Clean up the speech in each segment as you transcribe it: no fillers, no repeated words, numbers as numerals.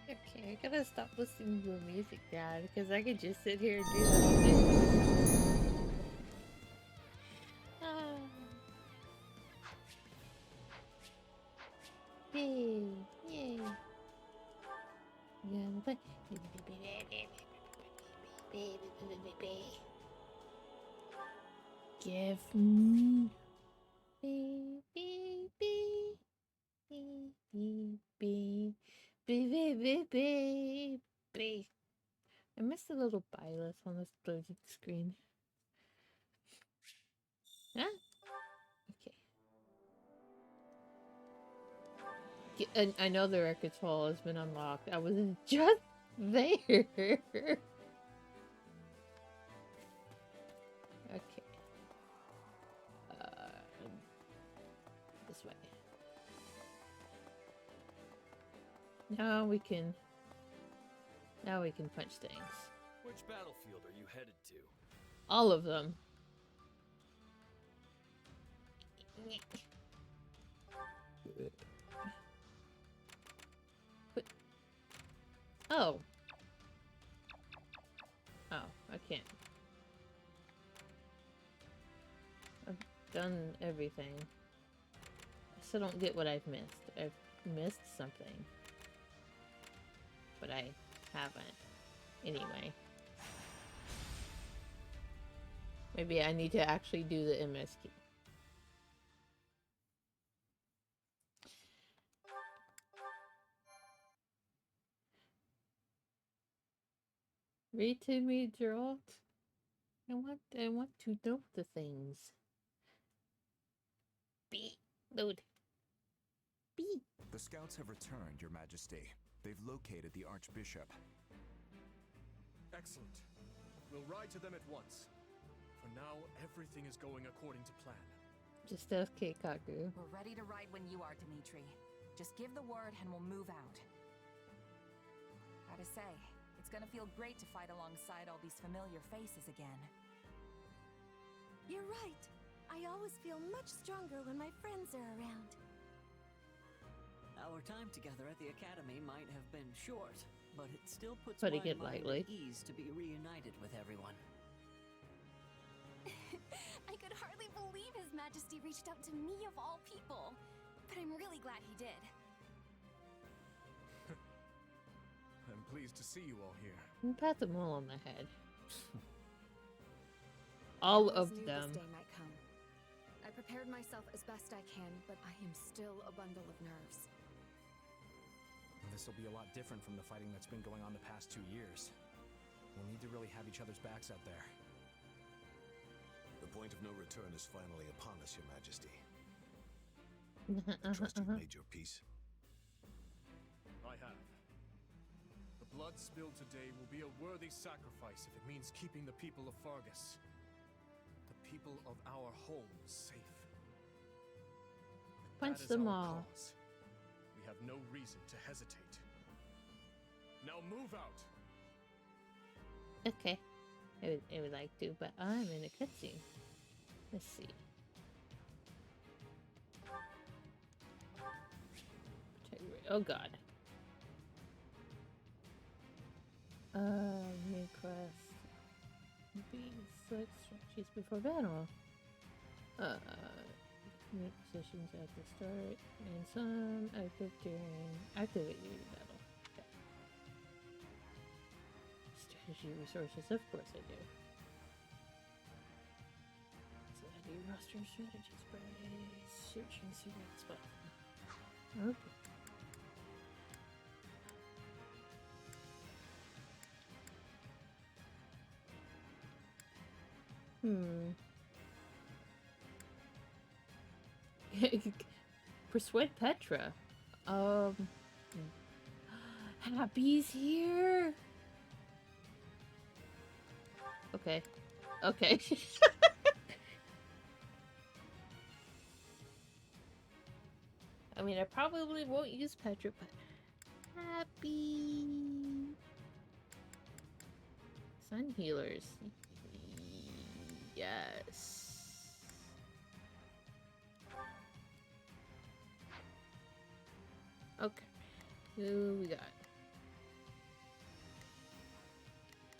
Okay, I gotta stop listening to the music, Dad, because I could just sit here and do that all day. Ah, yay, yay. Yeah, play. Give me baby, baby, baby, baby, baby. I missed the little Byleth on this loading screen. Huh? Okay. I know the record's hall has been unlocked. I was just there. Okay. This way. Now we can. Now we can punch things. Which battlefield are you headed to? All of them. Oh. Oh, I can't. I've done everything. I still don't get what I've missed. I've missed something. But I haven't. Anyway. Maybe I need to actually do the MS key. Read to me, Gerald. I want to know the things. B. Load. B. The scouts have returned, Your Majesty. They've located the Archbishop. Excellent. We'll ride to them at once. For now, everything is going according to plan. Just okay, Kaku. We're ready to ride when you are, Dimitri. Just give the word and we'll move out. Gotta say, it's gonna feel great to fight alongside all these familiar faces again. You're right. I always feel much stronger when my friends are around. Our time together at the academy might have been short, but it still puts Putting my it mind lightly. at ease to be reunited with everyone. I could hardly believe His Majesty reached out to me of all people. But I'm really glad he did. I'm pleased to see you all here. Pat them all on the head. All I of knew them. This day might come. I prepared myself as best I can, but I am still a bundle of nerves. This will be a lot different from the fighting that's been going on the past 2 years. We'll need to really have each other's backs out there. The point of no return is finally upon us, Your Majesty. I trust you've made your peace. I have. The blood spilled today will be a worthy sacrifice if it means keeping the people of Fargus, the people of our homes, safe. Punch That is them our all. cause. We have no reason to hesitate. Now move out! Okay. I would like to, but I'm in a cutscene. Let's see. Oh god. Main quest. Be select strategies before battle. Make positions at the start and some active during battle. Okay. Strategy resources, of course I do. So I do roster strategy sprays, searching secret spot. Okay. Persuade Petra. Happy's here. Okay. Okay. I mean, I probably won't use Petra, but Happy. Sun healers. Yes. Okay. Who we got?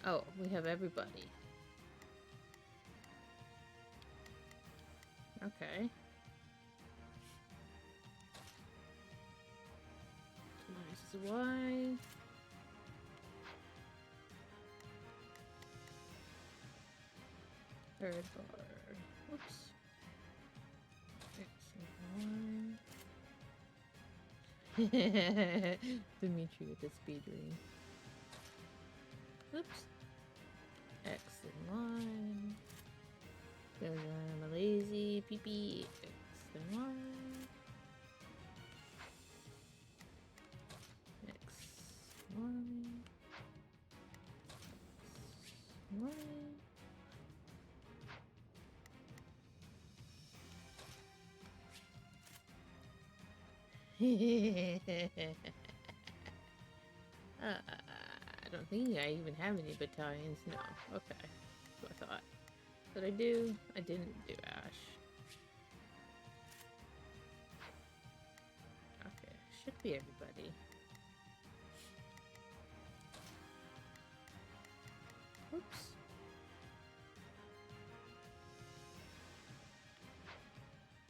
Oh, we have everybody. Okay. This is Y. Third bar. Whoops. X and Y. Dimitri with the speed reading. Oops. X and Y. Because I'm a lazy peepee. X and Y. X, Y. Y. I don't think I even have any battalions. No. Okay. That's what I thought. Did I do? I didn't do Ash. Okay. Should be everybody. Oops.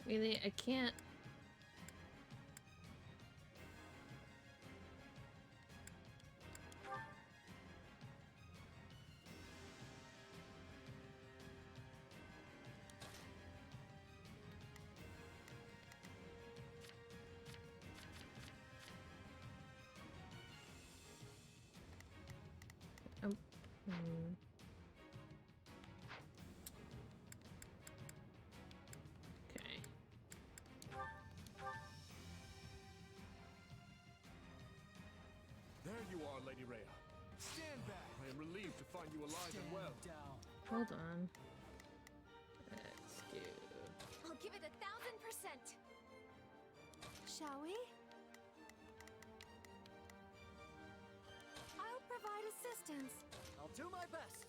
Really? I can't. Okay. There you are, Lady Rhea. Stand back. I am relieved to find you alive and well. Hold on. Let's do. I'll give it 1,000%. Shall we? I'll provide assistance. I'll do my best.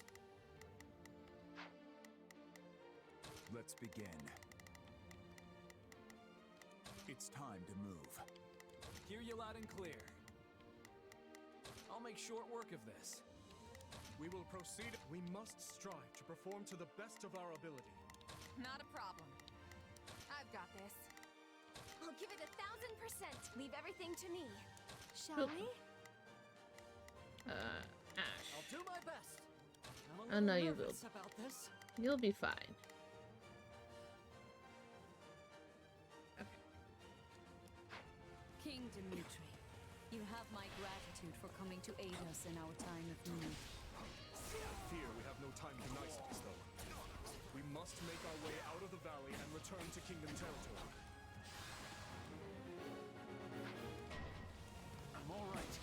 Let's begin. It's time to move. Hear you loud and clear. I'll make short work of this. We will proceed. We must strive to perform to the best of our ability. Not a problem. I've got this. I'll give it 1,000%. Leave everything to me. Shall we? Ash. I'll do my best. I'm a Oh, no, little you will. nervous about this. You'll be fine. King Dimitri, you have my gratitude for coming to aid us in our time of need. I fear we have no time for niceties, though. We must make our way out of the valley and return to Kingdom territory. I'm all right.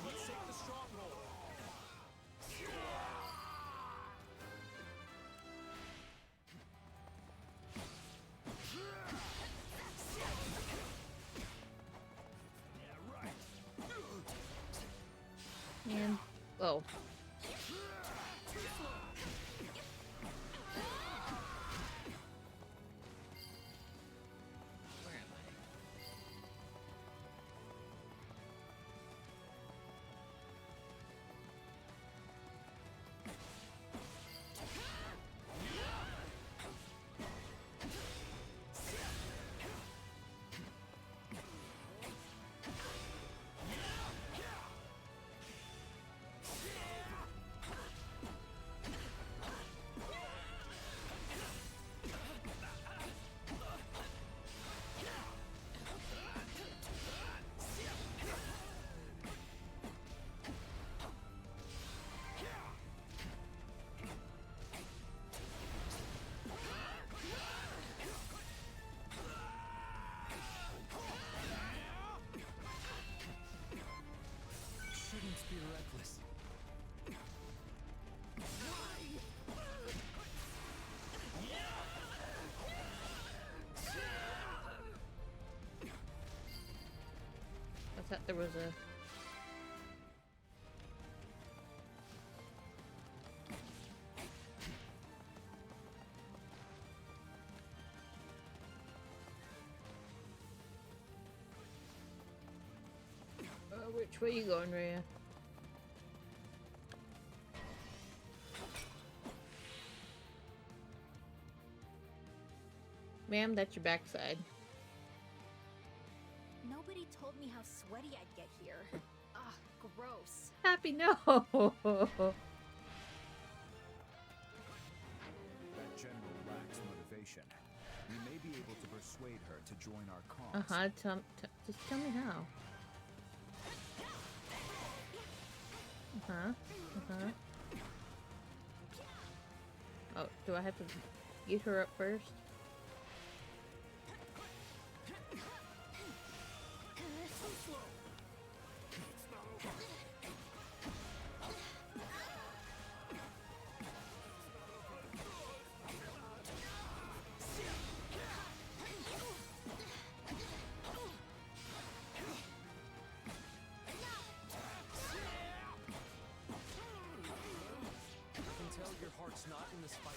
Let's take the stronghold. And oh. Where am I? Shouldn't be reckless. I thought there was a. Which way you going, Rhea? Ma'am, that's your backside. Nobody told me how sweaty I'd get here. Ugh, gross. Happy no! That general lacks motivation. We may be able to persuade her to join our cause. Just tell me how. Oh, do I have to get her up first? Your heart's not in this fight,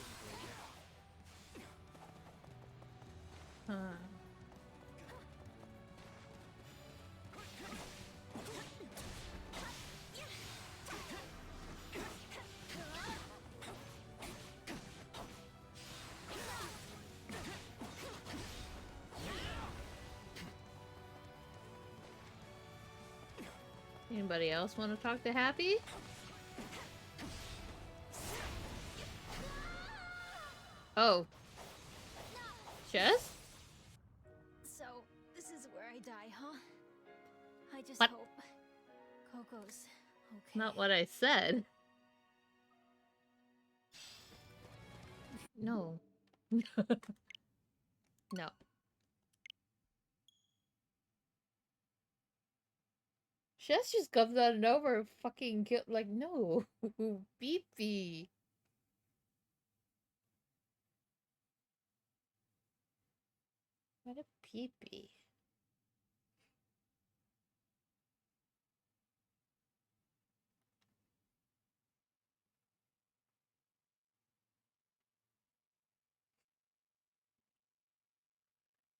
Anybody else want to talk to Happy? Oh. Chess? So, this is where I die, huh? I just What? hope Coco's okay. Not what I said. No. No. Chess just comes out of nowhere and fucking kill, like, no. Beepy. What a peepee.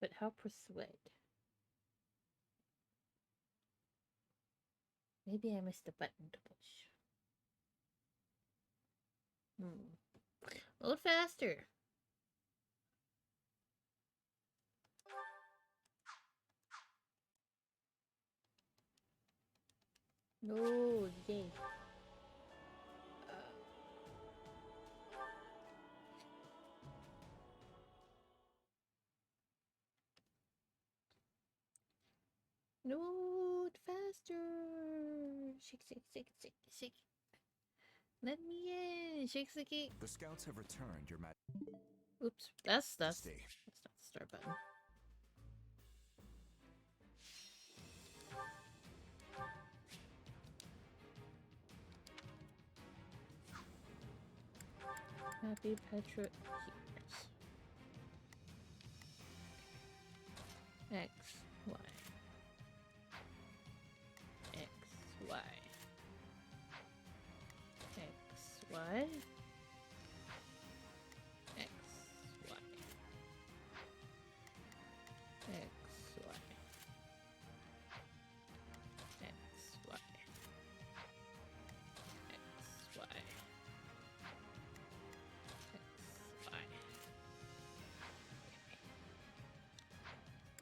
But how persuade? Maybe I missed a button to push. Load faster. No, yay. Load faster. Shake, shake, shake, shake, shake. Let me in. Shake, shake, shake. The scouts have returned, Your Majesty. Oops, that's not the start button. Happy Petra X, Y. X, Y. X, Y. X, Y. X, Y. X, Y. X, Y.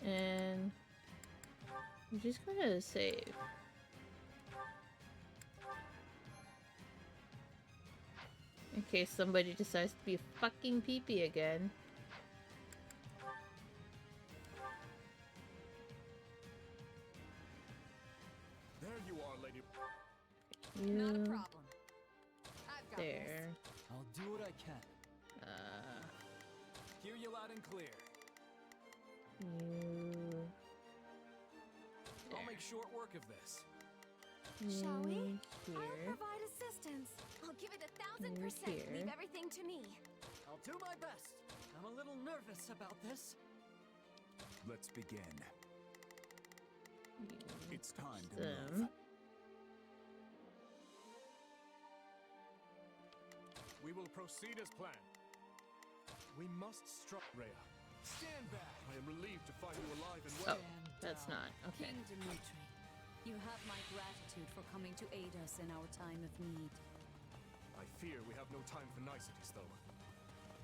And I'm just gonna save. In case somebody decides to be a fucking peepee again. There you are, lady. Not a You problem. I've got there. I'll do what I can. Hear you loud and clear. You I'll make short work of this. Shall we? you I'll here. provide assistance. I'll give it 1,000%. Here. Leave everything to me. I'll do my best. I'm a little nervous about this. Let's begin. You It's time to them. move. We will proceed as planned. We must struck Rhea. Stand back! I am relieved to find you alive and well. Oh, that's not okay. King Dimitri, You have my gratitude for coming to aid us in our time of need. I fear we have no time for niceties, though.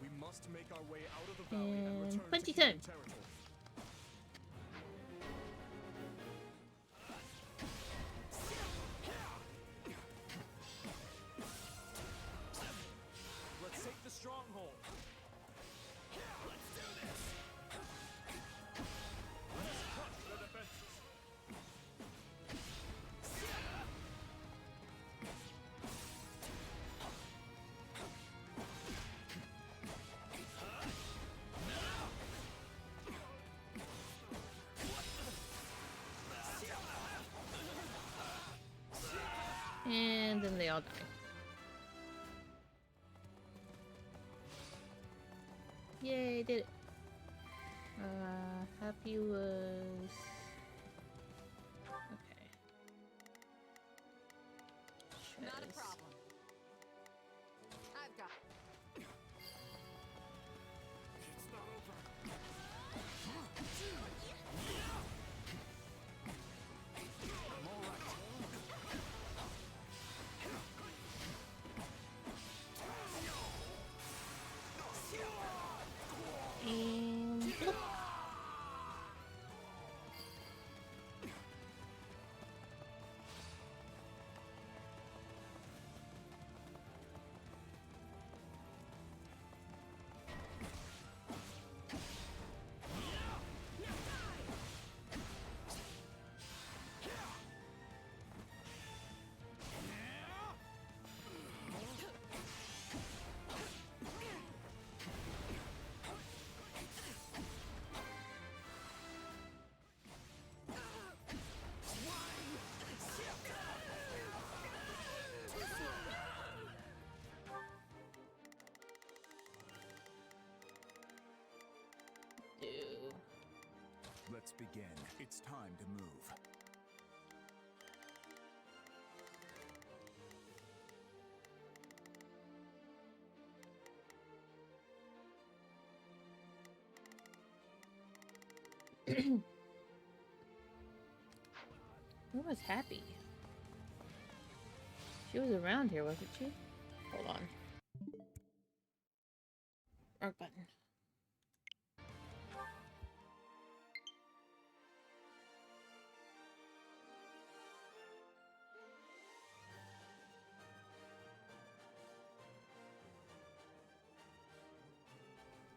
We must make our way out of the valley and And return to punchy human time. territory. Let's take the stronghold. Let's do this. Let's crush their defenses. And then they all die. Yay, did it. Happy was... Okay. Not a Chess. problem. I've got. It's not over. I'm all right. And... bloop. Do. Let's begin. It's time to move. Who was happy? She was around here, wasn't she? Hold on. Wrong button.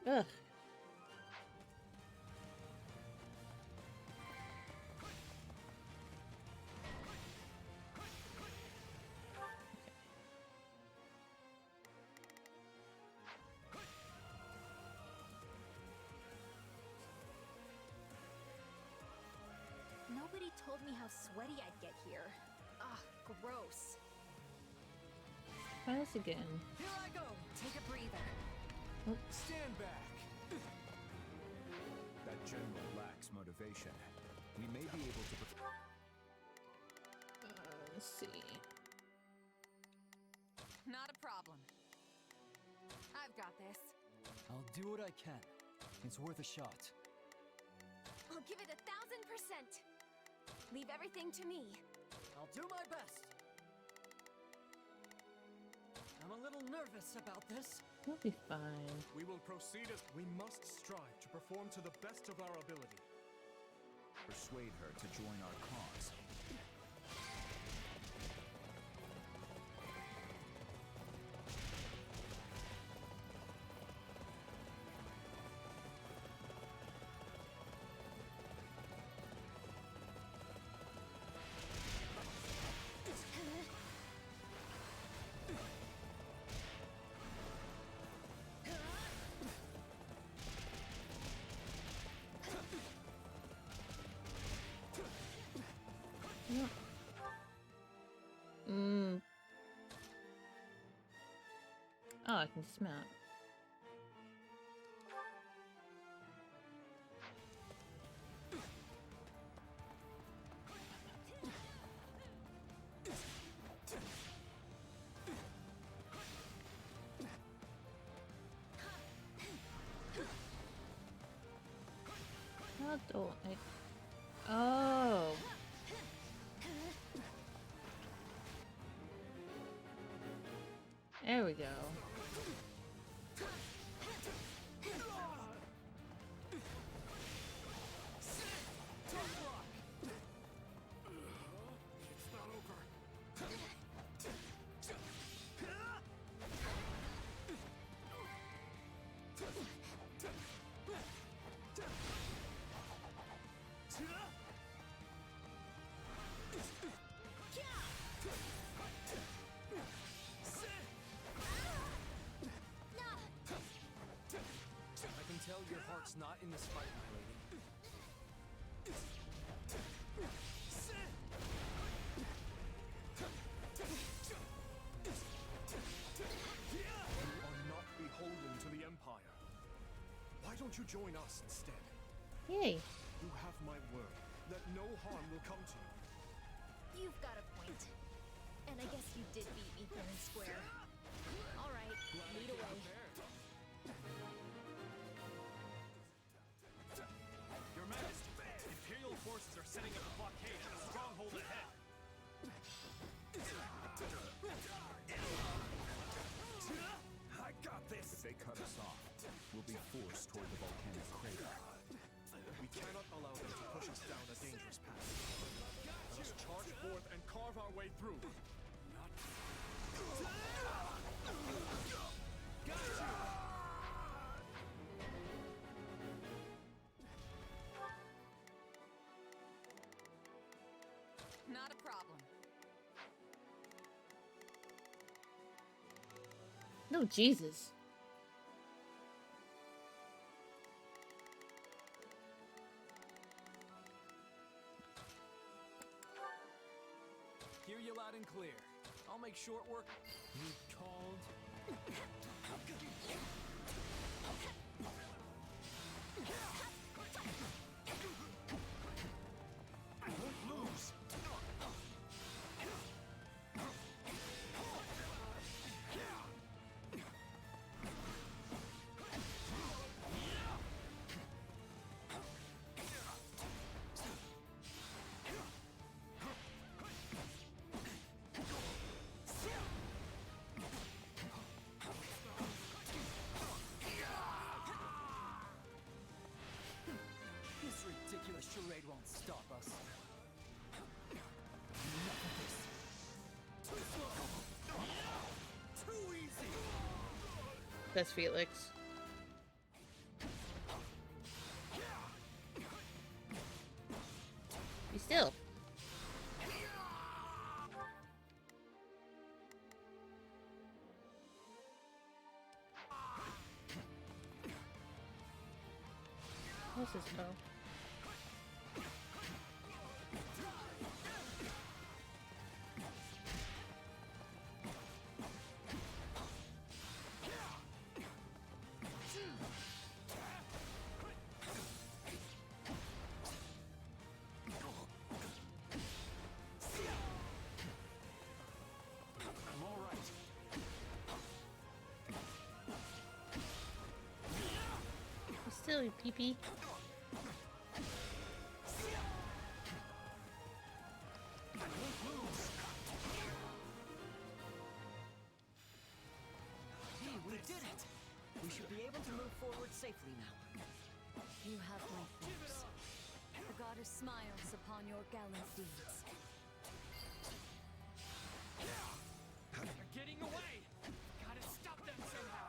Ugh. Nobody told me how sweaty I'd get here. Ugh, gross. Try this again. Here I go. Take a breather. Stand back. That general lacks motivation. We may be able to... Let's see. Not a problem. I've got this. I'll do what I can. It's worth a shot. I'll give it 1000%. Leave everything to me. I'll do my best. I'm a little nervous about this. We'll be fine. We will proceed as we must strive to perform to the best of our ability. persuade her to join our cause. Oh, I can dismount. How do I... Oh! There we go. Tell your heart's not in this fight, my lady. You are not beholden to the Empire. Why don't you join us instead? Yay. You have my word that no harm will come to you. You've got a point. And I guess you did beat me fair and square. All right, lead away. Your Majesty, Imperial forces are setting up a blockade at a stronghold ahead. I got this! If they cut us off, we'll be forced toward the volcanic crater. We cannot allow them to push us down a dangerous path. Let us charge forth and carve our way through. Not a problem. No, Jesus. Hear you loud and clear. I'll make short work. You called? I won't lose. This ridiculous charade won't stop us. Too easy. That's Felix. Be still. What's this bow? I'm all right. Be still, you pee-pee. Hey, we did it! We should be able to move forward safely now. You have my thanks. The goddess smiles upon your gallant deeds. They're getting away! Gotta stop them somehow!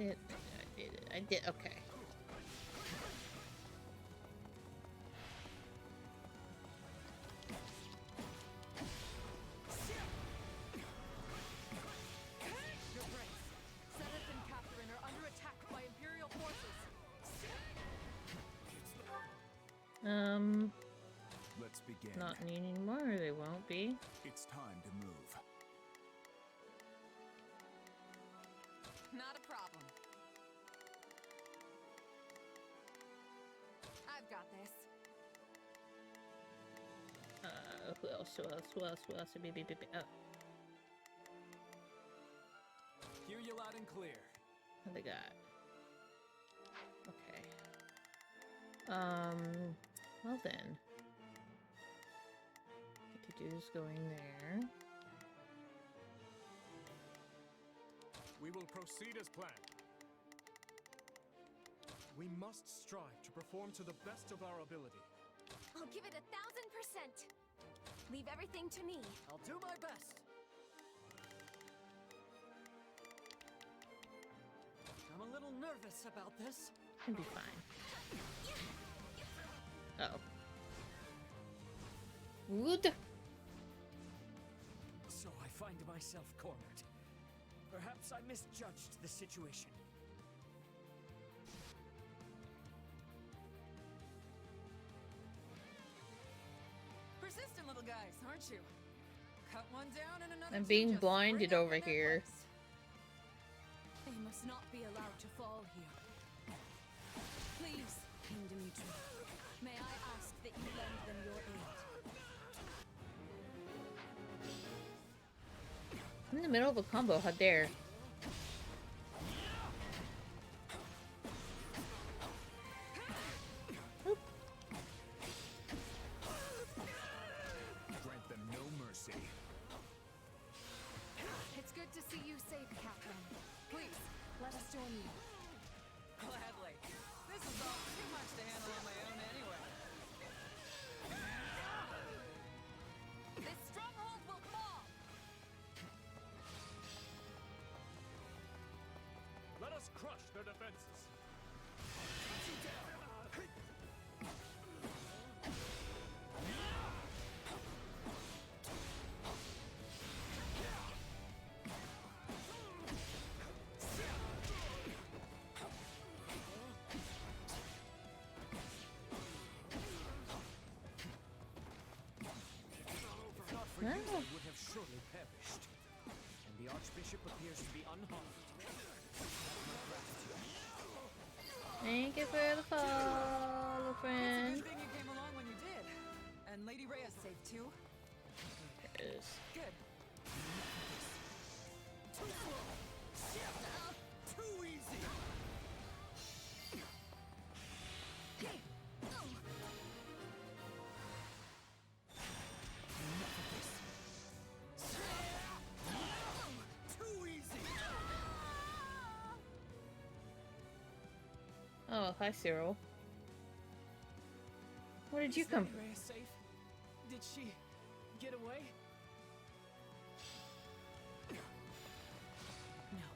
I did, okay. Your Grace, Zenith and Catherine are under attack by Imperial forces. Let's begin. Not need anymore, or they won't be. It's time to move. Not a problem. I've got this. Who else? Who else? Who else? Who else? Oh, Hear you loud and clear. what they got? Okay. Well then. do is going there. We will proceed as planned. We must strive to perform to the best of our ability. I'll give it 1000%. Leave everything to me. I'll do my best. I'm a little nervous about this. It'll be fine. Uh-oh. Wood. So I find myself cornered. Perhaps I misjudged the situation. Persistent little guys, aren't you? Cut one down and another. I'm two being just blinded spring up over in their here. place. They must not be allowed to fall here. Please, King Dimitri, may I ask that you lend them your aid? I'm in the middle of a combo. How dare? Oop. Grant them no mercy. It's good to see you safe, Catherine. Please, let us join you. Gladly. This is all too much to handle on my own anyway. This stronghold will fall! Let us crush their defenses. If not for you, they would have surely perished. And the Archbishop appears to be unharmed. Thank you for the follow, It's a friend. good thing you came along when you did. And Lady Rhea's safe too. Yes. Good. Too easy! Too easy! Oh, hi, Cyril. Where did you come Lady from? Rhea safe? Did she get away? No.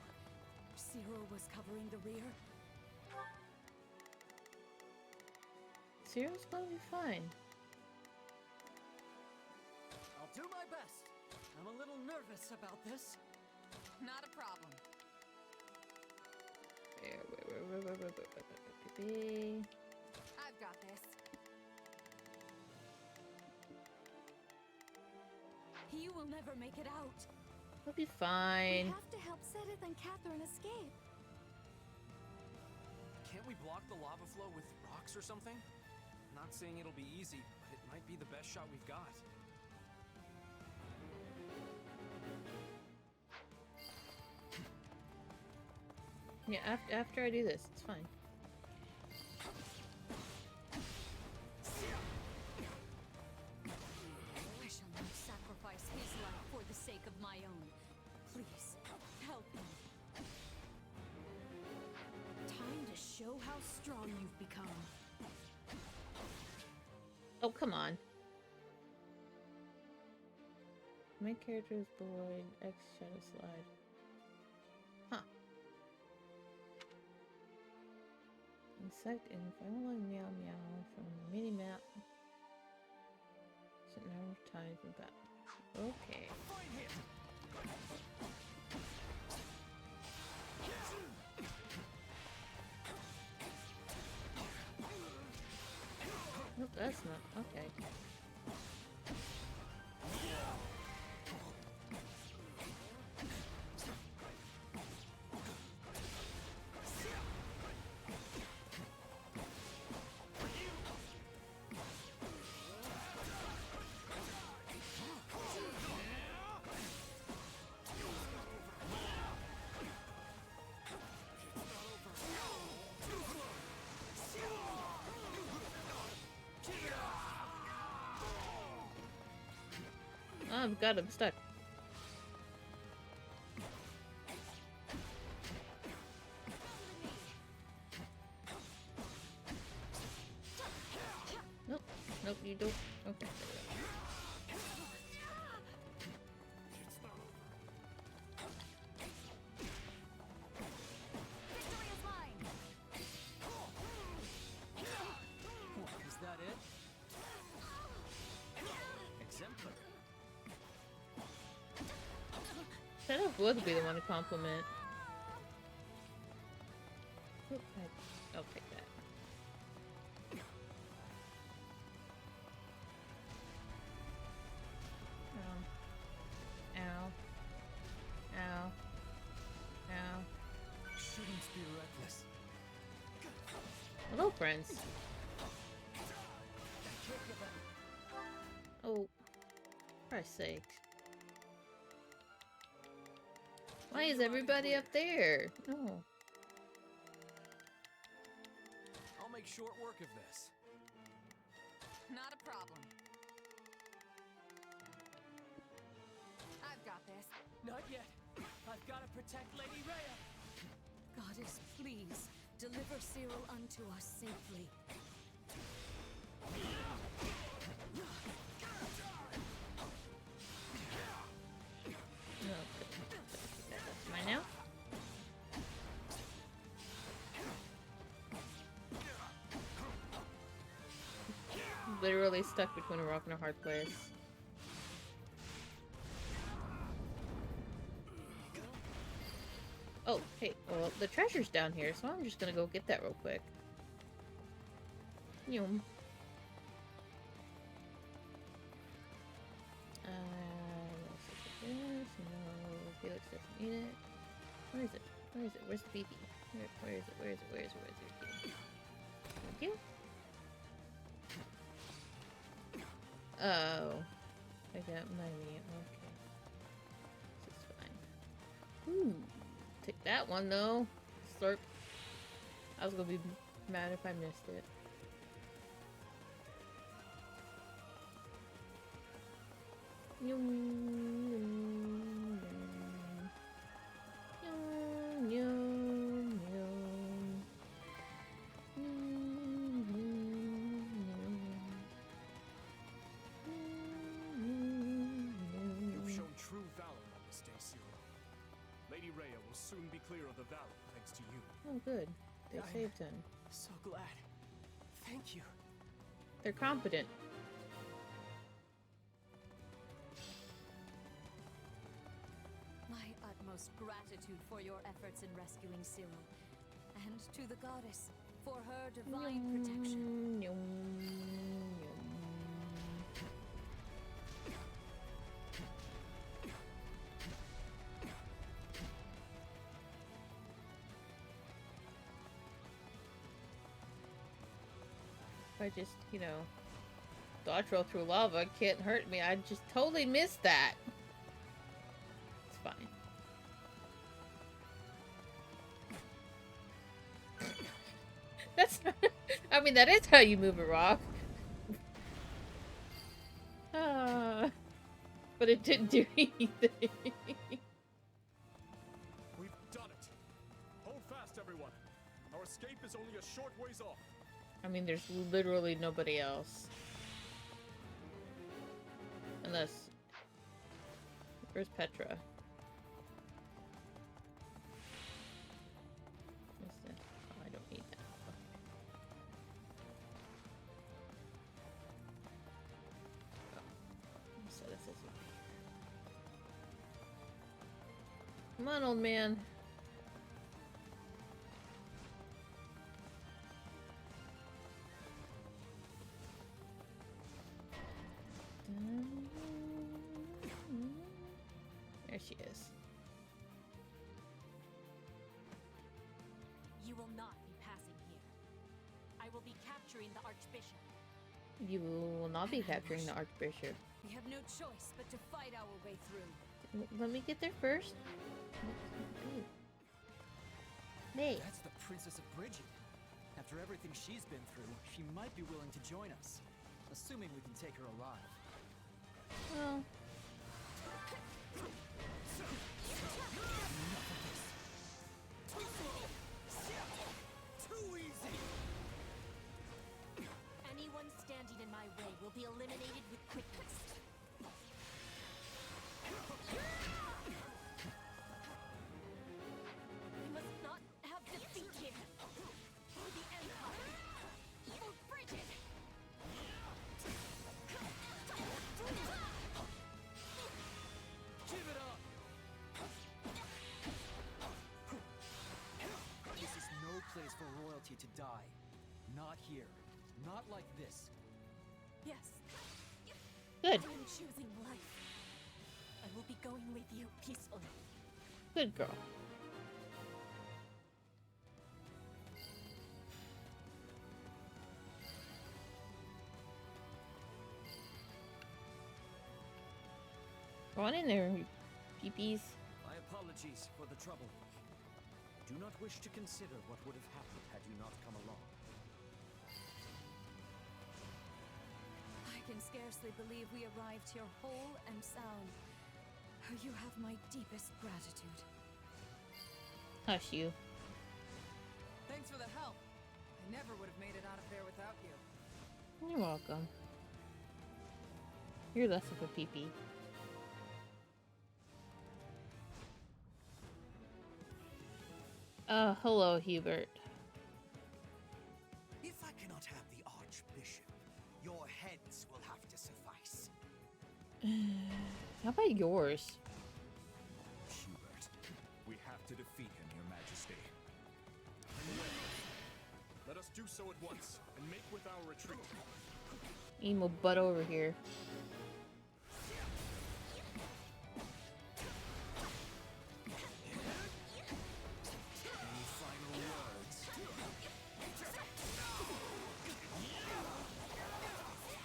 Cyril was covering the rear. Cyril's gonna be fine. I'll do my best. I'm a little nervous about this. Not a problem. I've got this. He will never make it out. He'll be We fine. have to help Sedith and Catherine escape. Can't we block the lava flow with rocks or something? Not saying it'll be easy, but it might be the best shot we've got. Yeah, after I do this, it's fine. I shall not sacrifice his life for the sake of my own. Please, help me. Time to show how strong you've become. Oh, come on. My character is void. X shadow slide. Huh. Insect and final meow meow from the mini map. Certain number of times in battle. Okay. Nope, that's not okay. Oh god, I'm stuck. Nope. Nope, you don't. Okay. Victory is mine! Is that it? Exemplary. Shut up would be the one to compliment. Oop, I'll take that. Ow. Ow. Ow. Ow. Shouldn't be reckless. Hello, friends. Oh, for Christ's sake. Why is everybody up there? No. I'll make short work of this. Not a problem. I've got this. Not yet. I've got to protect Lady Rhea. Goddess, please, deliver Cyril unto us safely. That's mine now. Literally stuck between a rock and a hard place. Oh, hey, well, the treasure's down here, so I'm just gonna go get that real quick. Yum. No, Felix doesn't need it. Where is it? Where is it? Where's the BB? Where is it? Where is it? Where is it? Where is it? Thank you. Oh. I got money. Okay. This is fine. Ooh. Take that one, though. Slurp. I was gonna be mad if I missed it. Yum, yum, yum, You've shown true valor on this day, Cyril. Lady Rhea will soon be clear of the valley, thanks to you. Oh, good. They I'm saved him. So glad. Thank you. They're competent. My utmost gratitude for your efforts in rescuing Cyril, and to the goddess for her divine protection. Yum, yum. If I just, you know, dodge roll through lava, it can't hurt me. I just totally missed that. It's fine. That's not, I mean, that is how you move a rock. But it didn't do anything. We've done it. Hold fast, everyone. Our escape is only a short ways off. I mean, there's literally nobody else. Unless... Where's Petra? What's that? Oh, I don't need that. Okay. Oh. So this is... Come on, old man. There she is. You will not be passing here. I will be capturing the Archbishop. You will not be capturing the Archbishop. We have no choice but to fight our way through. Let me get there first. Hey. That's the Princess of Bridget. After everything she's been through, she might be willing to join us. Assuming we can take her alive. Well, be eliminated with quickness. We must not have defeat here. For the Empire. For Bridget. Give it up! This is no place for royalty to die. Not here. Not like this. Yes. Good. I am choosing life. I will be going with you peacefully. Good girl. Go on in there, you peepees. My apologies for the trouble. Do not wish to consider what would have happened had you not come along. I can scarcely believe we arrived here whole and sound. You have my deepest gratitude. Hush you. Thanks for the help. I never would have made it out of there without you. You're welcome. You're less of a peepee. Hello, Hubert. If I cannot have the Archbishop, your heads will have to suffice. How about yours? Hubert, we have to defeat him, Your Majesty. Let us do so at once, and make with our retreat. Emo butt over here. Any final words?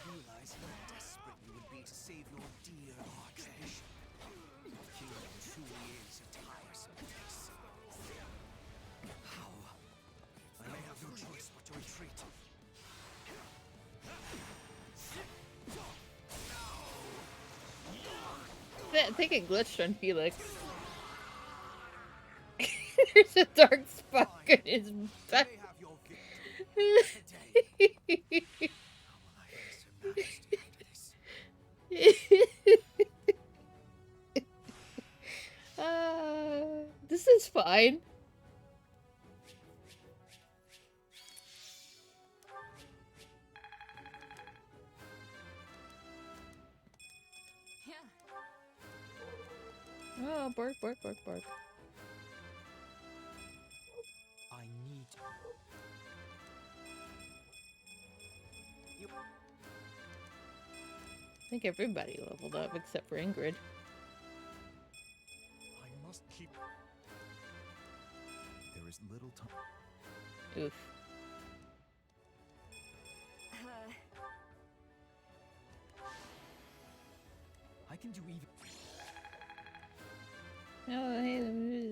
Realize how desperate you would be to save your dear Archbishop. The kingdom truly is a tiresome place. How? I may have no choice but to retreat. I think it glitched on Felix. There's a dark spot in his back. This is fine. Oh, bark, bark, bark, bark. I need... I think everybody leveled up except for Ingrid. I must keep... There is little time. Oof. I can do even... No, hey,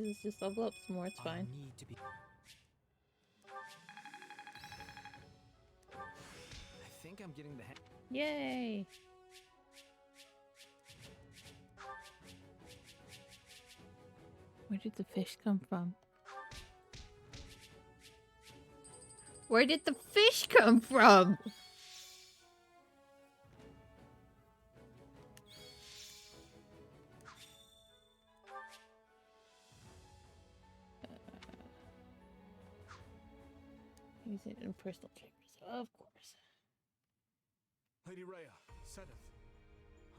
let's just level up some more, it's fine. I need to be... I think I'm getting the hang... Yay! Where did the fish come from? Where did the fish come from? Use it in personal chambers, of course. Lady Rhea, Sedith,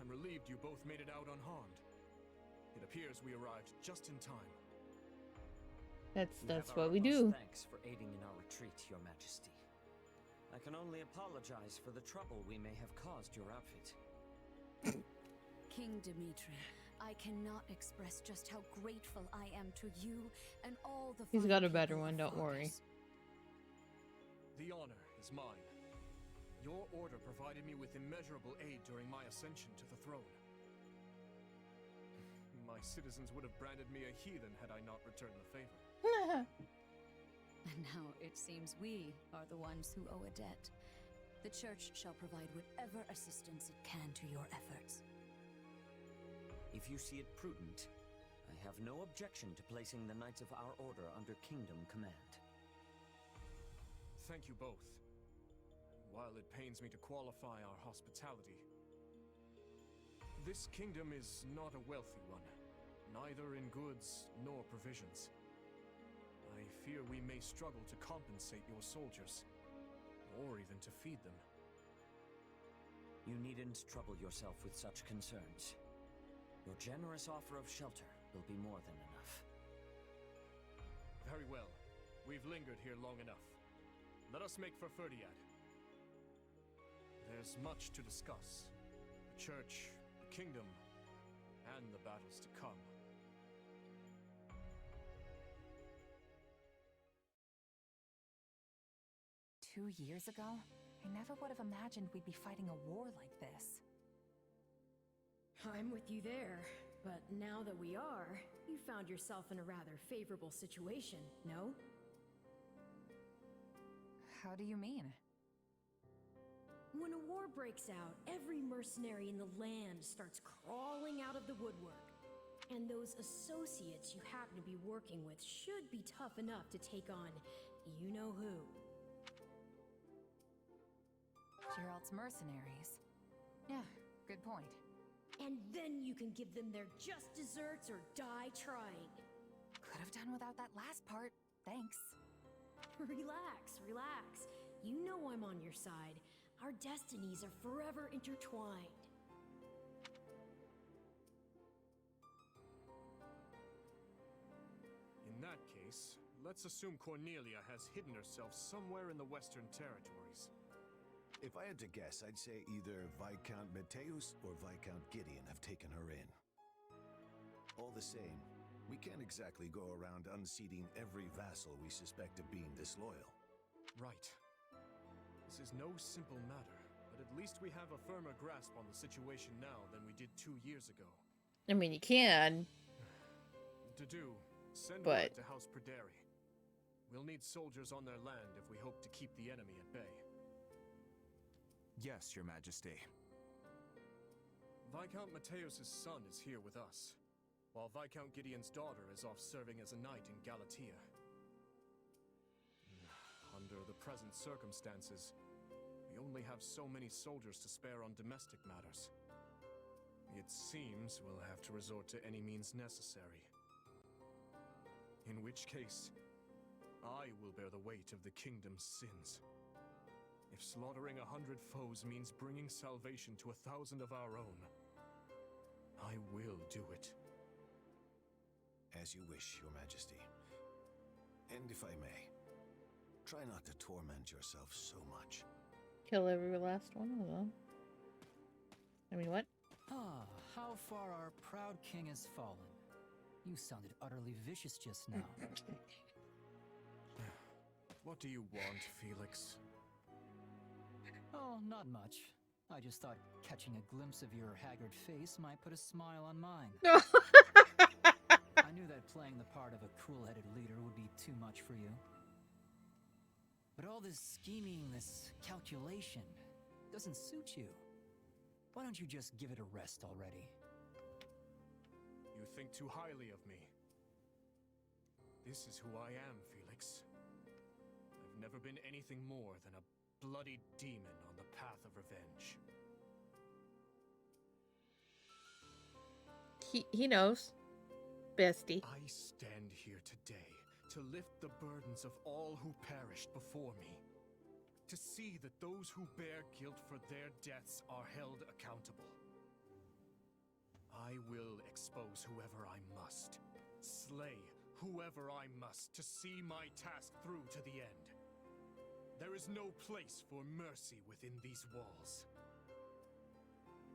I'm relieved you both made it out unharmed. It appears we arrived just in time. That's what we do. Thanks for aiding in our retreat, Your Majesty. I can only apologize for the trouble we may have caused your outfit. King Dimitri, I cannot express just how grateful I am to you and all the He's fine got a better people one, of don't worry. Fargus. The honor is mine. Your order provided me with immeasurable aid during my ascension to the throne. My citizens would have branded me a heathen had I not returned the favor. And now it seems we are the ones who owe a debt. The Church shall provide whatever assistance it can to your efforts. If you see it prudent, I have no objection to placing the Knights of our Order under Kingdom command. Thank you both. while it pains me to qualify our hospitality, this kingdom is not a wealthy one, neither in goods nor provisions. I fear we may struggle to compensate your soldiers, or even to feed them. You needn't trouble yourself with such concerns. Your generous offer of shelter will be more than enough. Very well. We've lingered here long enough. Let us make for Ferdiad. There's much to discuss. The church, the kingdom, and the battles to come. Two years ago, I never would have imagined we'd be fighting a war like this. I'm with you there, but now that we are, you found yourself in a rather favorable situation, no? How do you mean? When a war breaks out, every mercenary in the land starts crawling out of the woodwork. And those associates you happen to be working with should be tough enough to take on you-know-who. Gerald's mercenaries. Yeah, good point. And then you can give them their just desserts or die trying. Could have done without that last part. Thanks. Relax, relax. You know I'm on your side. Our destinies are forever intertwined. In that case, let's assume Cornelia has hidden herself somewhere in the Western Territories. If I had to guess, I'd say either Viscount Mateus or Viscount Gideon have taken her in. All the same, we can't exactly go around unseating every vassal we suspect of being disloyal. Right. This is no simple matter, but at least we have a firmer grasp on the situation now than we did 2 years ago. I mean, you can. Send but... word to House Perderi. We'll need soldiers on their land if we hope to keep the enemy at bay. Yes, Your Majesty. Viscount Mateus' son is here with us, while Viscount Gideon's daughter is off serving as a knight in Galatia. Under the present circumstances, we only have so many soldiers to spare on domestic matters. It seems we'll have to resort to any means necessary. In which case, I will bear the weight of the kingdom's sins. If slaughtering 100 foes means bringing salvation to 1,000 of our own, I will do it. As you wish, Your Majesty. And if I may, try not to torment yourself so much. Kill every last one of them. I mean, what? Ah, how far our proud king has fallen. You sounded utterly vicious just now. What do you want, Felix? Oh, not much. I just thought catching a glimpse of your haggard face might put a smile on mine. I knew that playing the part of a cruel-headed leader would be too much for you. But all this scheming, this calculation, doesn't suit you. Why don't you just give it a rest already? You think too highly of me. This is who I am, Felix. I've never been anything more than a bloody demon on the path of revenge. He knows. Bestie. I stand here today to lift the burdens of all who perished before me. To see that those who bear guilt for their deaths are held accountable. I will expose whoever I must. Slay whoever I must to see my task through to the end. There is no place for mercy within these walls.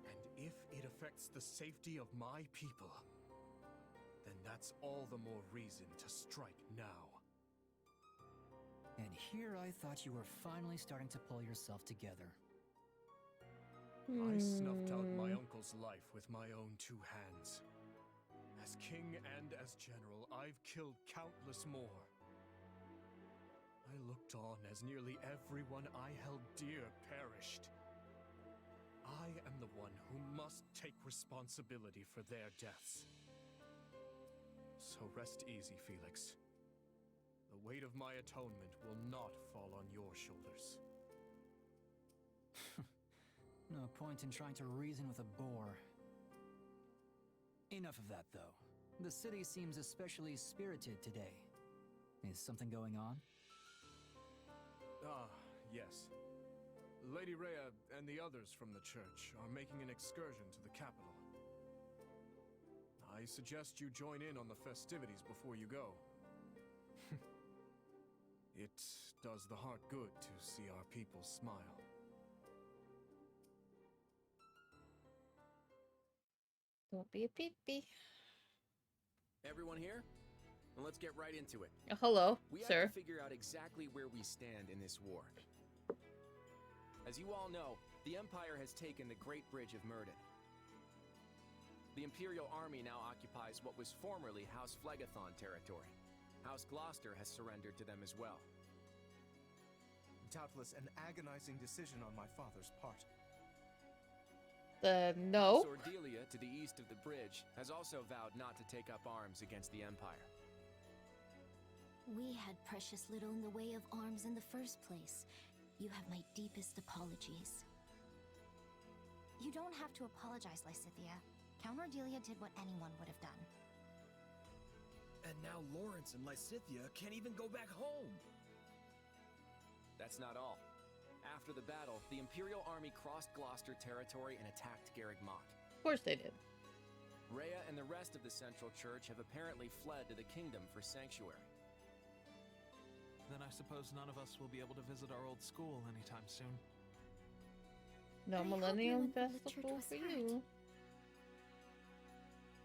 And if it affects the safety of my people, then that's all the more reason to strike now. And here I thought you were finally starting to pull yourself together. I snuffed out my uncle's life with my own 2 hands. As king and as general, I've killed countless more. I looked on as nearly everyone I held dear perished. I am the one who must take responsibility for their deaths. So rest easy, Felix. The weight of my atonement will not fall on your shoulders. No point in trying to reason with a boar. Enough of that, though. The city seems especially spirited today. Is something going on? Ah, yes. Lady Rhea and the others from the church are making an excursion to the capital. I suggest you join in on the festivities before you go. It does the heart good to see our people smile. Don't be a peepee. Everyone here? Well, let's get right into it. Hello, we sir. have to figure out exactly where we stand in this war. As you all know, the Empire has taken the Great Bridge of Myrddin. The Imperial Army now occupies what was formerly House Phlegethon territory. House Gloucester has surrendered to them as well. Doubtless an agonizing decision on my father's part. No. House Ordelia, to the east of the bridge, has also vowed not to take up arms against the Empire. We had precious little in the way of arms in the first place. You have my deepest apologies. You don't have to apologize, Lysithea. Count Ordelia did what anyone would have done. And now Lawrence and Lysithea can't even go back home. That's not all. After the battle, the Imperial Army crossed Gloucester territory and attacked Garreg Mach. Of course they did. Rhea and the rest of the Central Church have apparently fled to the kingdom for sanctuary. Then I suppose none of us will be able to visit our old school anytime soon. No Millennium Festival for you.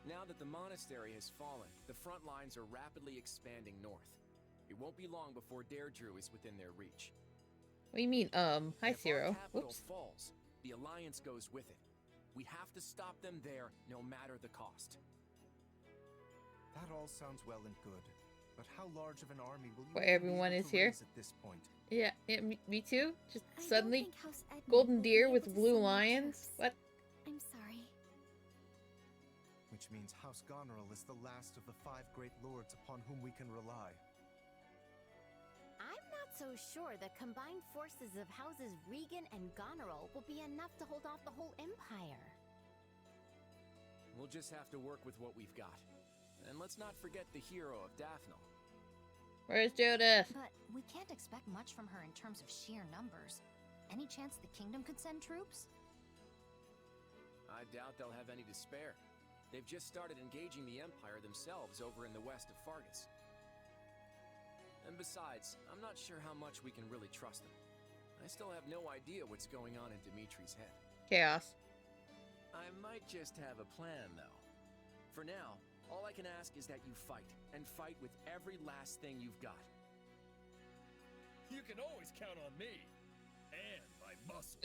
Now that the monastery has fallen, the front lines are rapidly expanding north. It won't be long before Deirdre is within their reach. What do you mean, hi, Zero. If our capital Whoops. falls, the Alliance goes with it. We have to stop them there, no matter the cost. That all sounds well and good, but how large of an army will you Where be everyone able is to here? raise at this point? Yeah, me too. Just I don't suddenly, think House Edmund golden will be deer able with to blue send more lions. troops. What? I'm sorry. Which means House Goneril is the last of the 5 great lords upon whom we can rely. I'm not so sure the combined forces of Houses Regan and Goneril will be enough to hold off the whole empire. We'll just have to work with what we've got. And let's not forget the hero of Daphne. Where's Judith? But we can't expect much from her in terms of sheer numbers. Any chance the kingdom could send troops? I doubt they'll have any to spare. They've just started engaging the Empire themselves over in the west of Fargus. And besides, I'm not sure how much we can really trust them. I still have no idea what's going on in Dimitri's head. Chaos. I might just have a plan, though. For now, all I can ask is that you fight, and fight with every last thing you've got. You can always count on me. And my muscles.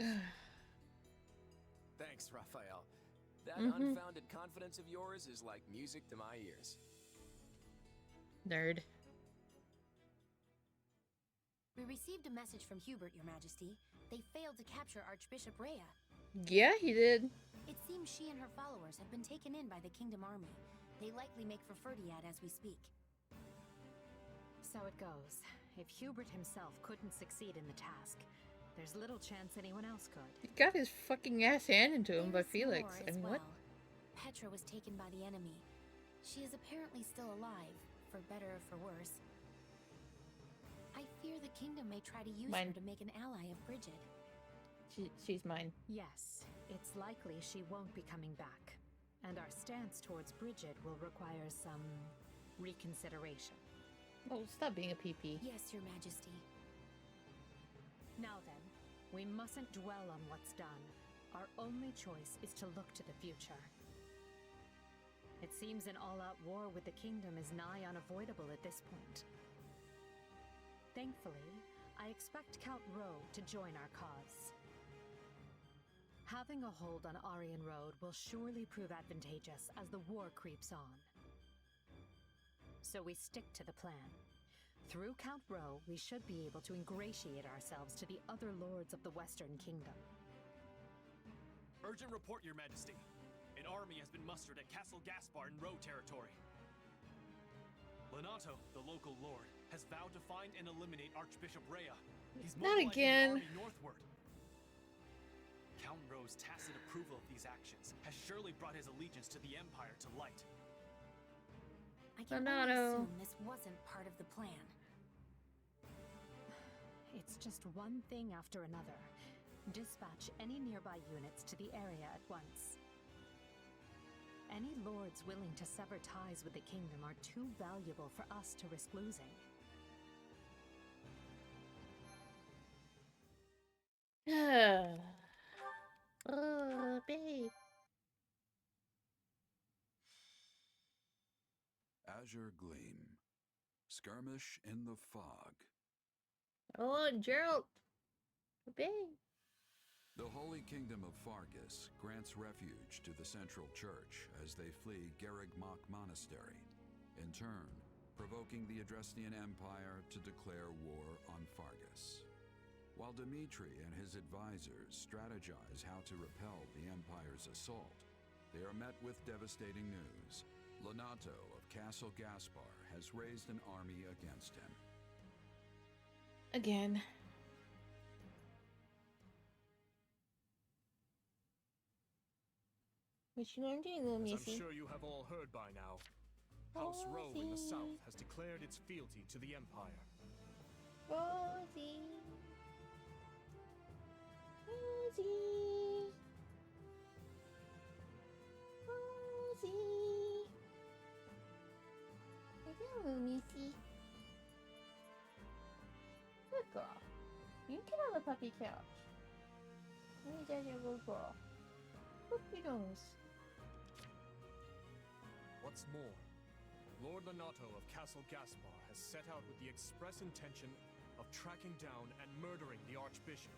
Thanks, Raphael. That Mm-hmm. unfounded confidence of yours is like music to my ears. Nerd. We received a message from Hubert, Your Majesty. They failed to capture Archbishop Rhea. Yeah, he did. It seems she and her followers have been taken in by the Kingdom Army. They likely make for Ferdiad as we speak. So it goes. If Hubert himself couldn't succeed in the task, there's little chance anyone else could. He got his fucking ass handed to him by There's Felix. more And as what? well. Petra was taken by the enemy. She is apparently still alive, for better or for worse. I fear the kingdom may try to use her Mine. to make an ally of Bridget. She's mine. Yes, it's likely she won't be coming back. And our stance towards Bridget will require some reconsideration. Oh, stop being a PP. Yes, Your Majesty. Now then, we mustn't dwell on what's done. Our only choice is to look to the future. It seems an all-out war with the kingdom is nigh unavoidable at this point. Thankfully, I expect Count Rowe to join our cause. Having a hold on Aryan Road will surely prove advantageous as the war creeps on. So we stick to the plan. Through Count Rowe, we should be able to ingratiate ourselves to the other lords of the Western Kingdom. Urgent report, Your Majesty. An army has been mustered at Castle Gaspar in Rowe territory. Lenato, the local lord, has vowed to find and eliminate Archbishop Rhea. He's Not mobilizing the again. army northward. Count Rowe's tacit approval of these actions has surely brought his allegiance to the Empire to light. I can only Banano. assume this wasn't part of the plan. It's just one thing after another. Dispatch any nearby units to the area at once. Any lords willing to sever ties with the kingdom are too valuable for us to risk losing. Oh, babe. Azure Gleam. Skirmish in the Fog. Oh, Gerald. Babe. The Holy Kingdom of Fargus grants refuge to the Central Church as they flee Garrigmach Monastery, in turn provoking the Adrestian Empire to declare war on Fargus. While Dimitri and his advisors strategize how to repel the Empire's assault, they are met with devastating news. Lonato of Castle Gaspar has raised an army against him. Again. What you gonna do, little As missy? I'm sure you have all heard by now, House Rowe in the south has declared its fealty to the Empire. Rosie. Rosie. Rosie. Hello, Missy. Good girl. You can get on the puppy couch. Let me judge your good girl. Puppy nose. What's more, Lord Lonato of Castle Gaspar has set out with the express intention of tracking down and murdering the Archbishop.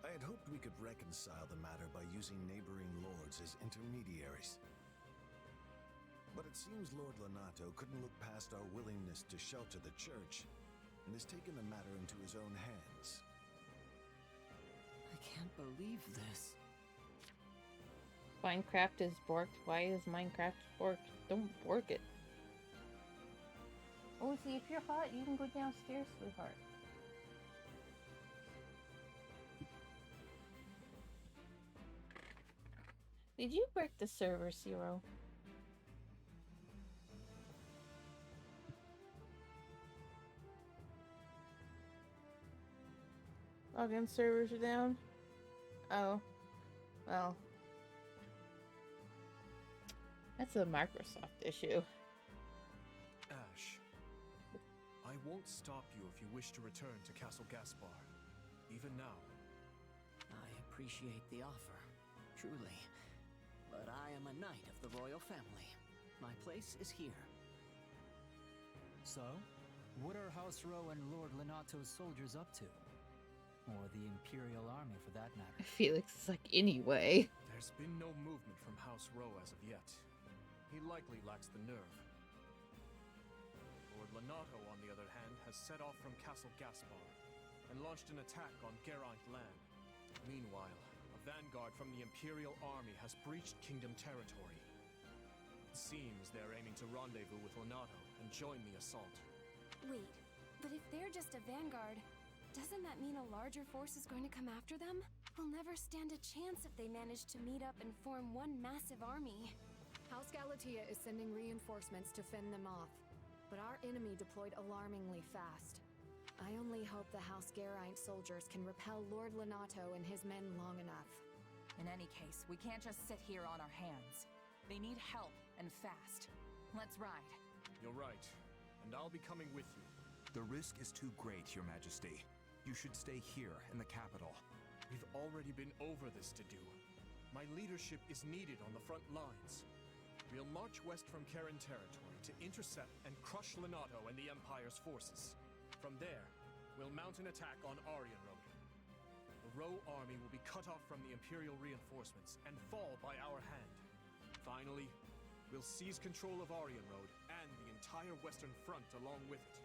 I had hoped we could reconcile the matter by using neighboring lords as intermediaries. But it seems Lord Lonato couldn't look past our willingness to shelter the church and has taken the matter into his own hands. I can't believe this. Minecraft is borked. Why is Minecraft borked? Don't bork it. Oh, see, if you're hot, you can go downstairs, sweetheart. Did you break the server, Zero? Login servers are down? Oh. Well. That's a Microsoft issue. Ash, I won't stop you if you wish to return to Castle Gaspar, even now. I appreciate the offer, truly. But I am a knight of the royal family. My place is here. So, what are House Rowe and Lord Lonato's soldiers up to? Or the Imperial Army, for that matter? Felix is like, anyway. There's been no movement from House Rowe as of yet. He likely lacks the nerve. Lord Lonato, on the other hand, has set off from Castle Gaspar and launched an attack on Geraint land. Meanwhile, a vanguard from the Imperial Army has breached Kingdom territory. It seems they're aiming to rendezvous with Lonato and join the assault. Wait, but if they're just a vanguard, doesn't that mean a larger force is going to come after them? We'll never stand a chance if they manage to meet up and form one massive army. House Galatea is sending reinforcements to fend them off, but our enemy deployed alarmingly fast. I only hope the House Geraint soldiers can repel Lord Lonato and his men long enough. In any case, we can't just sit here on our hands. They need help, and fast. Let's ride. You're right, and I'll be coming with you. The risk is too great, Your Majesty. You should stay here in the capital. We've already been over this to do. My leadership is needed on the front lines. We'll march west from Karen territory to intercept and crush Lonato and the Empire's forces. From there, we'll mount an attack on Aryan Road. The Rowe army will be cut off from the Imperial reinforcements and fall by our hand. Finally, we'll seize control of Aryan Road and the entire Western Front along with it.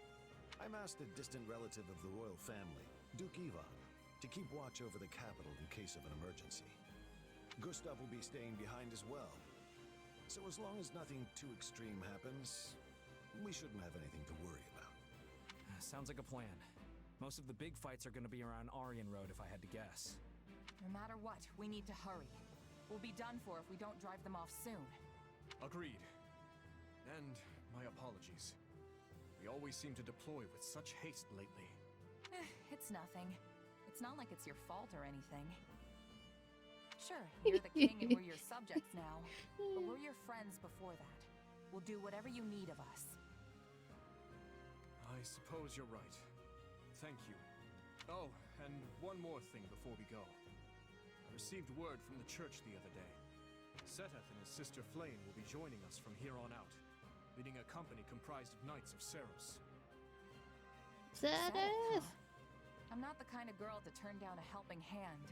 I'm asked a distant relative of the royal family, Duke Ivan, to keep watch over the capital in case of an emergency. Gustav will be staying behind as well. So as long as nothing too extreme happens, we shouldn't have anything to worry about. Sounds like a plan. Most of the big fights are going to be around Aryan Road, if I had to guess. No matter what, we need to hurry. We'll be done for if we don't drive them off soon. Agreed. And my apologies. We always seem to deploy with such haste lately. It's nothing. It's not like it's your fault or anything. Sure, you're the king and we're your subjects now, but we're your friends before that. We'll do whatever you need of us. I suppose you're right. Thank you. Oh, and one more thing before we go. I received word from the church the other day. Seteth and his sister Flame will be joining us from here on out, leading a company comprised of Knights of Seros. Seteth! I'm not the kind of girl to turn down a helping hand,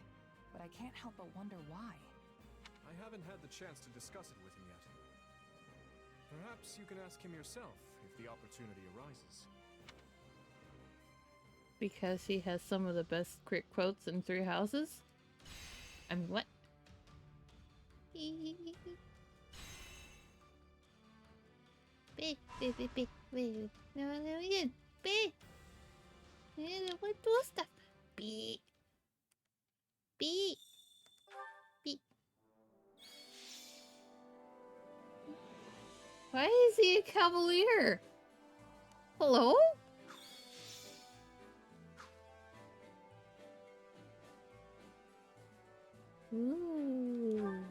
but I can't help but wonder why. I haven't had the chance to discuss it with him yet. Perhaps you can ask him yourself if the opportunity arises. Because he has some of the best crit quotes in Three Houses? I mean, what? What do stuff? Beep. Beep. Beep. Why is he a cavalier? Hello? Ooh.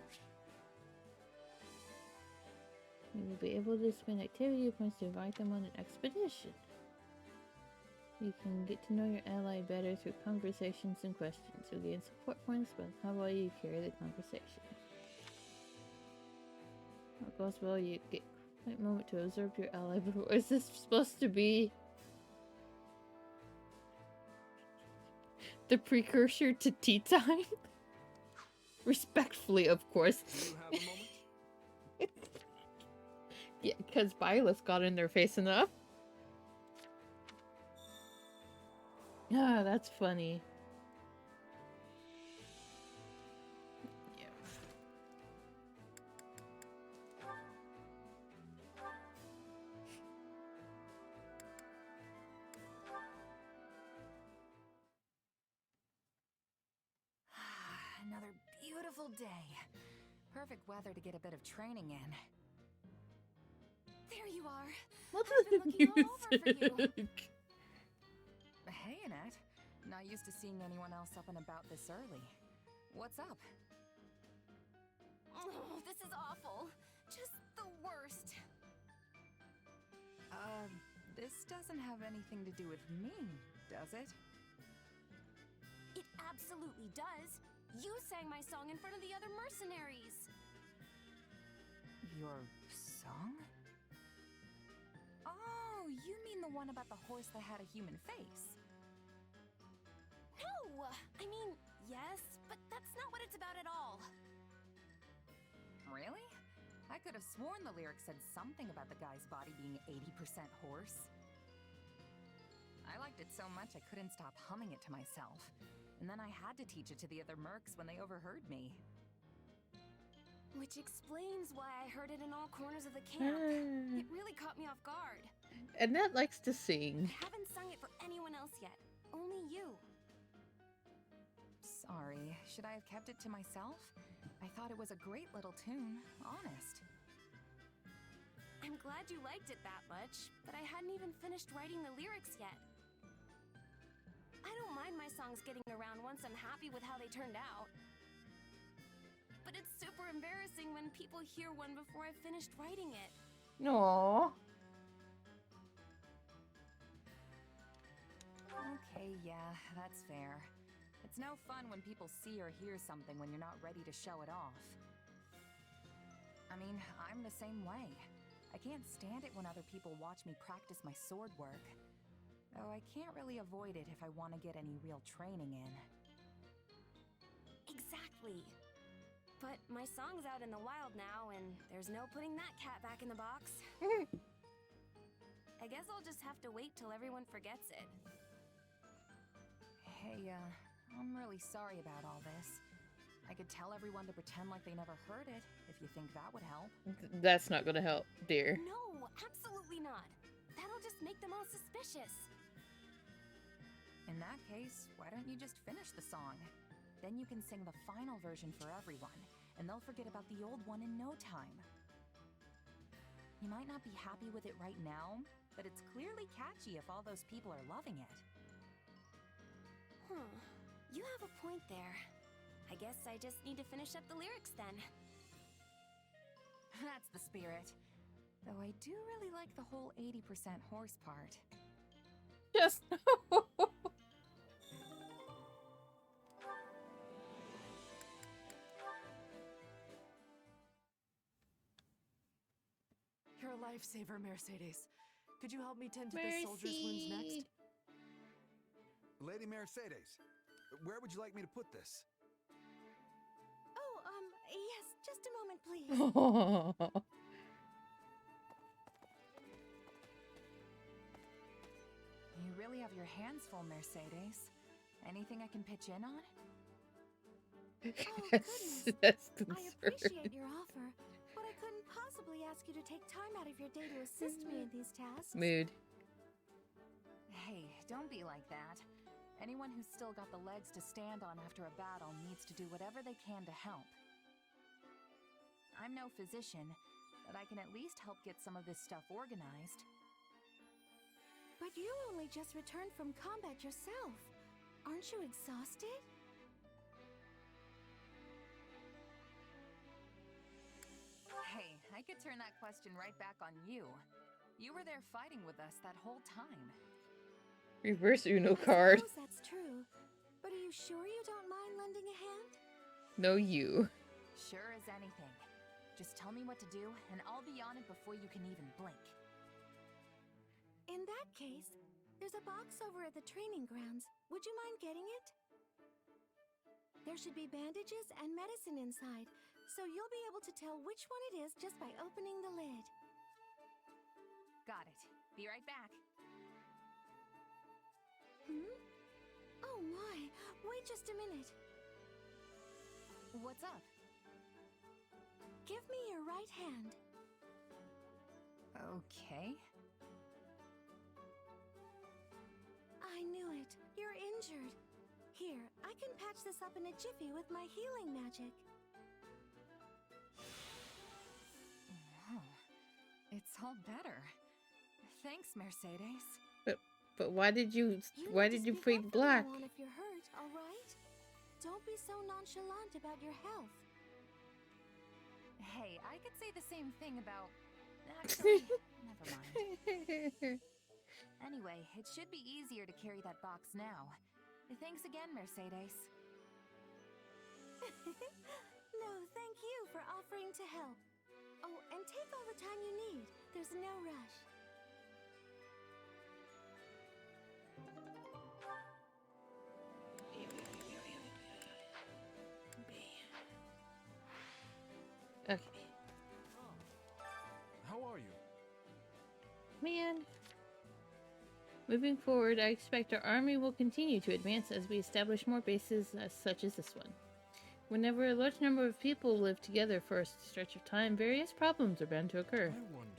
You will be able to spend activity points to invite them on an expedition. You can get to know your ally better through conversations and questions. You'll gain support points, but how well you carry the conversation. If it goes well, you get a moment to observe your ally. But is this supposed to be the precursor to tea time? Respectfully, of course. Do you have a moment? Yeah, because Byleth got in their face enough. Ah, that's funny. Yeah. Another beautiful day. Perfect weather to get a bit of training in. There you are. What I've been looking all over for you. Hey, Annette. Not used to seeing anyone else up and about this early. What's up? Oh, this is awful. Just the worst. This doesn't have anything to do with me, does it? It absolutely does. You sang my song in front of the other mercenaries. Your song? Oh, you mean the one about the horse that had a human face? No! I mean, yes, but that's not what it's about at all. Really? I could have sworn the lyrics said something about the guy's body being 80% horse. I liked it so much I couldn't stop humming it to myself. And then I had to teach it to the other mercs when they overheard me. Which explains why I heard it in all corners of the camp. It really caught me off guard. Annette likes to sing. I haven't sung it for anyone else yet. Only you. Sorry, should I have kept it to myself? I thought it was a great little tune, honest. I'm glad you liked it that much, but I hadn't even finished writing the lyrics yet. I don't mind my songs getting around once I'm happy with how they turned out. But it's super embarrassing when people hear one before I've finished writing it. No. Okay, yeah, that's fair. It's no fun when people see or hear something when you're not ready to show it off. I mean, I'm the same way. I can't stand it when other people watch me practice my sword work. Though I can't really avoid it if I want to get any real training in. Exactly. But my song's out in the wild now, and there's no putting that cat back in the box. I guess I'll just have to wait till everyone forgets it. Hey, I'm really sorry about all this. I could tell everyone to pretend like they never heard it, if you think that would help. That's not gonna help, dear. No, absolutely not. That'll just make them all suspicious. In that case, why don't you just finish the song? then you can sing the final version for everyone, and they'll forget about the old one in no time. You might not be happy with it right now, but it's clearly catchy if all those people are loving it. You have a point there. I guess I just need to finish up the lyrics then. That's the spirit. Though I do really like the whole 80% horse part. Yes. You're a lifesaver, Mercedes. Could you help me tend to this soldier's wounds next? Lady Mercedes, where would you like me to put this? Oh, yes, just a moment, please. You really have your hands full, Mercedes. Anything I can pitch in on? Oh, goodness. That's I appreciate your offer, but I couldn't possibly ask you to take time out of your day to assist me in these tasks. Mood. Hey, don't be like that. Anyone who's still got the legs to stand on after a battle needs to do whatever they can to help. I'm no physician, but I can at least help get some of this stuff organized. But you only just returned from combat yourself. Aren't you exhausted? Hey, I could turn that question right back on you. You were there fighting with us that whole time. Reverse Uno I card. suppose that's true. But are you sure you don't mind lending a hand? No, you. Sure as anything. Just tell me what to do, and I'll be on it before you can even blink. In that case, there's a box over at the training grounds. Would you mind getting it? There should be bandages and medicine inside, so you'll be able to tell which one it is just by opening the lid. Got it. Be right back. Oh my, wait just a minute. What's up? Give me your right hand. Okay. I knew it. You're injured. Here, I can patch this up in a jiffy with my healing magic. Wow. It's all better. Thanks, Mercedes. But why did you fade From black? now on if you're hurt, all right? Don't be so nonchalant about your health. Hey, I could say the same thing about... Actually, never mind. Anyway, it should be easier to carry that box now. Thanks again, Mercedes. No, thank you for offering to help. Oh, and take all the time you need. There's no rush. Okay. How are you? Man. Moving forward, I expect our army will continue to advance as we establish more bases such as this one. Whenever a large number of people live together for a stretch of time, various problems are bound to occur. I wonder.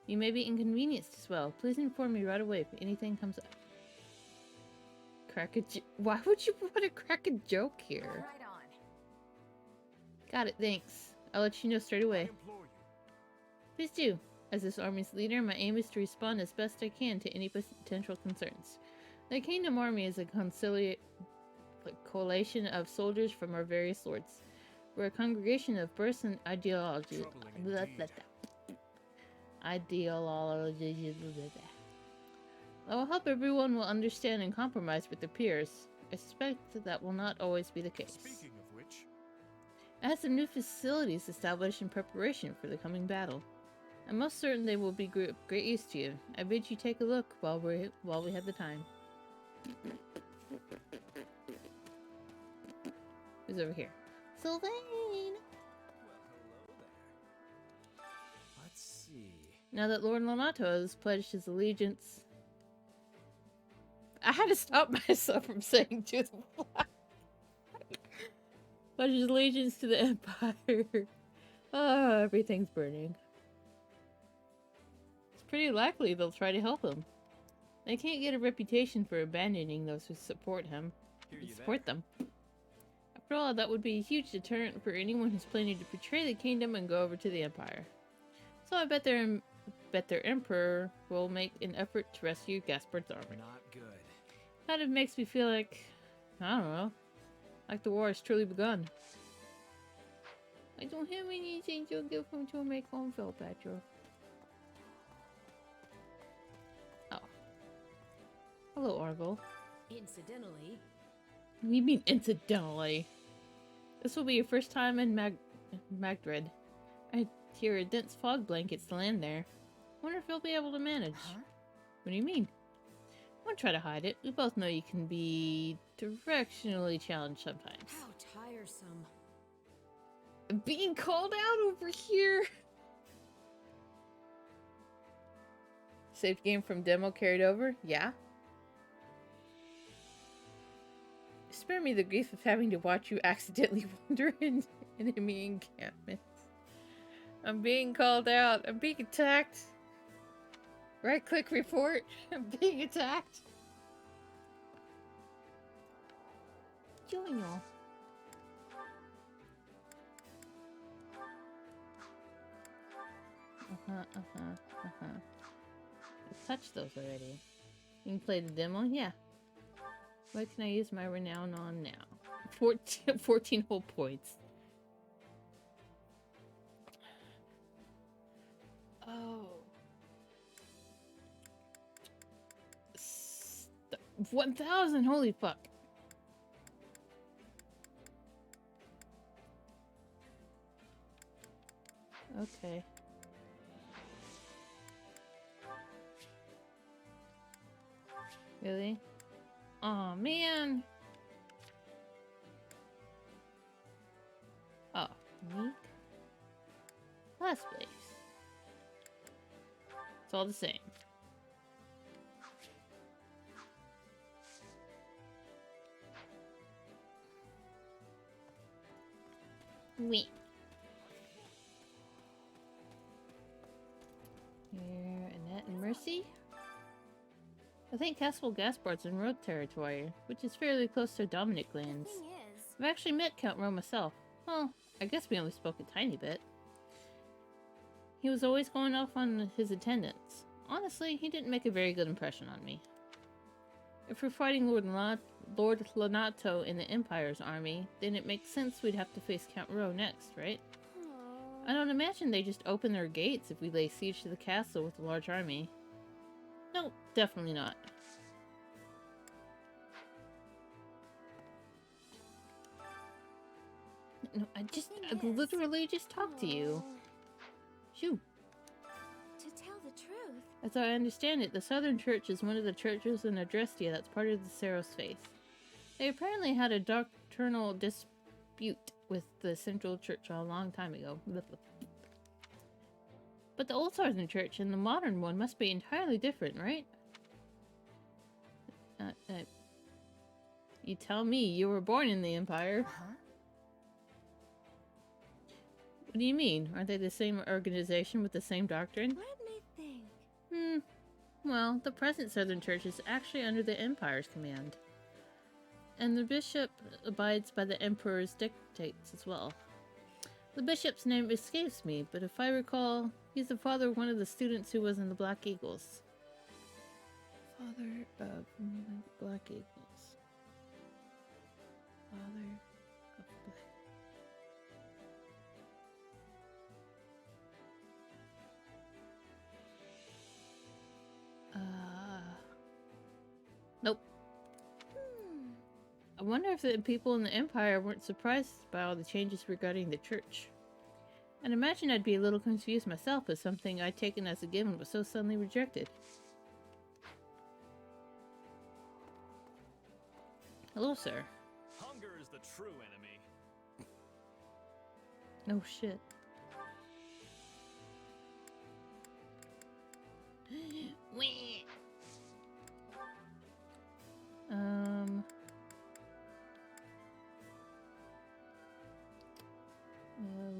You may be inconvenienced as well. Please inform me right away if anything comes up. Why would you want to crack a joke here? Right on. Got it, thanks. I'll let you know straight away. Please do. As this army's leader, my aim is to respond as best I can to any potential concerns. The Kingdom Army is a coalition of soldiers from our various lords. We're a congregation of births and ideology. I will hope everyone will understand and compromise with their peers. I suspect that will not always be the case. Speaking of which, I have some new facilities established in preparation for the coming battle. I'm most certain they will be great use to you. I bid you take a look while we have the time. Who's over here? Sylvain! well, hello there. Let's see. Now that Lord Lonato has pledged his allegiance... I had to stop myself from saying to the flag. Pledged his allegiance to the Empire. Oh, everything's burning. It's pretty likely they'll try to help him. They can't get a reputation for abandoning those who support him. Them. A After all, that would be a huge deterrent for anyone who's planning to betray the kingdom and go over to the Empire. So I bet their emperor will make an effort to rescue Gaspar's army. Not good. Kind of makes me feel like, I don't know, like the war has truly begun. I don't have anything to give him to make him feel better. Oh. Hello, Argyle. Incidentally. What do you mean, incidentally? This will be your first time in Magdred. I hear a dense fog blankets land there. Wonder if you'll be able to manage. Huh? What do you mean? Don't try to hide it. We both know you can be directionally challenged sometimes. How tiresome. I'm being called out over here! Saved game from demo carried over? Yeah. Spare me the grief of having to watch you accidentally wander in enemy encampments. I'm being called out. I'm being attacked. Right click report. I'm being attacked. Join y'all. I've touched those already. You can play the demo? Yeah. What can I use my renown on now? 14 whole points. Oh. 1,000! Holy fuck. Okay. Really? Oh man. Oh, meek. Last place. It's all the same. Wait. Here, Annette and Mercy. I think Castle Gaspar's in road territory, which is fairly close to Dominic lands. The thing is, I've actually met Count Ro myself. Well, I guess we only spoke a tiny bit. He was always going off on his attendants. Honestly, he didn't make a very good impression on me. If we're fighting Lord Lonato in the Empire's army, then it makes sense we'd have to face Count Ro next, right? I don't imagine they just open their gates if we lay siege to the castle with a large army. No, definitely not. No, I literally just talked to you. Shoo. To tell the truth, As I understand it, the Southern Church is one of the churches in Adrestia that's part of the Seros faith. They apparently had a doctrinal dispute with the Central Church a long time ago. But the old Southern Church and the modern one must be entirely different, right? You tell me, you were born in the Empire. Huh? What do you mean? Aren't they the same organization with the same doctrine? what may think? Well, the present Southern Church is actually under the Empire's command. And the bishop abides by the Emperor's dictates as well. The bishop's name escapes me, but if I recall, he's the father of one of the students who was in the Black Eagles. Father of Black Eagles. Father of Black... Nope. I wonder if the people in the Empire weren't surprised by all the changes regarding the church. I'd imagine I'd be a little confused myself if something I'd taken as a given was so suddenly rejected. Hello, sir. Hunger is the true enemy. Oh, shit. Wait.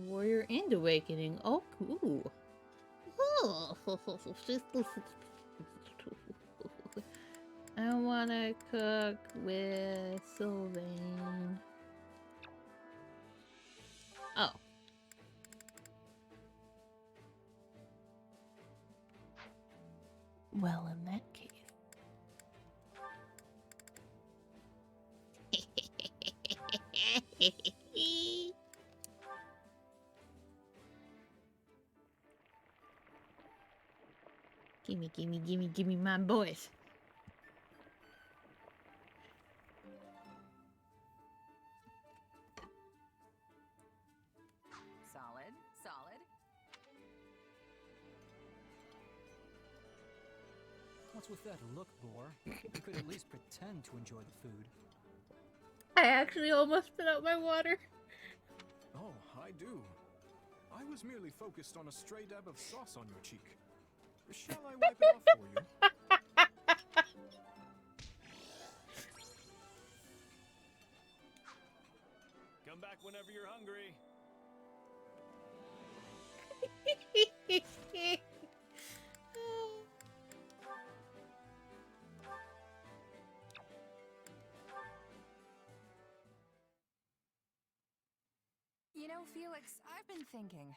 Warrior and Awakening. Oh, cool. I wanna cook with Sylvain. Oh. Well, in that case. Gimme, gimme, gimme, gimme my boys. Solid, solid. What's with that look, Boar? You could at least pretend to enjoy the food. I actually almost spit out my water. Oh, I do. I was merely focused on a stray dab of sauce on your cheek. Shall I wipe it off for you? Come back whenever you're hungry. You know, Felix, I've been thinking.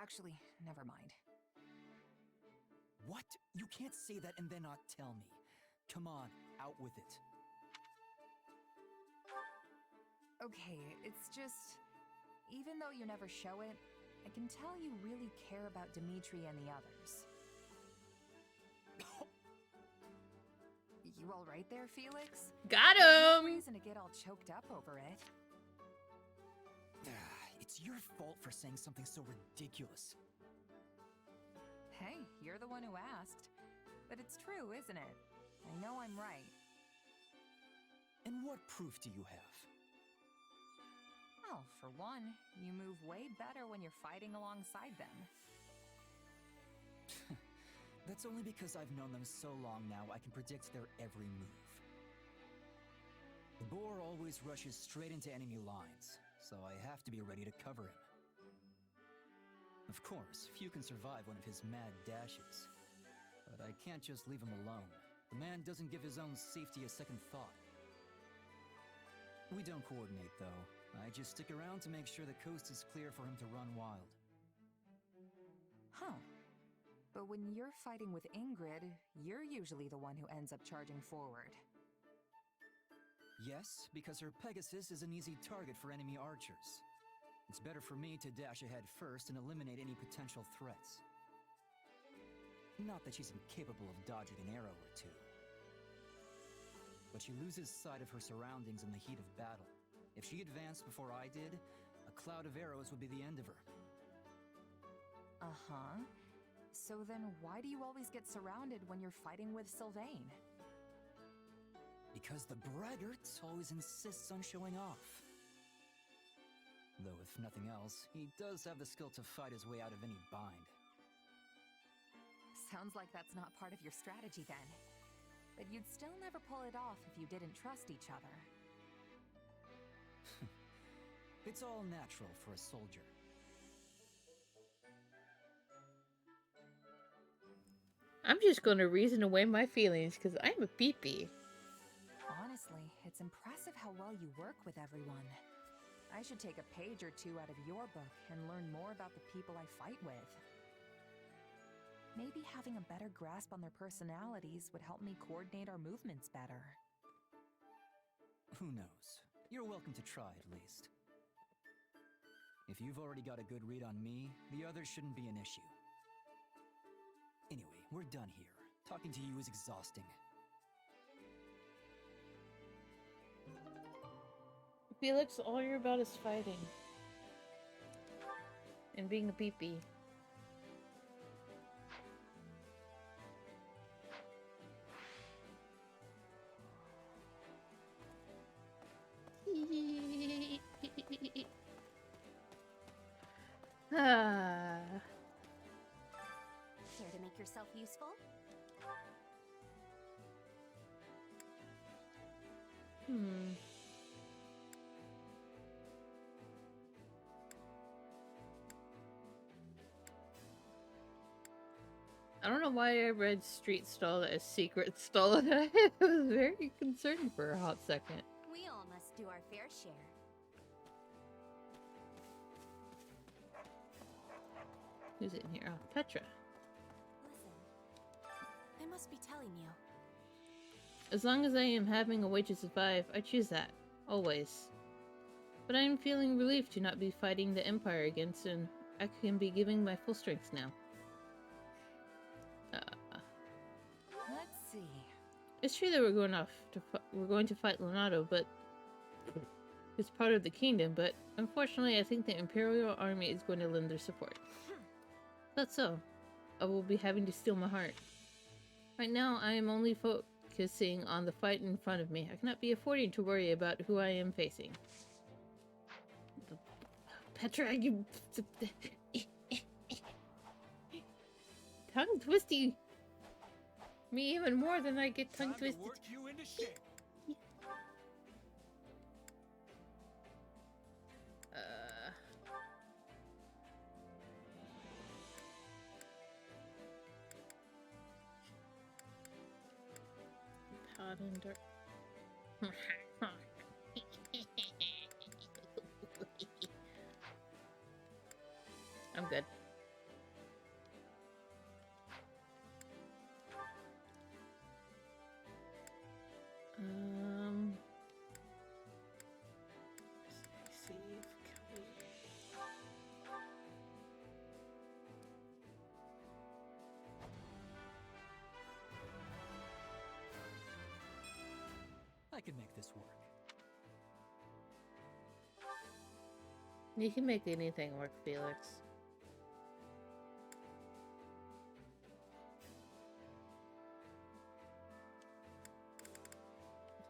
Actually, never mind. What? You can't say that and then not tell me. Come on, out with it. Okay, it's just... Even though you never show it, I can tell you really care about Dimitri and the others. You alright there, Felix? Got There's no him! reason to get all choked up over it. It's your fault for saying something so ridiculous. Hey, you're the one who asked. But it's true, isn't it? I know I'm right. And what proof do you have? Well, for one, you move way better when you're fighting alongside them. That's only because I've known them so long now I can predict their every move. The boar always rushes straight into enemy lines, so I have to be ready to cover him. Of course, few can survive one of his mad dashes. But I can't just leave him alone. The man doesn't give his own safety a second thought. We don't coordinate, though. I just stick around to make sure the coast is clear for him to run wild. Huh. But when you're fighting with Ingrid, you're usually the one who ends up charging forward. Yes, because her Pegasus is an easy target for enemy archers. It's better for me to dash ahead first and eliminate any potential threats. Not that she's incapable of dodging an arrow or two. But she loses sight of her surroundings in the heat of battle. If she advanced before I did, a cloud of arrows would be the end of her. Uh-huh. So then why do you always get surrounded when you're fighting with Sylvain? Because the braggart always insists on showing off. Though if nothing else, he does have the skill to fight his way out of any bind. Sounds like that's not part of your strategy then. But you'd still never pull it off if you didn't trust each other. It's all natural for a soldier. I'm just gonna reason away my feelings because I'm a peepee. Honestly, it's impressive how well you work with everyone. I should take a page or two out of your book and learn more about the people I fight with. Maybe having a better grasp on their personalities would help me coordinate our movements better. Who knows? You're welcome to try, at least. If you've already got a good read on me, the others shouldn't be an issue. Anyway, we're done here. Talking to you is exhausting. Felix, all you're about is fighting. And being a peepee. Care to make yourself useful? I don't know why I read street stall as secret stall, and I was very concerned for a hot second. We all must do our fair share. Who's in here? Oh, Petra. Listen, I must be telling you. As long as I am having a way to survive, I choose that. Always. But I am feeling relieved to not be fighting the Empire again soon. I can be giving my full strength now. Let's see. It's true that we're going to fight Lonato, but it's part of the kingdom. But unfortunately, I think the Imperial Army is going to lend their support. That's so. I will be having to steel my heart. Right now, I am only focusing on the fight in front of me. I cannot be affording to worry about who I am facing. Petra, you... tongue twisty me even more than I get tongue twisted. Work you into shape. Powder. I'm good. Save. I can make this work. You can make anything work, Felix.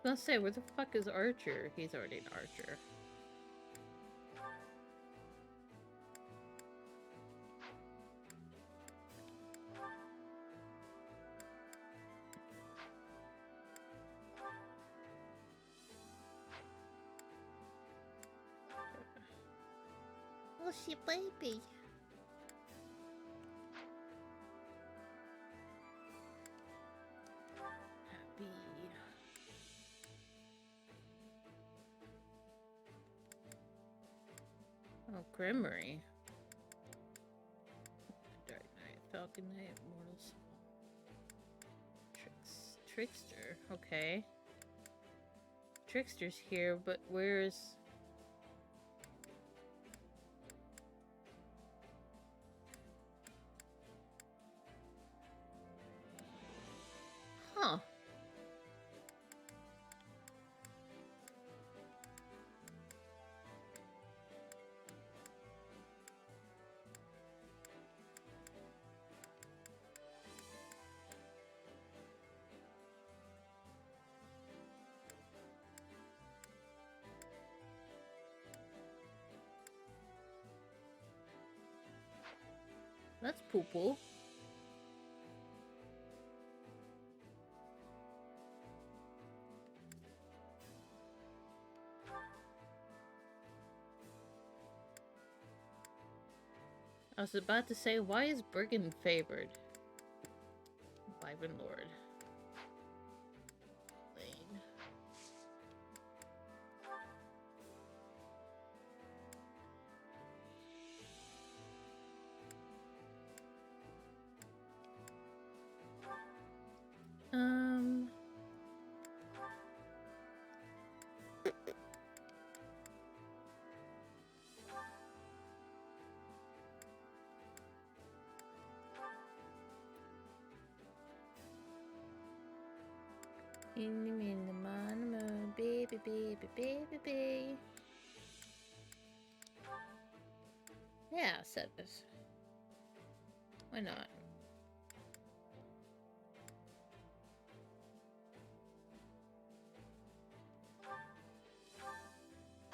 I was gonna say, where the fuck is Archer? He's already an Archer. Oh, she baby. Happy. Oh, Cremery. Dark Knight, Falcon Knight, Mortal Soul. Trickster, okay. Trickster's here, but where's... Huh. That's poo-poo. I was about to say, why is Brigand favored? Wyvern Lord. Lane. In the moon, baby, baby, baby, baby. Yeah, set this. Why not?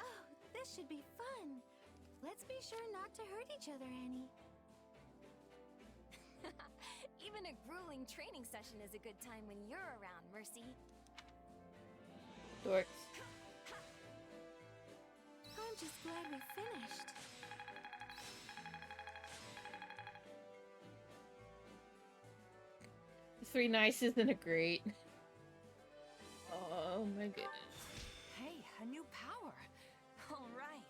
Oh, this should be fun. Let's be sure not to hurt each other, Annie. Even a grueling training session is a good time when you're around, Mercy. Dorks. I'm just glad we finished. Three nices and a great. Oh my goodness. Hey, a new power. All right.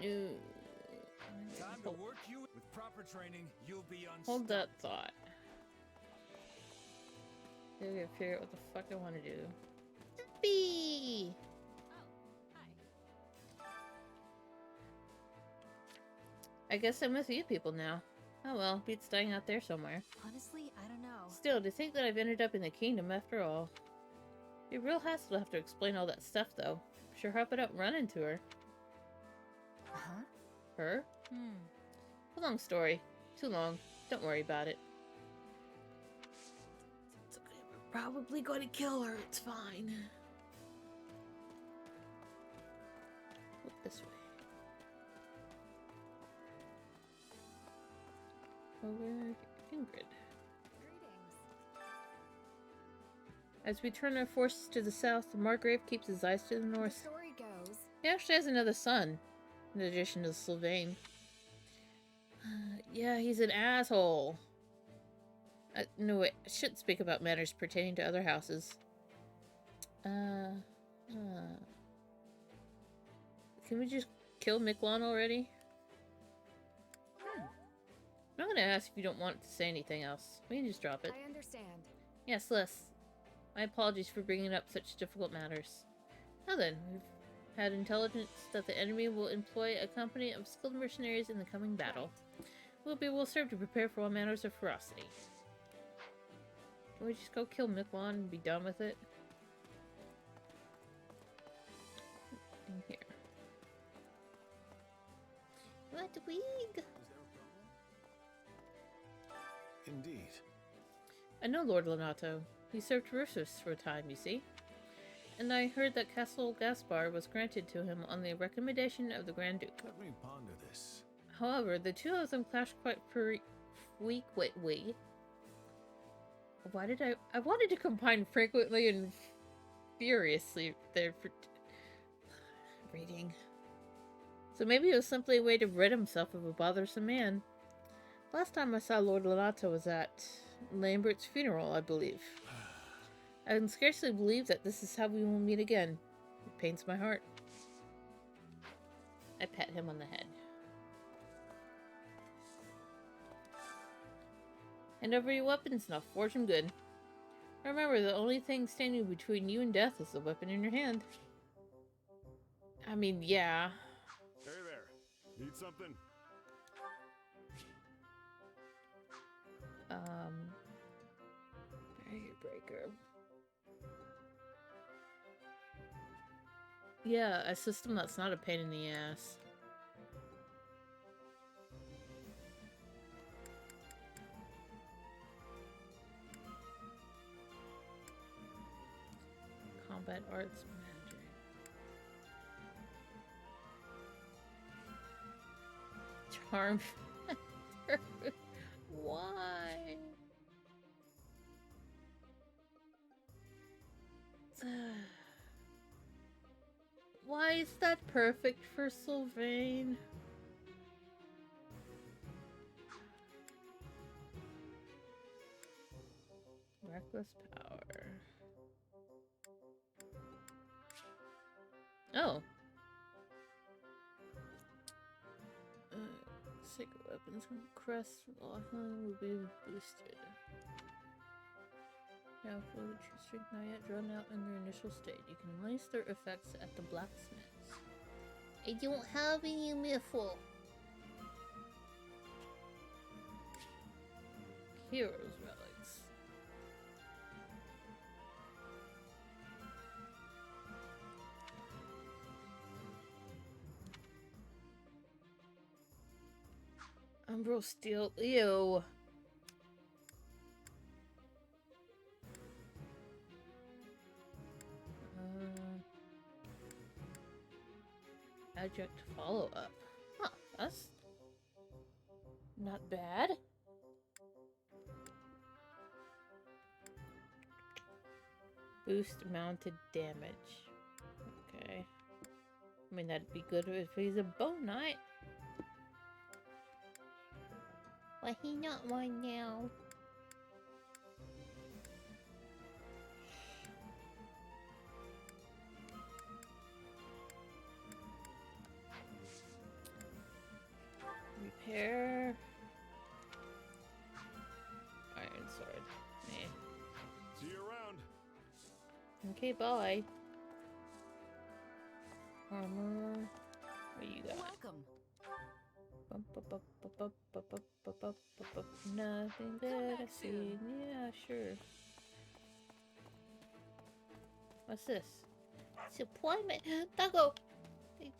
Ew. Time the work you with proper training, you'll be unstoppable. Hold that thought. I gotta figure out what the fuck I want to do. Bee! I guess I'm with you people now. Oh well, beats dying out there somewhere. Honestly, I don't know. Still, to think that I've ended up in the kingdom after all. Be a real hassle to have to explain all that stuff, though. Sure hope I don't run into her. Huh? Her? A long story. Too long. Don't worry about it. It's okay. We're probably going to kill her. It's fine. Look this way. Over Ingrid. As we turn our forces to the south, Margrave keeps his eyes to the north. The story goes. He actually has another son, in addition to Sylvain. Yeah, he's an asshole. No, wait, I shouldn't speak about matters pertaining to other houses. Can we just kill Miklon already? I'm not gonna ask if you don't want to say anything else. We can just drop it. I understand. Yes, Les. My apologies for bringing up such difficult matters. Now then, we've had intelligence that the enemy will employ a company of skilled mercenaries in the coming battle. We'll be well served to prepare for all manners of ferocity. Can we just go kill Miklon and be done with it? In here. What wig? Indeed. I know Lord Lonato. He served Rufus for a time, you see. And I heard that Castle Gaspar was granted to him on the recommendation of the Grand Duke. Let me ponder this. However, the two of them clashed quite frequently. Why did I wanted to combine frequently and furiously there for reading. So maybe it was simply a way to rid himself of a bothersome man. Last time I saw Lord Lonato was at Lambert's funeral, I believe. I can scarcely believe that this is how we will meet again. It pains my heart. I pat him on the head. Hand over your weapons and I'll forge them good. Remember, the only thing standing between you and death is the weapon in your hand. I mean, yeah. Hey there. Need something? Barrier breaker. Yeah, a system that's not a pain in the ass. Combat arts magic. Charm. Why? Why is that perfect for Sylvain? Reckless power. Oh. Sacred weapons from crest will be boosted. Now for the true strength not yet drawn out in their initial state. You can release their effects at the blacksmiths. I don't have any miffle. Heroes relics. Umbral steel. Ew. Adjunct follow-up. Huh, that's not bad. Boost mounted damage. Okay. I mean, that'd be good if he's a bow knight. Why he not one now? Repair Whatever. Iron sword. Eh. See you around. Okay, bye. Armor. What you got? Welcome. Nothing that I've seen. Yeah, sure. What's this? Disappointment. Taco. I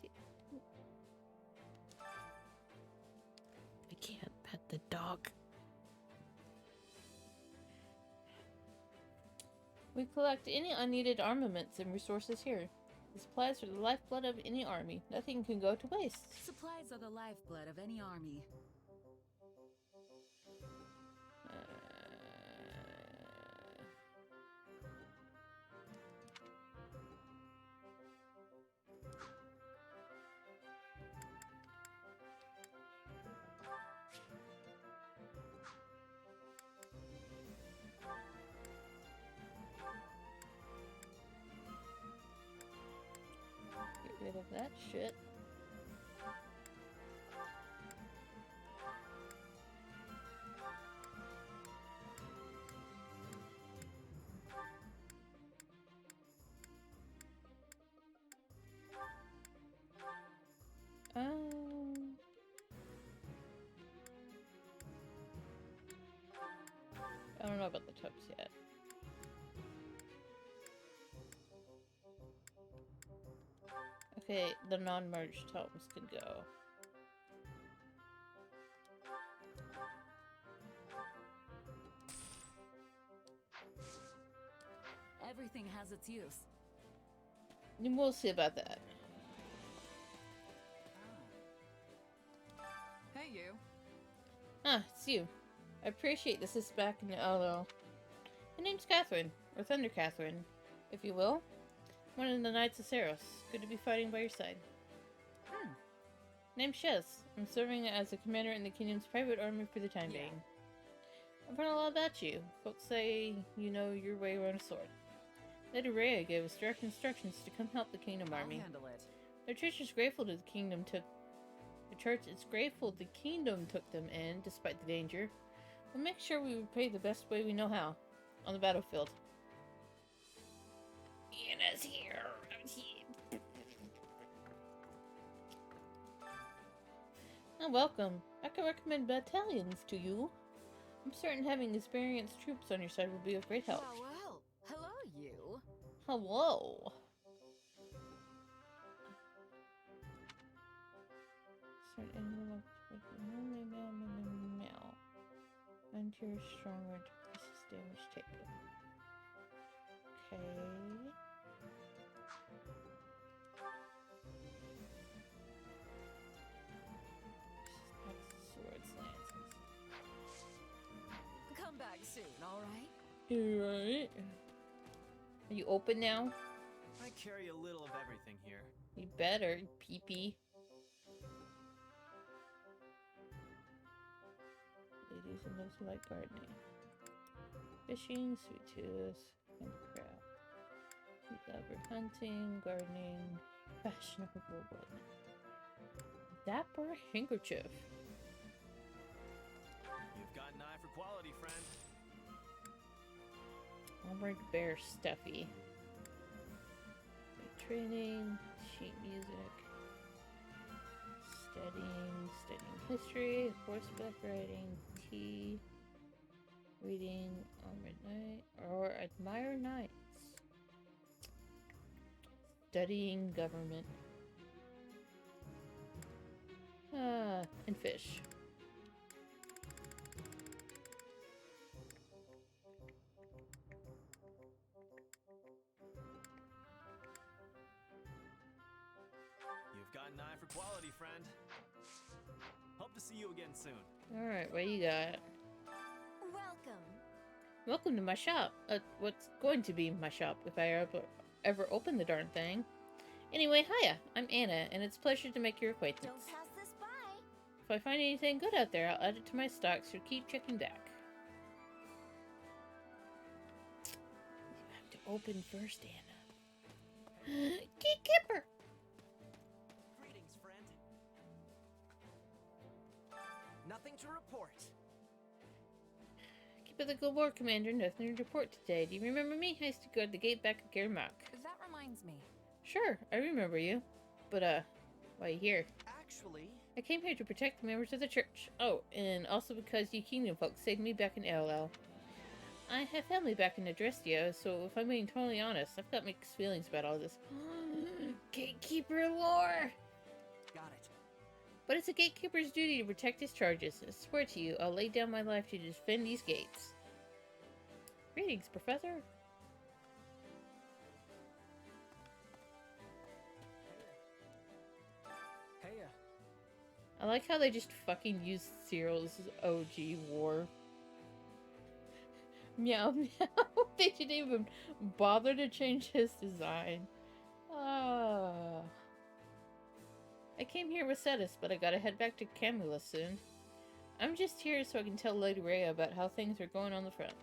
can't pet the dog. We collect any unneeded armaments and resources here. The supplies are the lifeblood of any army. Nothing can go to waste. Supplies are the lifeblood of any army. Get rid of that shit. I don't know about the tubs yet. Okay, the non-merged tomes can go. Everything has its use. We'll see about that. Hey, you. Ah, it's you. I appreciate this is back in the LO. My name's Catherine, or Thunder Catherine, if you will. One of the Knights of Saros. Good to be fighting by your side. Name's Shez. I'm serving as a commander in the kingdom's private army for the time being. I've heard a lot about you. Folks say you know your way around a sword. Lady Rhea gave us direct instructions to come help the kingdom army. I'll handle it. The church is grateful the kingdom took them in, despite the danger. We'll make sure we repay the best way we know how, on the battlefield. Anna's here. Oh, welcome. I can recommend battalions to you. I'm certain having experienced troops on your side will be of great help. Well, hello, you. Hello. Start animal meow. Enter stronger to increase damage taken. Okay. Swords, lances. Come back soon, alright? You right? Are you open now? I carry a little of everything here. You better, pee-pee. Ladies and those who like gardening. Fishing, sweet tooth, handicraft. We love hunting, gardening, fashionable wood. Dapper handkerchief. You've got an eye for quality, friend. Armored bear stuffy. Training, sheet music. Studying history, horseback riding, tea, reading, armored knight, or admire knights. Studying government. And fish. You've got an eye for quality, friend. Hope to see you again soon. Alright, what you got? Welcome. Welcome to my shop. What's going to be my shop if I ever open the darn thing. Anyway, hiya, I'm Anna, and it's a pleasure to make your acquaintance. Don't pass this by. If I find anything good out there, I'll add it to my stock, so keep checking back. You have to open first, Anna. Key Kipper! Greetings, friend. Nothing to report. Keep up the good work, Commander. Nothing to report today. Do you remember me? I used to guard the gate back at Germach. That reminds me. Sure, I remember you. But, why are you here? Actually... I came here to protect the members of the church. Oh, and also because you Kingdom folks saved me back in LL. I have family back in Adrestia, so if I'm being totally honest, I've got mixed feelings about all this. Gatekeeper lore! Got it. But it's a gatekeeper's duty to protect his charges. I swear to you, I'll lay down my life to defend these gates. Greetings, Professor. Hey, I like how they just fucking used Cyril's OG war. Meow meow. They didn't even bother to change his design. Ah. I came here with Cetus, but I gotta head back to Camula soon. I'm just here so I can tell Lady Rhea about how things are going on the front.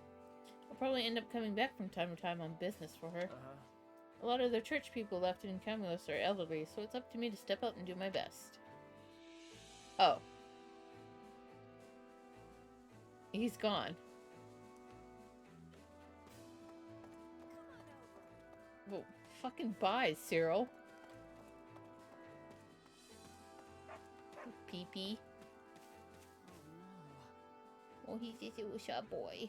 I'll probably end up coming back from time to time on business for her. A lot of the church people left in Camulus are elderly, so it's up to me to step up and do my best. Oh. He's gone. Well, fucking bye, Cyril. Pee-pee. Oh, he's just a little shot boy.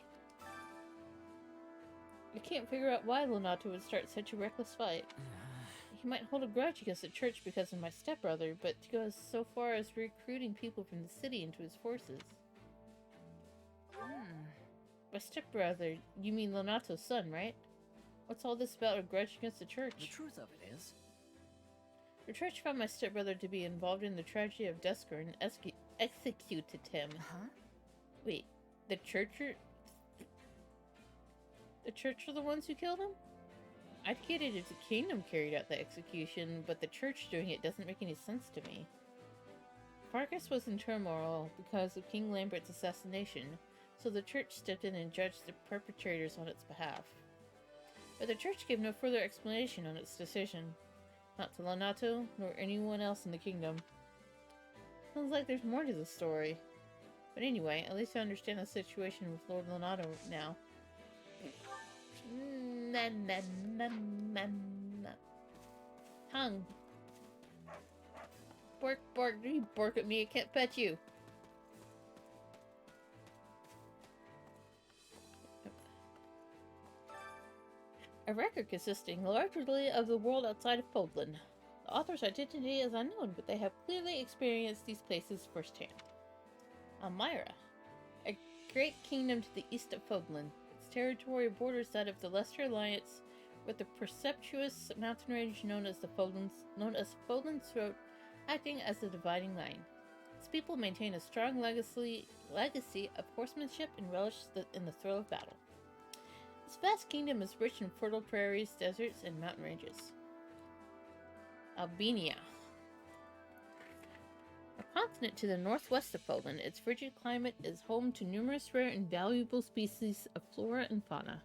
I can't figure out why Lonato would start such a reckless fight. He might hold a grudge against the church because of my stepbrother, but he goes so far as recruiting people from the city into his forces. My stepbrother, you mean Lonato's son, right? What's all this about a grudge against the church? The truth of it is... The church found my stepbrother to be involved in the tragedy of Dusker and executed him. Huh? Wait, the church are... The church are the ones who killed him? I'd get it if the kingdom carried out the execution, but the church doing it doesn't make any sense to me. Fargus was in turmoil because of King Lambert's assassination, so the church stepped in and judged the perpetrators on its behalf. But the church gave no further explanation on its decision. Not to Lonato, nor anyone else in the kingdom. Sounds like there's more to the story. But anyway, at least I understand the situation with Lord Lonato now. Na na na na na. Hung. Bork, bork, you bork at me, I can't pet you. A record consisting largely of the world outside of Podland. The author's identity is unknown, but they have clearly experienced these places firsthand. Elmira, a great kingdom to the east of Podland. Its territory borders that of the Leicester Alliance, with the precipitous mountain range known as Podland's Throat, acting as the dividing line. Its people maintain a strong legacy of horsemanship and relish in the thrill of battle. This vast kingdom is rich in fertile prairies, deserts, and mountain ranges. Albania. A continent to the northwest of Poland, its frigid climate is home to numerous rare and valuable species of flora and fauna.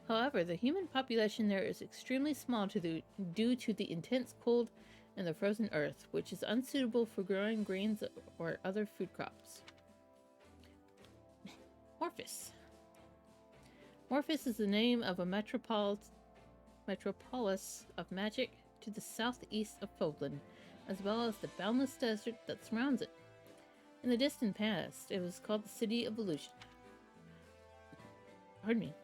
However, the human population there is extremely small due to the intense cold and the frozen earth, which is unsuitable for growing grains or other food crops. Orphis. Orphis is the name of a metropolis of magic to the southeast of Poland, as well as the boundless desert that surrounds it. In the distant past, it was called the City of Illusion. Pardon me.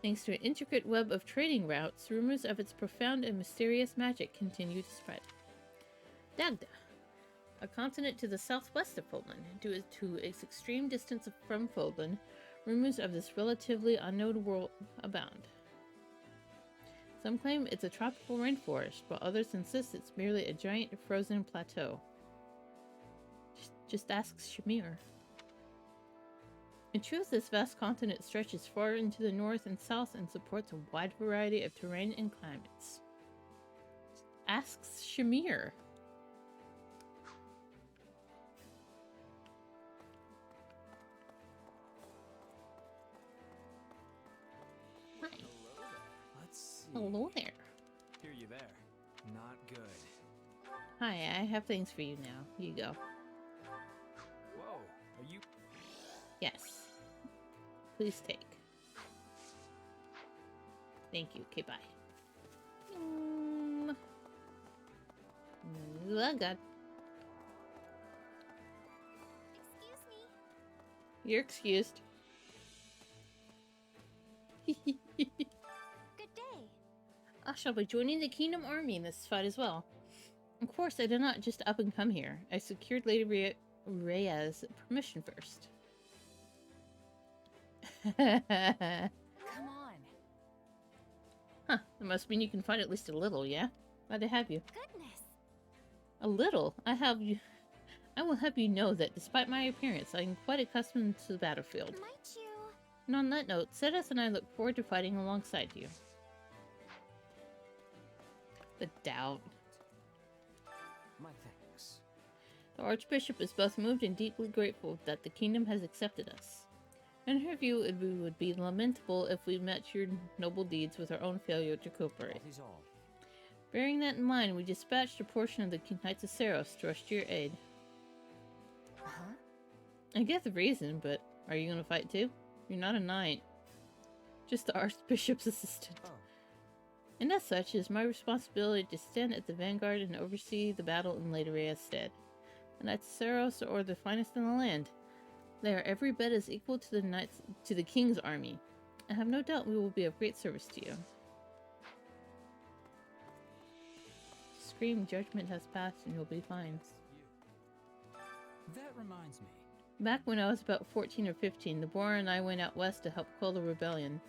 Thanks to an intricate web of trading routes, rumors of its profound and mysterious magic continue to spread. Dagda, a continent to the southwest of Poland, due to its extreme distance from Poland, rumors of this relatively unknown world abound. Some claim it's a tropical rainforest, while others insist it's merely a giant frozen plateau. Just ask Shamir. In truth, this vast continent stretches far into the north and south and supports a wide variety of terrain and climates. Asks Shamir. Hi. Let's see. Hello there. Hear you there. Not good. Hi, I have things for you now. Here you go. Whoa, are Yes. Please take. Thank you. Okay, bye. Oh, God. Excuse me. You're excused. Good day. I shall be joining the Kingdom Army in this fight as well. Of course, I did not just up and come here. I secured Lady Rhea's permission first. Come on. Huh, that must mean you can fight at least a little, yeah? Glad to have you. Goodness. A little? I will have you know that despite my appearance, I am quite accustomed to the battlefield. Might you? And on that note, Cetus and I look forward to fighting alongside you. The doubt. My thanks. The Archbishop is both moved and deeply grateful that the kingdom has accepted us. In her view, it would be lamentable if we met your noble deeds with our own failure to cooperate. That is all. Bearing that in mind, we dispatched a portion of the Knights of Seros to rush to your aid. Huh? I get the reason, but are you going to fight too? You're not a knight. Just the Archbishop's assistant. Oh. And as such, it is my responsibility to stand at the vanguard and oversee the battle in Lady Rhea's stead. The Knights of Seros are the finest in the land. They are every bit as equal to the King's army. I have no doubt we will be of great service to you. Scream, judgment has passed and you'll be fine. That reminds me. Back when I was about 14 or 15, the boar and I went out west to help quell the rebellion.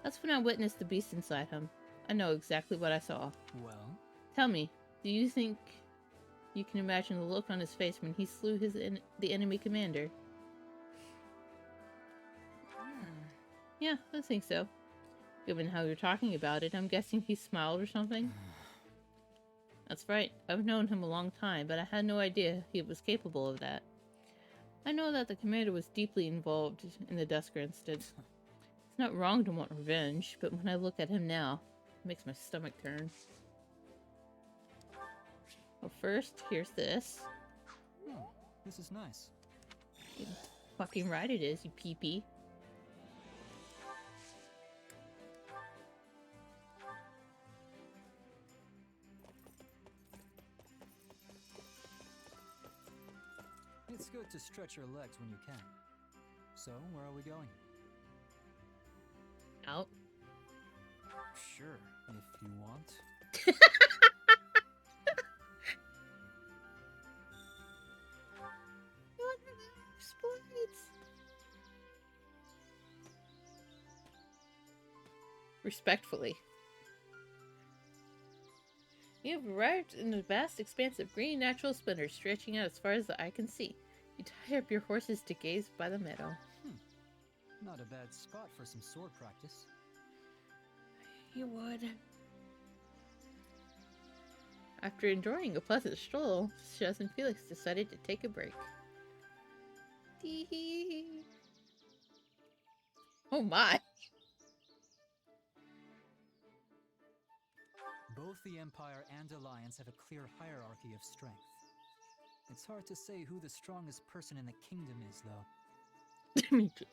That's when I witnessed the beast inside him. I know exactly what I saw. Well? Tell me, do you think you can imagine the look on his face when he slew the enemy commander? Yeah, I think so. Given how you're talking about it, I'm guessing he smiled or something. That's right. I've known him a long time, but I had no idea he was capable of that. I know that the commander was deeply involved in the Dusker incident. It's not wrong to want revenge, but when I look at him now, it makes my stomach turn. Well, first, here's this. This is nice. You fucking right it is, you pee-pee. It's good to stretch your legs when you can. So, where are we going? Out. Sure, if you want. Respectfully. You have arrived in a vast expanse of green natural splendor stretching out as far as the eye can see. You tie up your horses to gaze by the meadow. Not a bad spot for some sword practice. You would. After enjoying a pleasant stroll, Shaz and Felix decided to take a break. Tee-hee. Oh my! Both the Empire and Alliance have a clear hierarchy of strength. It's hard to say who the strongest person in the kingdom is, though. Me too.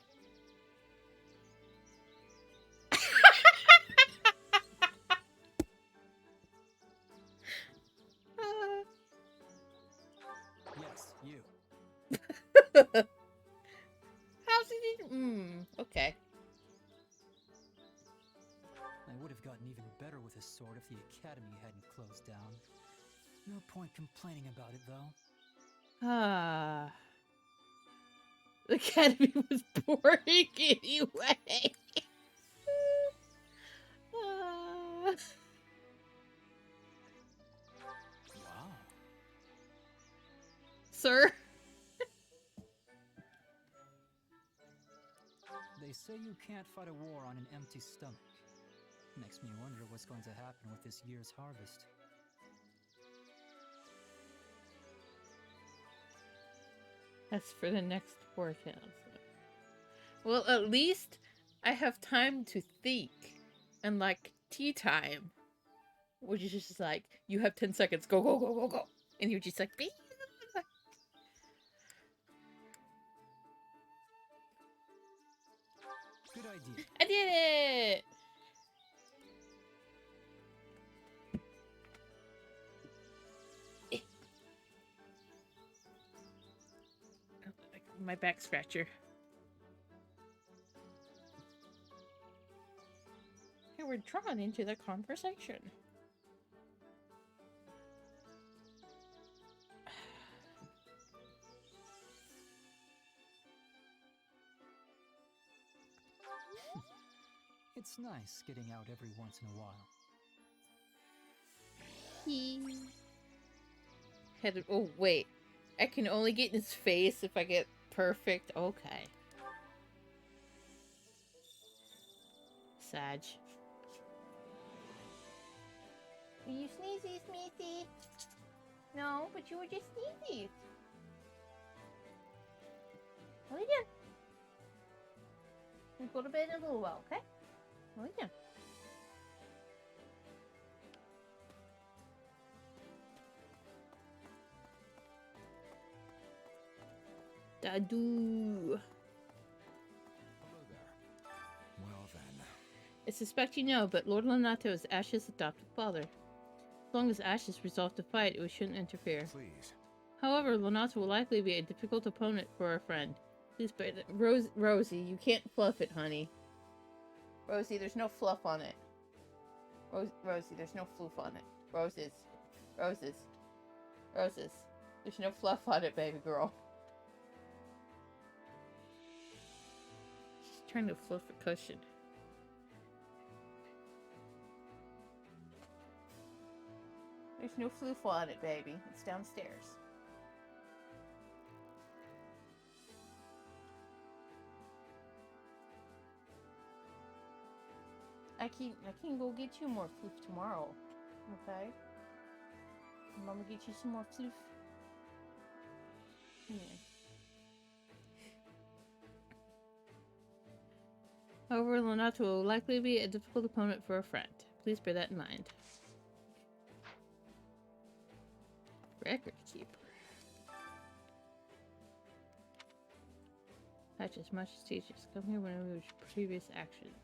Yes, you. How's he? Okay. I would have gotten even better with a sword if the academy hadn't closed down. No point complaining about it, though. The academy was boring anyway. Wow. Sir? They say you can't fight a war on an empty stomach. Makes me wonder what's going to happen with this year's harvest. That's for the next forecast. Well, at least I have time to think. And like tea time. Which is just like, you have 10 seconds. Go, go, go, go, go. And you're just like, idea. I did it! My back scratcher. You were drawn into the conversation. It's nice getting out every once in a while. Oh, wait. I can only get in his face if I get perfect. Okay. Sag. Are you sneezy, Smeezy? No, but you were just sneezy. What are you doing? We'll go to bed in a little while, okay? What are you doing? Dadu. Hello there. Well then. I suspect you know, but Lord Lonato is Ash's adopted father. As long as Ash is resolved to fight, we shouldn't interfere. Please. However, Lonato will likely be a difficult opponent for our friend. Please bear that. Rosie, you can't fluff it, honey. Rosie, there's no fluff on it. Rosie, there's no fluff on it. Roses. Roses. Roses. There's no fluff on it, baby girl. She's trying to fluff a cushion. There's no fluff on it, baby. It's downstairs. I can go get you more floof tomorrow. Okay? Mama get you some more floof. Yeah. However, Lonato will likely be a difficult opponent for a friend. Please bear that in mind. Record keeper. Patch as much as teachers. Come here whenever your previous actions.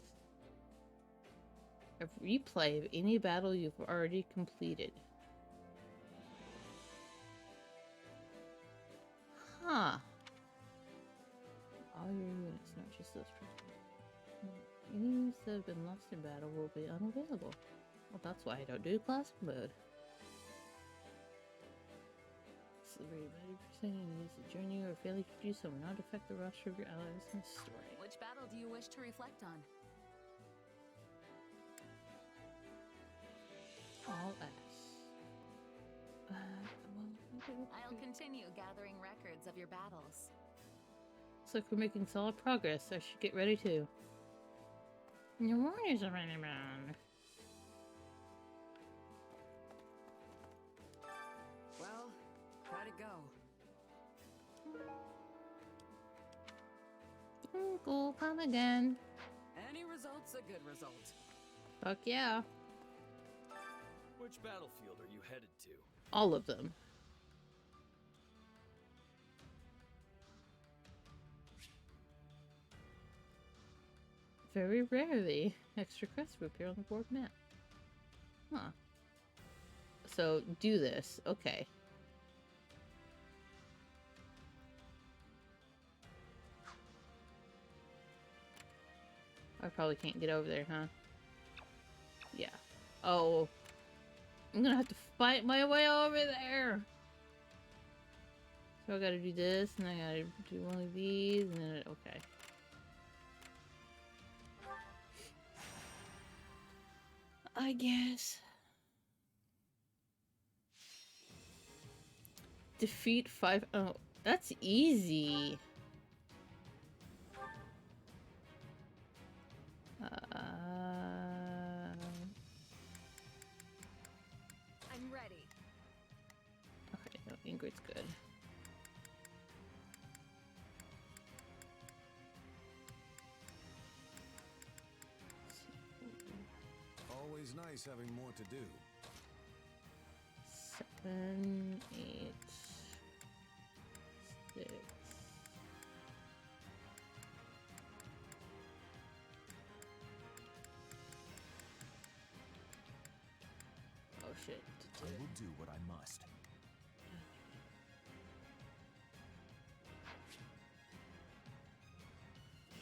A replay of any battle you've already completed. Huh. All your units, not just those prisoners. Any units that have been lost in battle will be unavailable. Well, that's why I don't do classic mode. Celebrate by percent use the journey or failure to do so will not affect the roster of your allies in the story. Which battle do you wish to reflect on? All S. I'll continue gathering records of your battles. Looks like we're making solid progress. I should get ready too. Your warriors are running around. Well, how'd it go? Go, come again. Any result's a good result. Fuck yeah. Which battlefield are you headed to? All of them. Very rarely, extra quests will appear on the board map. Huh. So, do this. Okay. I probably can't get over there, huh? Yeah. Oh. I'm gonna have to fight my way over there! So I gotta do this, and I gotta do one of these, and then okay. I guess. Defeat 5. Oh, that's easy. I'm ready. Okay, no, Ingrid's good. Always nice having more to do. 7, 8, 6. shit. I will do what I must.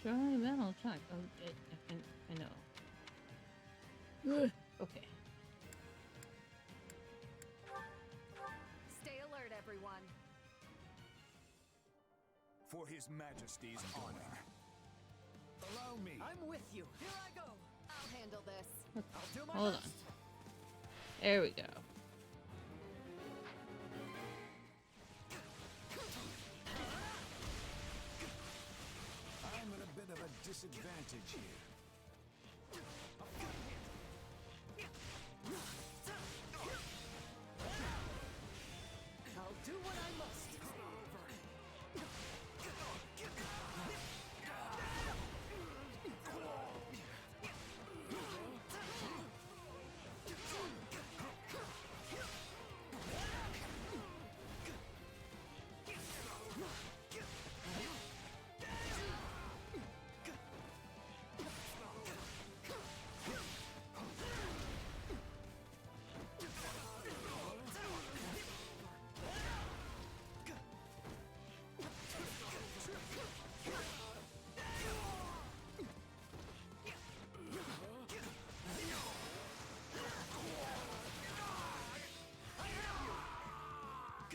Try battle attack. Oh, I know. Okay. Stay alert, everyone. For His Majesty's honor. Allow me. I'm with you. Here I go. I'll handle this. I'll do my Hold best. on. There we go. I'm at a bit of a disadvantage here. I'll do what I must.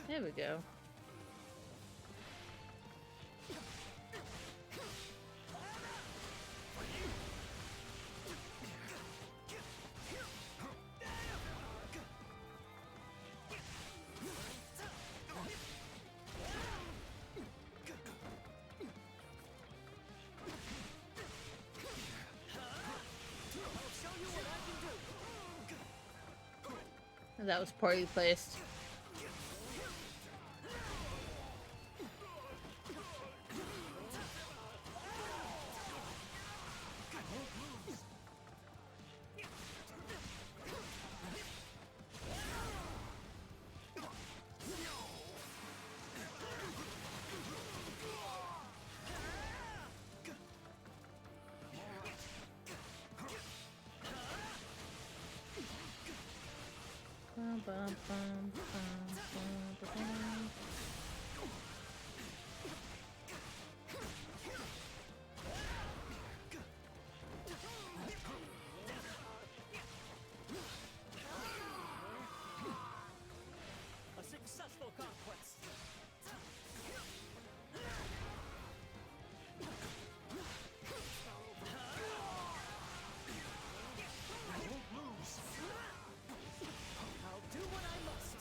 There we go. That was poorly placed. A successful conquest. I won't lose. I'll do what I must.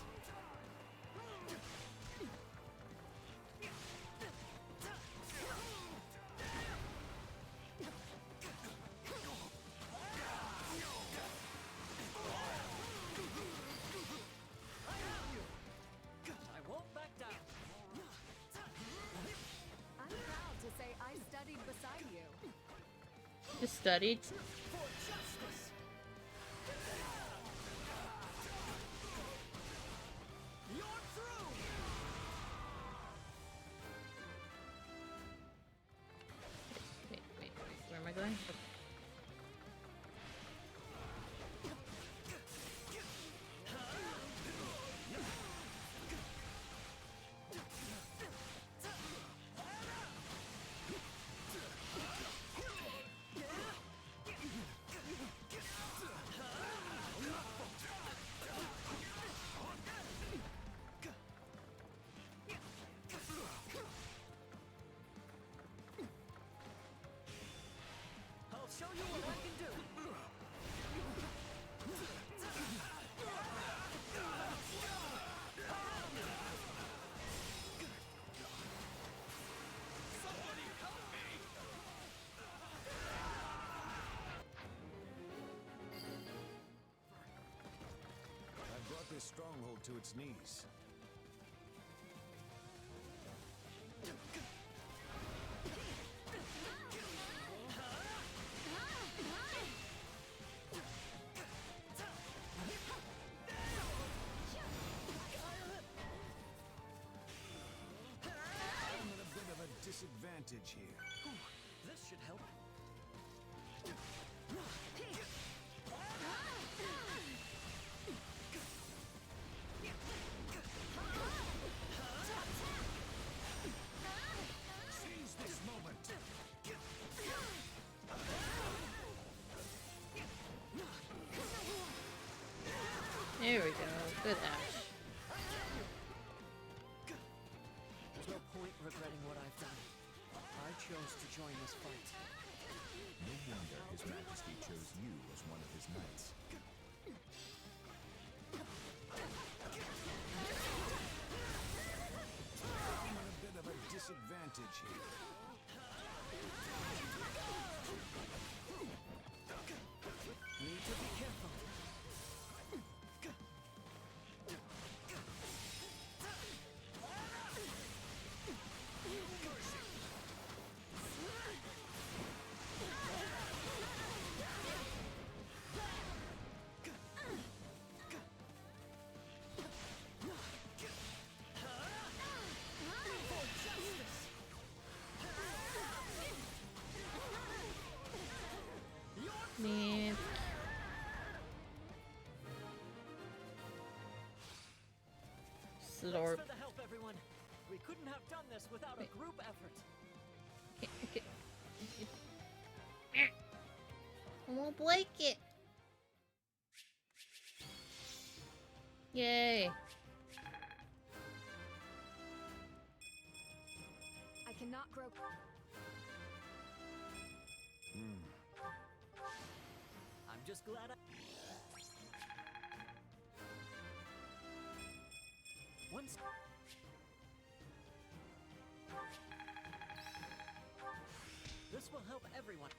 I won't back down. I'm proud to say I studied beside you. Just studied. For justice. You're through. Wait. Where am I going? Okay. I'll show you what I can do. Somebody help me! I've brought this stronghold to its knees. I'm at a bit of a disadvantage here. This should help. Seize this moment. There we go. Good Ash. There's no point regretting what I've done. I chose to join this fight. No wonder His Majesty chose you as one of his knights. I'm at a bit of a disadvantage here. Need to be careful. Man. Slurp. Thanks for the help, everyone. We couldn't have done this without a group effort. I won't break it. Yay. I cannot grow. I'm just glad I... Once... This will help everyone.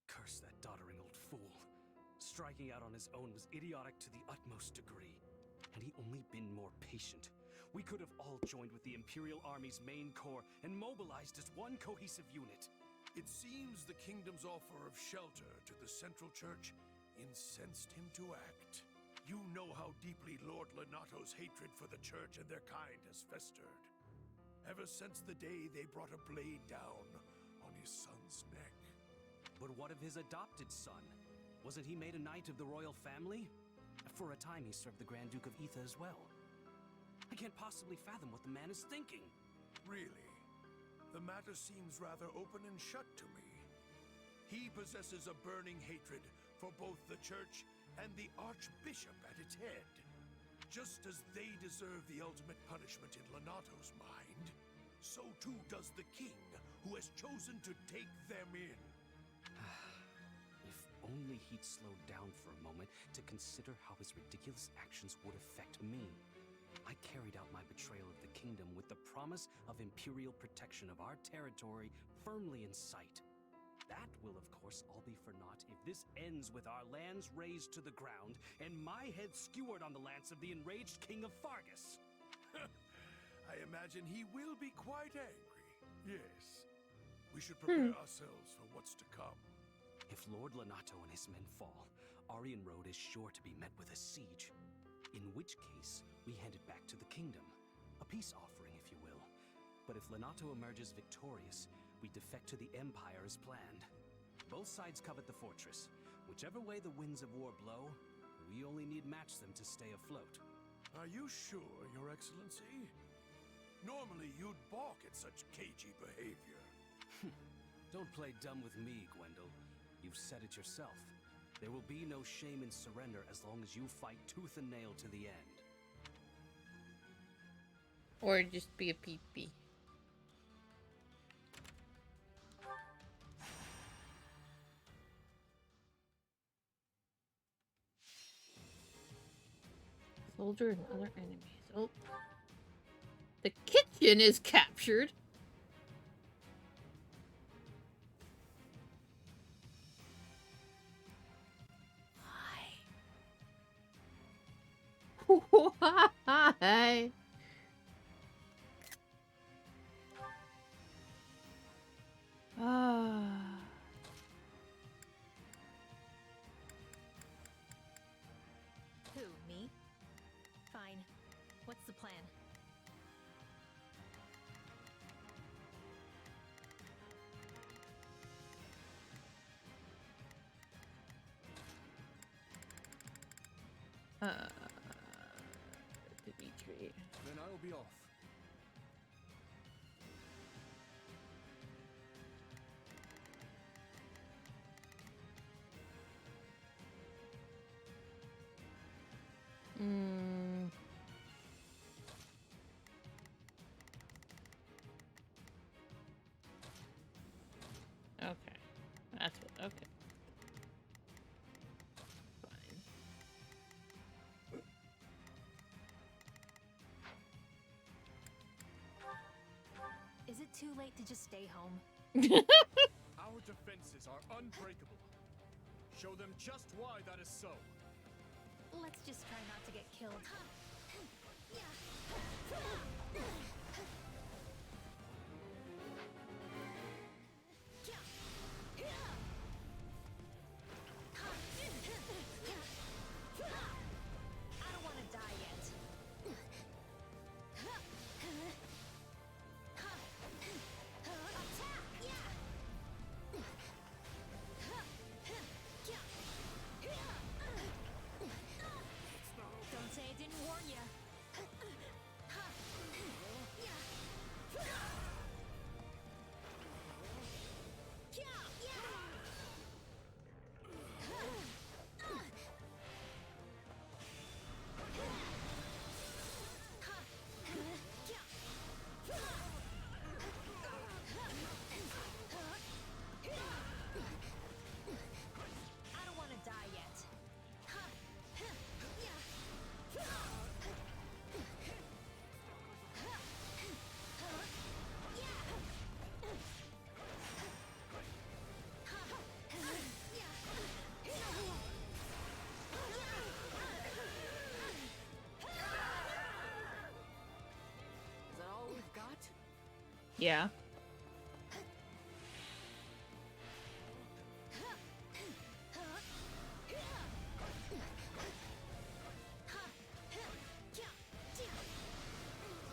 Curse that doddering old fool. Striking out on his own was idiotic to the utmost degree. Had he only been more patient, we could have all joined with the Imperial Army's main corps and mobilized as one cohesive unit. It seems the kingdom's offer of shelter to the Central Church incensed him to act. You know how deeply Lord Lenato's hatred for the Church and their kind has festered. Ever since the day they brought a blade down on his son's neck. But what of his adopted son? Wasn't he made a knight of the royal family? For a time he served the Grand Duke of Etha as well. I can't possibly fathom what the man is thinking. Really? The matter seems rather open and shut to me. He possesses a burning hatred for both the Church and the Archbishop at its head. Just as they deserve the ultimate punishment in Lenato's mind, so too does the king, who has chosen to take them in. If only he'd slowed down for a moment to consider how his ridiculous actions would affect me. I carried out my betrayal of the kingdom with the promise of imperial protection of our territory firmly in sight. That will, of course, all be for naught if this ends with our lands razed to the ground and my head skewered on the lance of the enraged King of Fargus. I imagine he will be quite angry. Yes. We should prepare ourselves for what's to come. If Lord Lenato and his men fall, Aryan Road is sure to be met with a siege. In which case, we hand it back to the kingdom. A peace offering, if you will. But if Lenato emerges victorious, we defect to the Empire as planned. Both sides covet the fortress. Whichever way the winds of war blow, we only need match them to stay afloat. Are you sure, Your Excellency? Normally you'd balk at such cagey behavior. Don't play dumb with me, Gwendol. You've said it yourself. There will be no shame in surrender as long as you fight tooth and nail to the end. Or just be a peepee. Soldier and other enemies. Oh. The kitchen is captured. Why? Ah. What's the plan? Dimitri. Then I'll be off. Okay. That's what. Okay. Fine. Is it too late to just stay home? Our defenses are unbreakable. Show them just why that is so. Let's just try not to get killed. I don't want to die yet. Don't say I didn't warn ya. I don't want to die yet. Is that all we've got? Yeah.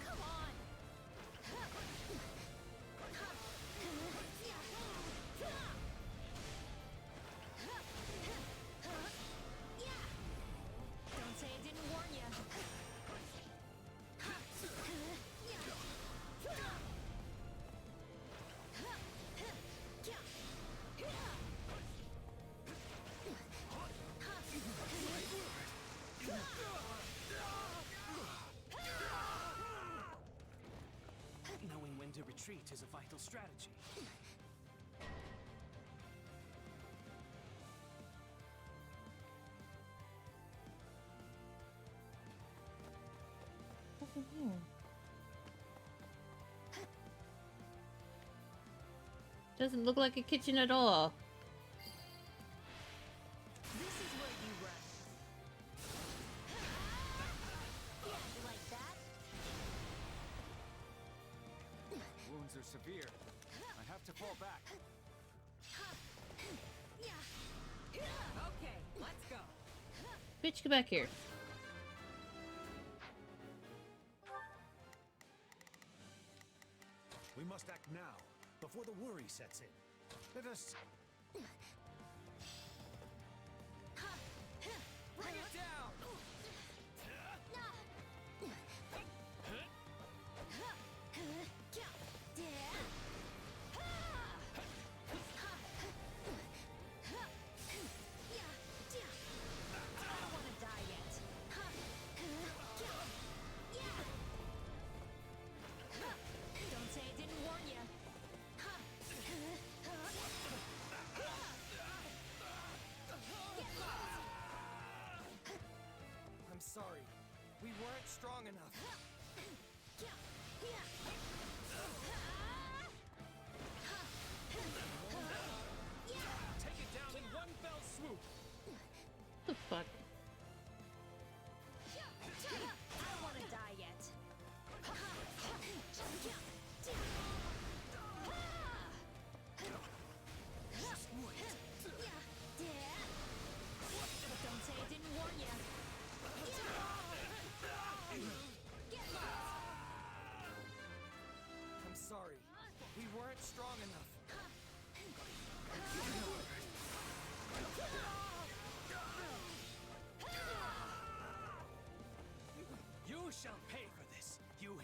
Come on. Don't say I didn't warn ya. Knowing when to retreat is a vital strategy. What's in here? Doesn't look like a kitchen at all. This is where you run. Yeah, you like that? Wounds are severe. I have to fall back. Okay, let's go. Bitch, get back here. We must act now, before the worry sets in. Let us... Bring it down! I don't want to die yet. Don't say I didn't warn ya. I'm sorry. We weren't strong enough. Take it down in one fell swoop! What the fuck? I don't want to die yet. Don't say I didn't warn ya.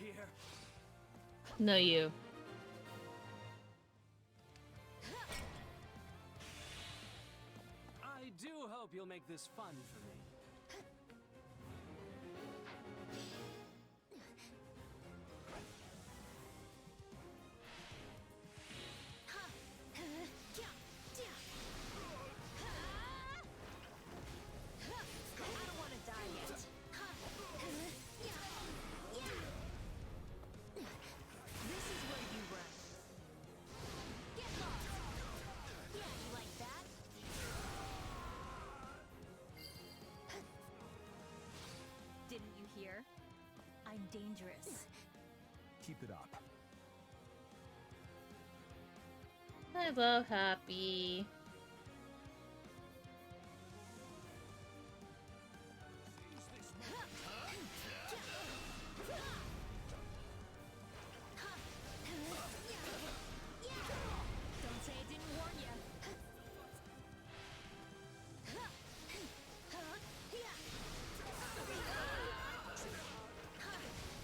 here? No, you. I do hope you'll make this fun for me. Didn't you hear? I'm dangerous. Keep it up. I love Happy. Don't say I didn't warn you.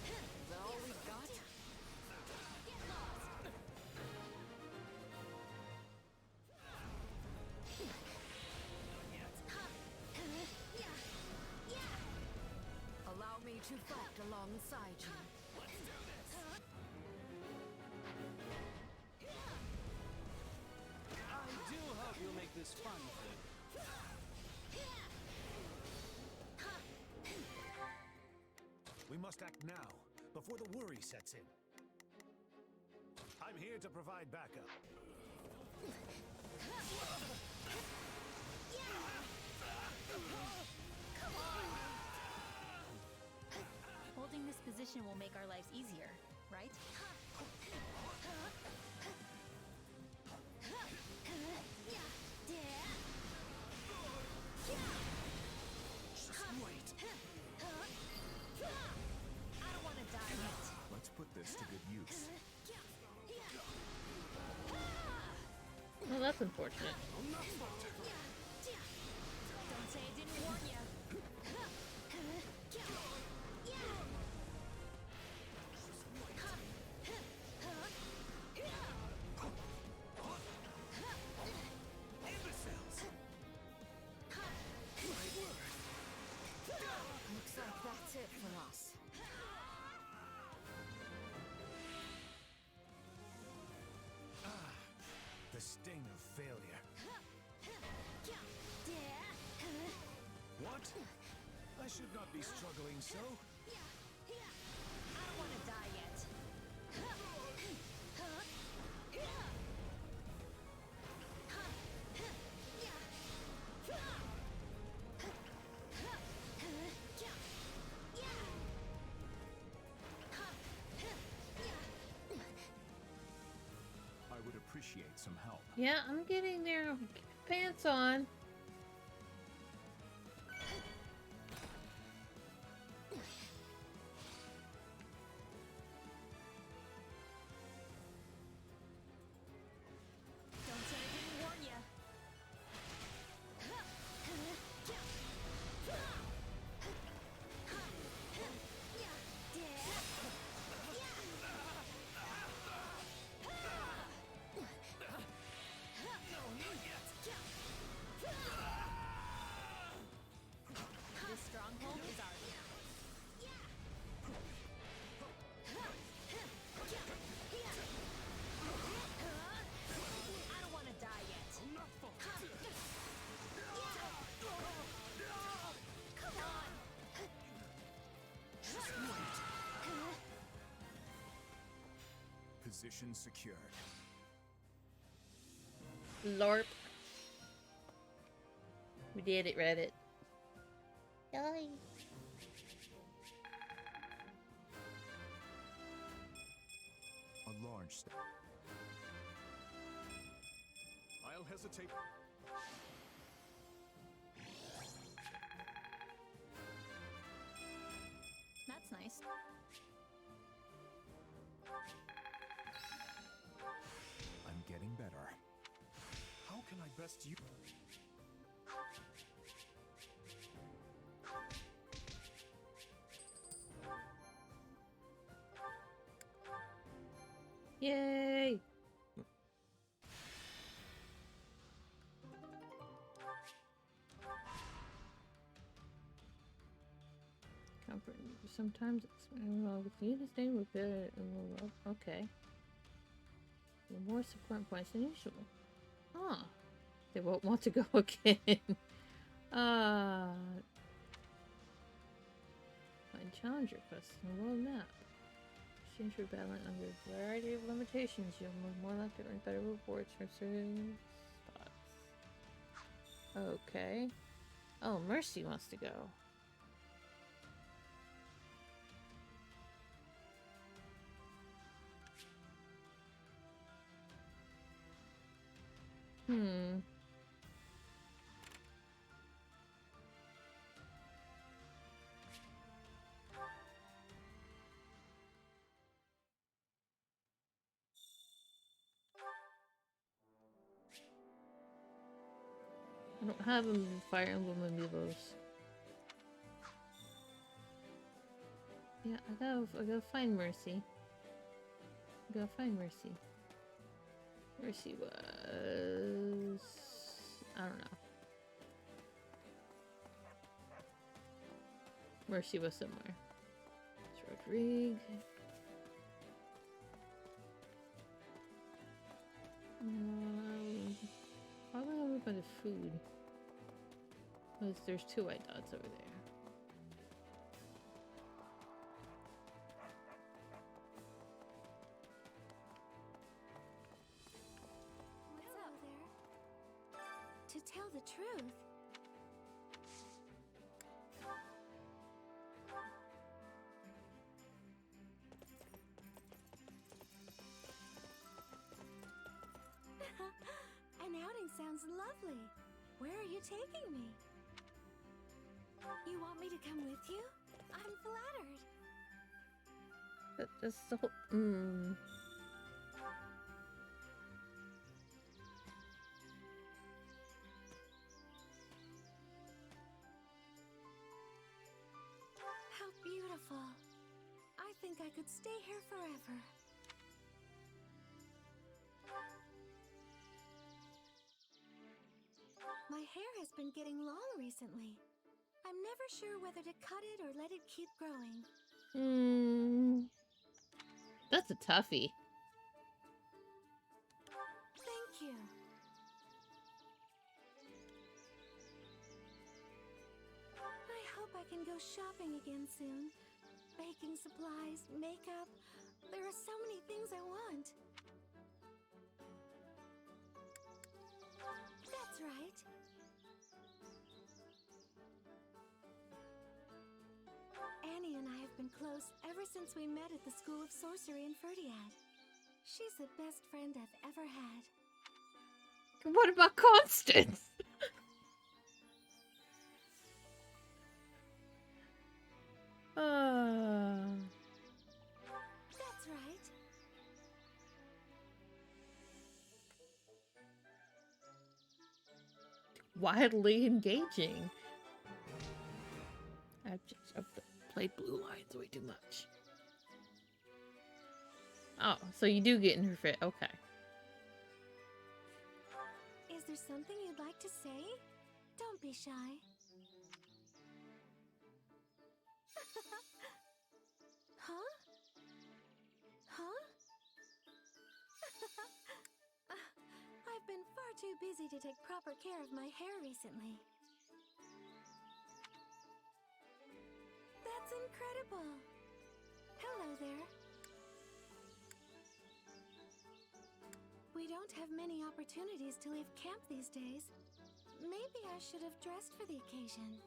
Is that all we've got? Allow me to fight alongside you. I do hope you'll make this fun for me. We must act now, before the worry sets in. I'm here to provide backup. Holding this position will make our lives easier, right? I don't want to die yet. Let's put this to good use. Well, that's unfortunate. Don't say I didn't warn you. Looks like that's it for us. The sting of failure. What? I should not be struggling so. I don't want to die yet. I would appreciate some help. Yeah, I'm getting there. Keep your pants on. Don't say I didn't warn you. This stronghold is ours now. I don't want to die yet. Come on. Position secured. LARP. We did it, Reddit. Yay. A large step. I'll hesitate. That's nice. I'm getting better. How can I best use? Yay! Sometimes it's well, with you to stay with it. Okay. More support points than usual. Huh. They won't want to go again. Find challenger quests in the world map. Exchange for battling under a variety of limitations. You'll more likely to earn better rewards for certain spots. Okay. Oh, Mercy wants to go. I don't have them Fire Emblem amiibos. Yeah, I gotta find Mercy. I gotta find Mercy. Mercy was... I don't know. Mercy was somewhere. It's Rodrigue. Probably over by the food. Because there's 2 white dots over there. What's up there? To tell the truth, an outing sounds lovely. Where are you taking me? You want me to come with you? I'm flattered. That's the whole... How beautiful. I think I could stay here forever. My hair has been getting long recently. I'm never sure whether to cut it or let it keep growing. That's a toughie. Thank you. I hope I can go shopping again soon. Baking supplies, makeup. There are so many things I want. That's right. Annie and I have been close ever since we met at the School of Sorcery in Ferdiad. She's the best friend I've ever had. What about Constance? That's right. Wildly engaging. I've played Blue Lines way too much. Oh, so you do get in her fit. Okay. Is there something you'd like to say? Don't be shy. Huh? Huh? I've been far too busy to take proper care of my hair recently. That's incredible! Hello there. We don't have many opportunities to leave camp these days. Maybe I should have dressed for the occasion.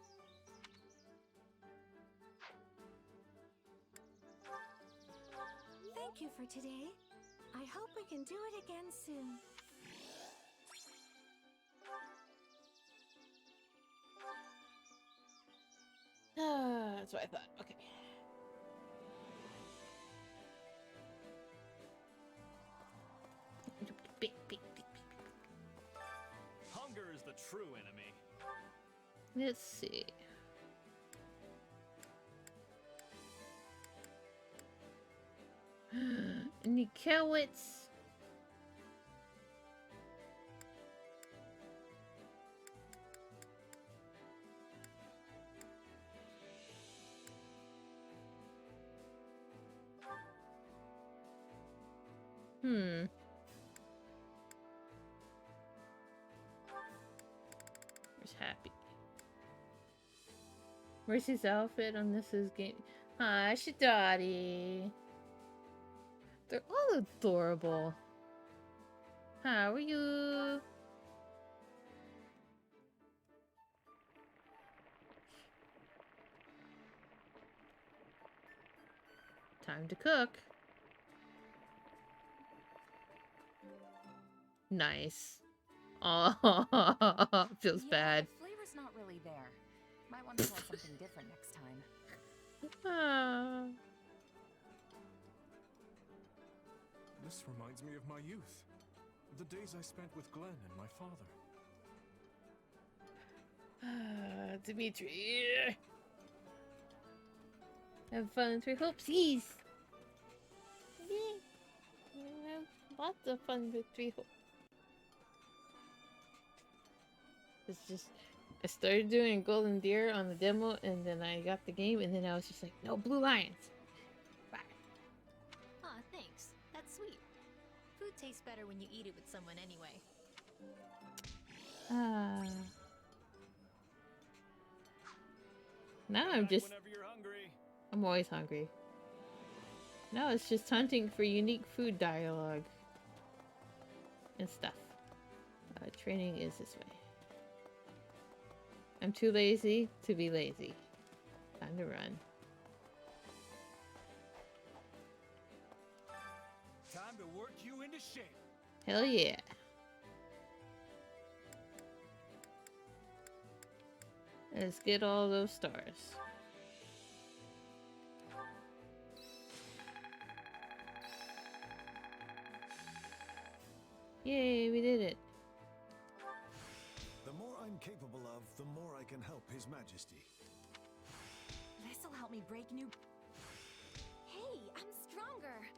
Thank you for today. I hope we can do it again soon. That's what I thought. Okay. Hunger is the true enemy. Let's see. Any carrots? Hmm. Where's Happy? Where's his outfit on this is game? Hi, Shidati. They're all adorable. How are you? Time to cook. Nice. Oh, feels bad. The flavor's not really there. Might want to try something different next time. This reminds me of my youth. The days I spent with Glenn and my father. Dimitri. Have fun with your hoopsies. Have lots of fun with 3 hopes. It's just, I started doing Golden Deer on the demo, and then I got the game, and then I was just like, no blue lions. Bye. Aw, thanks. That's sweet. Food tastes better when you eat it with someone anyway. Now I'm just... I'm always hungry. Now it's just hunting for unique food dialogue. And stuff. Training is this way. I'm too lazy to be lazy. Time to run. Time to work you into shape. Hell yeah. Let's get all those stars. Yay, we did it. The more I'm capable of, the more I can help His Majesty. This'll help me break new... Hey, I'm stronger.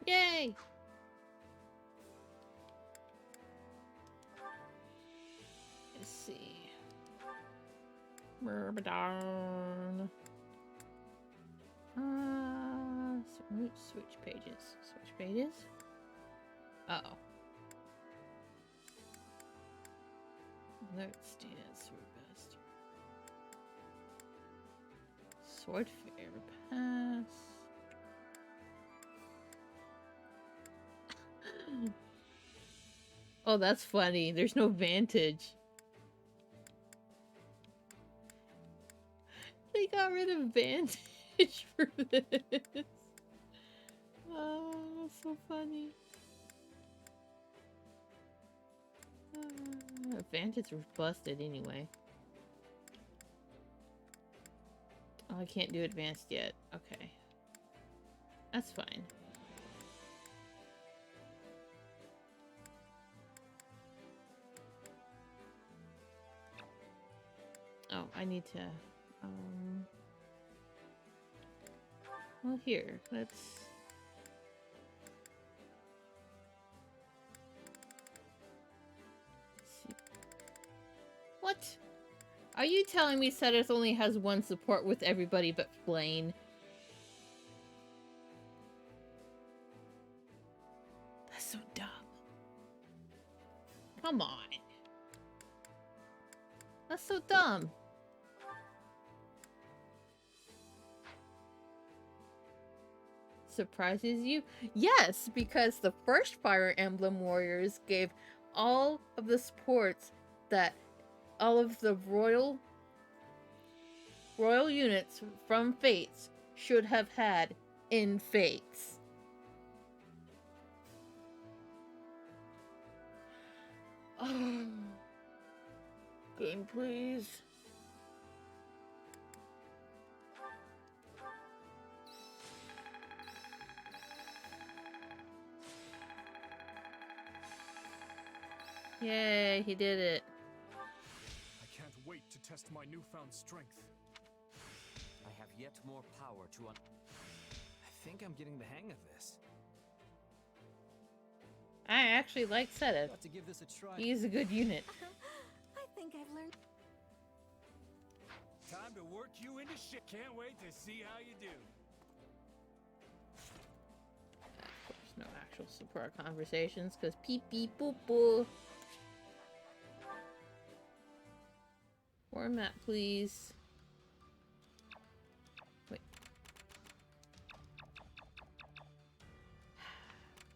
Yay! Let's see. Myrmidon. Switch pages. Switch pages? Uh-oh. Alert stance for best. Sword fair pass. Oh, that's funny. There's no vantage. They got rid of vantage for this. Oh, that's so funny. Vantage was busted anyway. Oh, I can't do advanced yet. Okay. That's fine. Oh, I need to, well, here, let's... see. What? Are you telling me Seteth only has one support with everybody but Blaine? That's so dumb. Come on. That's so dumb. Surprises you? Yes, because the first Fire Emblem Warriors gave all of the supports that all of the royal units from Fates should have had in Fates. Oh. Game, please. Yay, he did it. I can't wait to test my newfound strength. I have yet more power to think I'm getting the hang of this. I actually like Sedith. Got to give this a try. He's a good unit. I think I've learned. Time to work you into shit. Can't wait to see how you do. Of course, no actual support conversations, because pee pee poo poo. Format, please. Wait.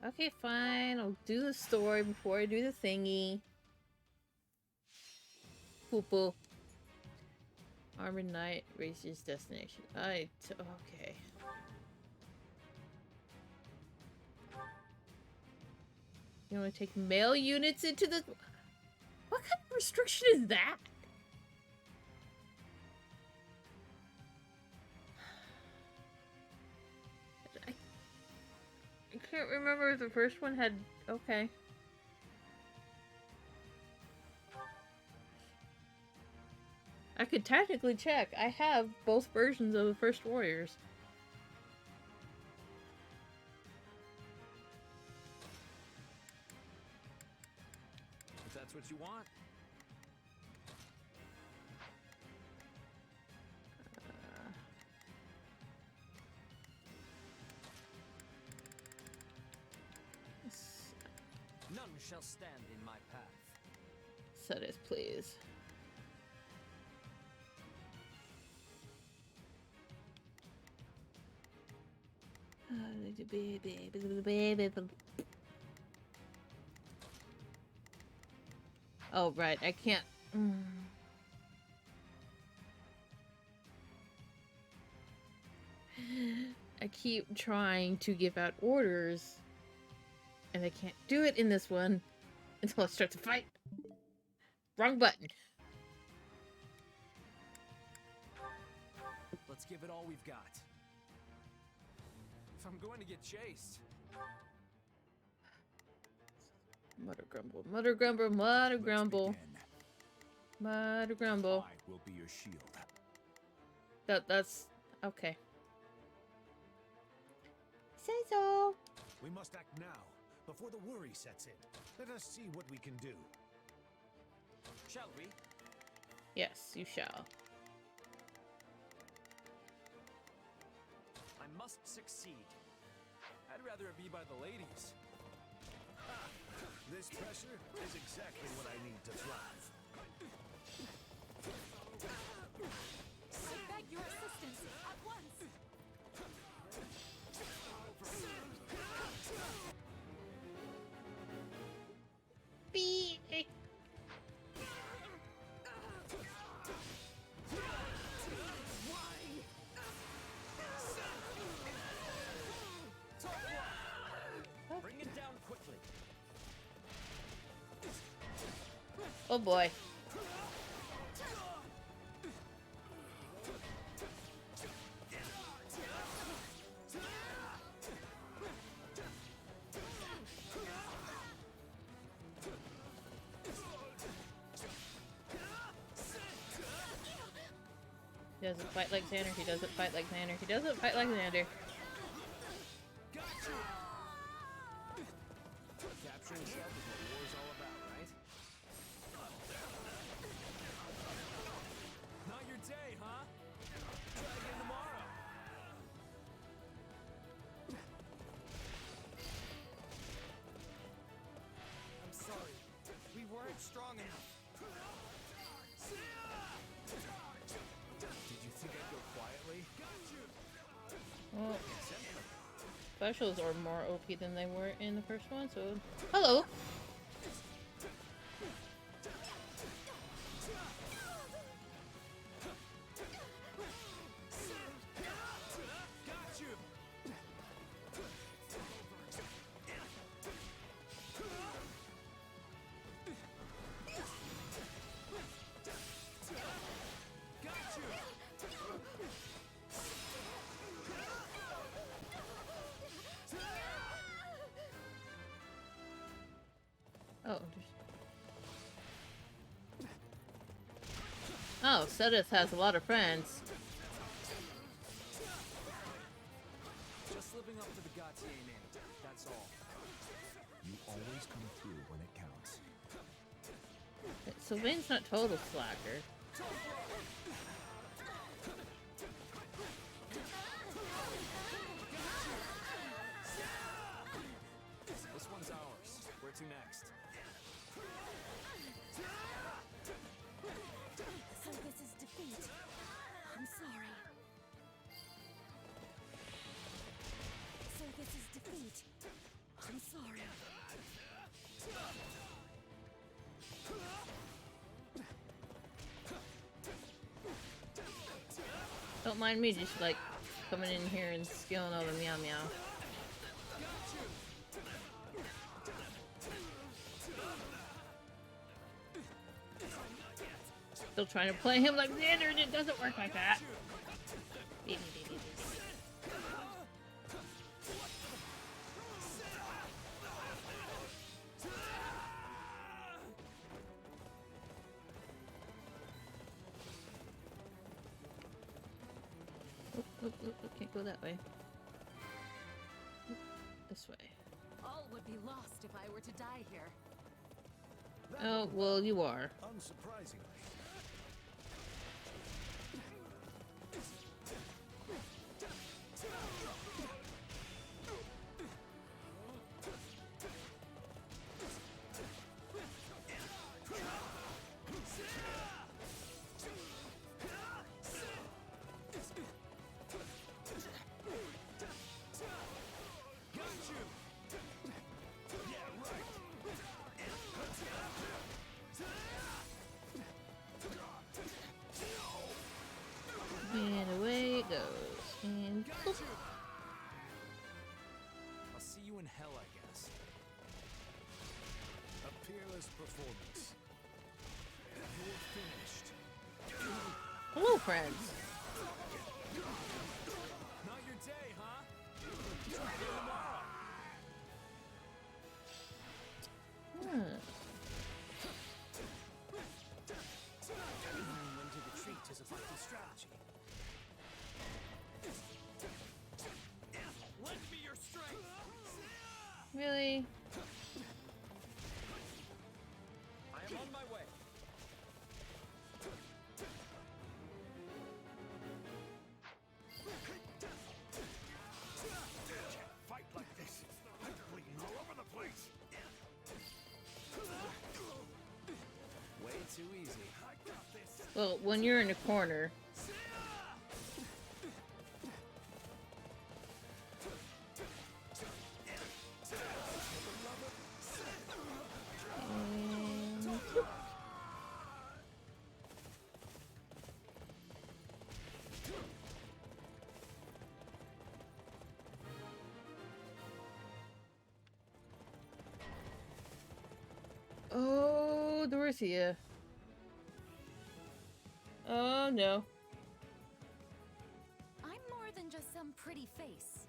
Okay, fine. I'll do the story before I do the thingy. Poo poo. Armored Knight reaches destination. Okay. You want to take male units into the... What kind of restriction is that? I can't remember if the first one had... Okay. I could technically check. I have both versions of the first Warriors. If that's what you want. None shall stand in my path. Set it, please. Oh, right. I can't... I keep trying to give out orders, and I can't do it in this one until I start to fight. Wrong button. Let's give it all we've got. If I'm going to get chased. Mutter grumble, mutter grumble, mutter grumble. Mutter grumble. I will be your shield. That's okay. Say so. We must act now, before the worry sets in. Let us see what we can do. Shall we? Yes, you shall. I must succeed. I'd rather it be by the ladies. This pressure is exactly what I need to thrive. I beg your assistance at once. Be. Bring it down quickly. Oh boy. He doesn't fight like Xander. He doesn't fight like Xander. He doesn't fight like Xander. Capturing stuff is what war's all about, right? Not your day, huh? Try again tomorrow. I'm sorry. We weren't strong enough. Did you think I'd go quietly? Well, specials are more OP than they were in the first one, so... Hello! Oh, Sedith has a lot of friends. Just slip living up to the Gautier name, that's all. You always come through when it counts. Sylvain's not total slacker. This one's ours. Where to next? So this is defeat. I'm sorry. So this is defeat. I'm sorry. Don't mind me just like coming in here and skilling all the meow meow. Still trying to play him like Xander and it doesn't work like that. Can't go that way. This way. All would be lost if I were to die here. Oh, well, you are. Unsurprisingly. And away it goes. And boop. I'll see you in hell, I guess. A peerless performance. You're finished. Hello, friends. Not your day, huh? Try again tomorrow. When to retreat is a vital strategy. Lend me your strength. Really? I am on my way. Fight like this. I'm bleeding all over the place. Way too easy. I got this. Well, when you're in a corner. Oh, Dorothea. Oh, no. I'm more than just some pretty face.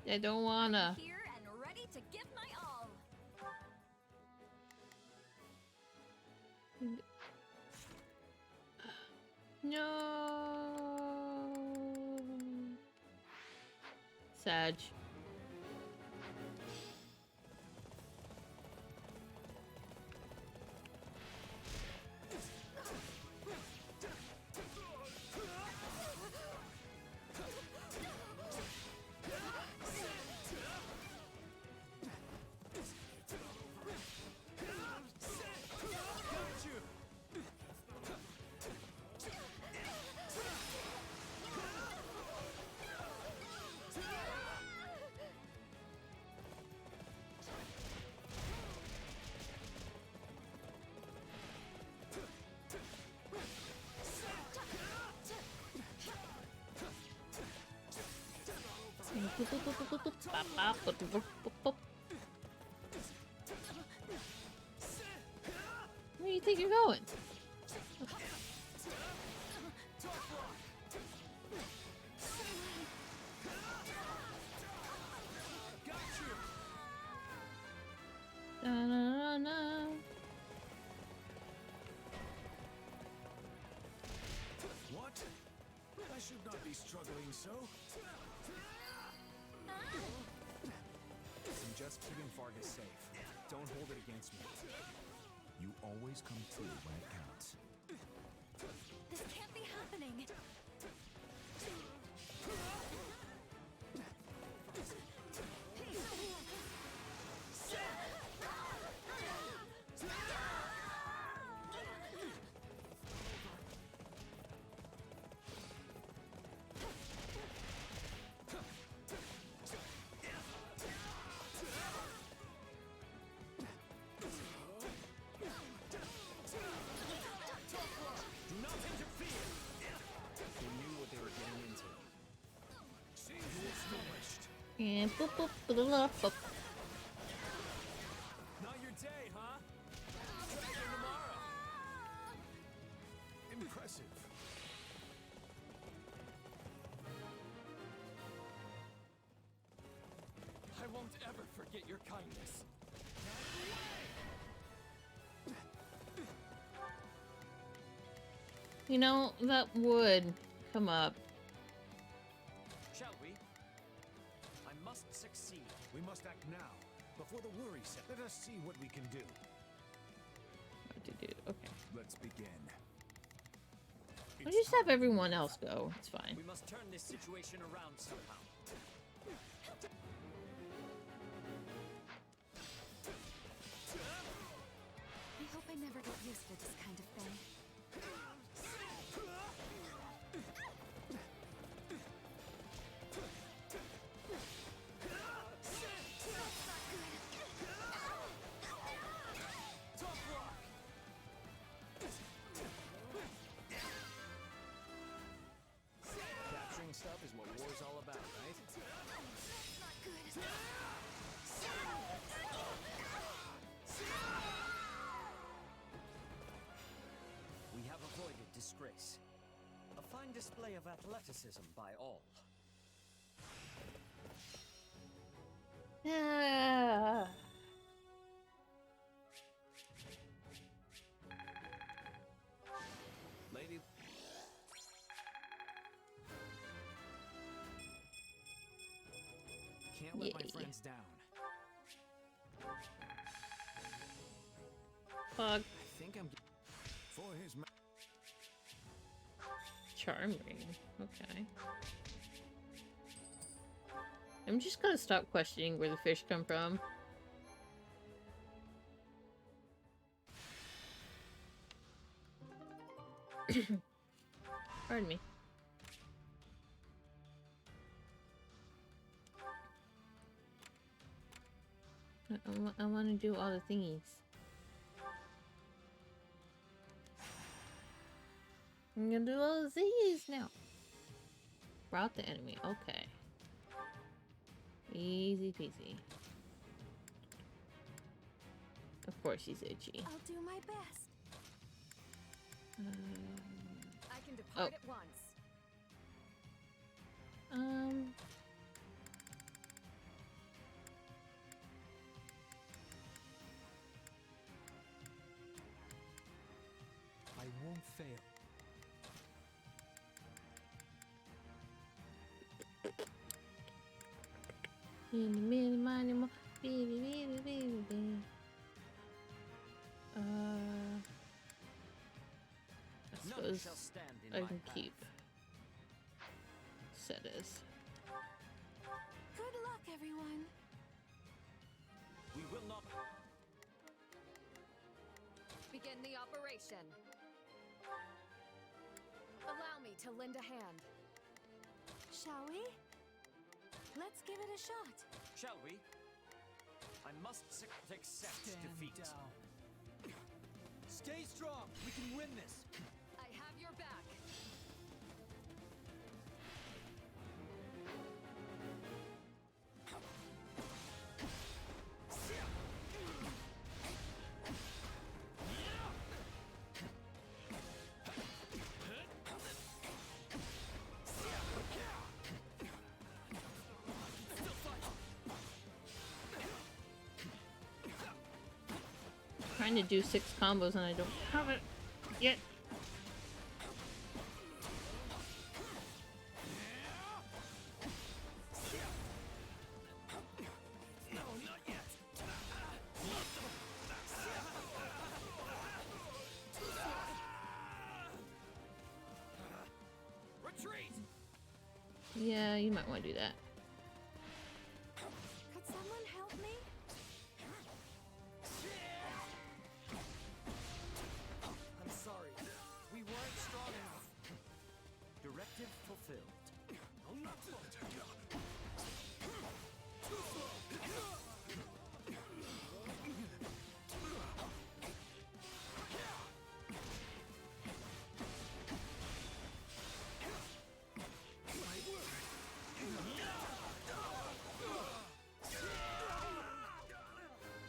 I don't wanna. Here and ready to give my all. No. Sag. Where do you think you're going? Da-na-na-na. What? I should not be struggling so. just keeping Fargus safe. Don't hold it against me. You always come through when it counts. This can't be happening. And boop boop boop boop boop. Not your day, huh? Try again tomorrow. Impressive. I won't ever forget your kindness. You know, that would come up. Shall we? I must succeed. We must act now, before the worry set. Let us see what we can do. What to do? Okay. Let's begin. I'll just have everyone else go. It's fine. We must turn this situation around somehow. I hope I never get used to this kind of thing. Capturing stuff is what war's all about, right? We have avoided disgrace. A fine display of athleticism by all. Ah. Lady... Can't let my friends down. Fuck. I think I'm... For his Charm ring. Okay. I'm just gonna stop questioning where the fish come from. Pardon me. I want to do all the thingies. I'm gonna do all the thingies now. Route the enemy. Okay. Easy peasy. Of course he's itchy. I'll do my best. I can depart at once. I won't fail. Mini, mini, mo, baby. I suppose I can keep set as. Good luck, everyone. We will not... Begin the operation. Allow me to lend a hand. Shall we? Let's give it a shot. Shall we? I must accept defeat. Down. Stay strong. We can win this. I have your back. Trying to do 6 combos and I don't have it yet. No, not yet. Yeah, you might want to do that. Could someone help me? I'm sorry. We weren't strong enough. Directive fulfilled.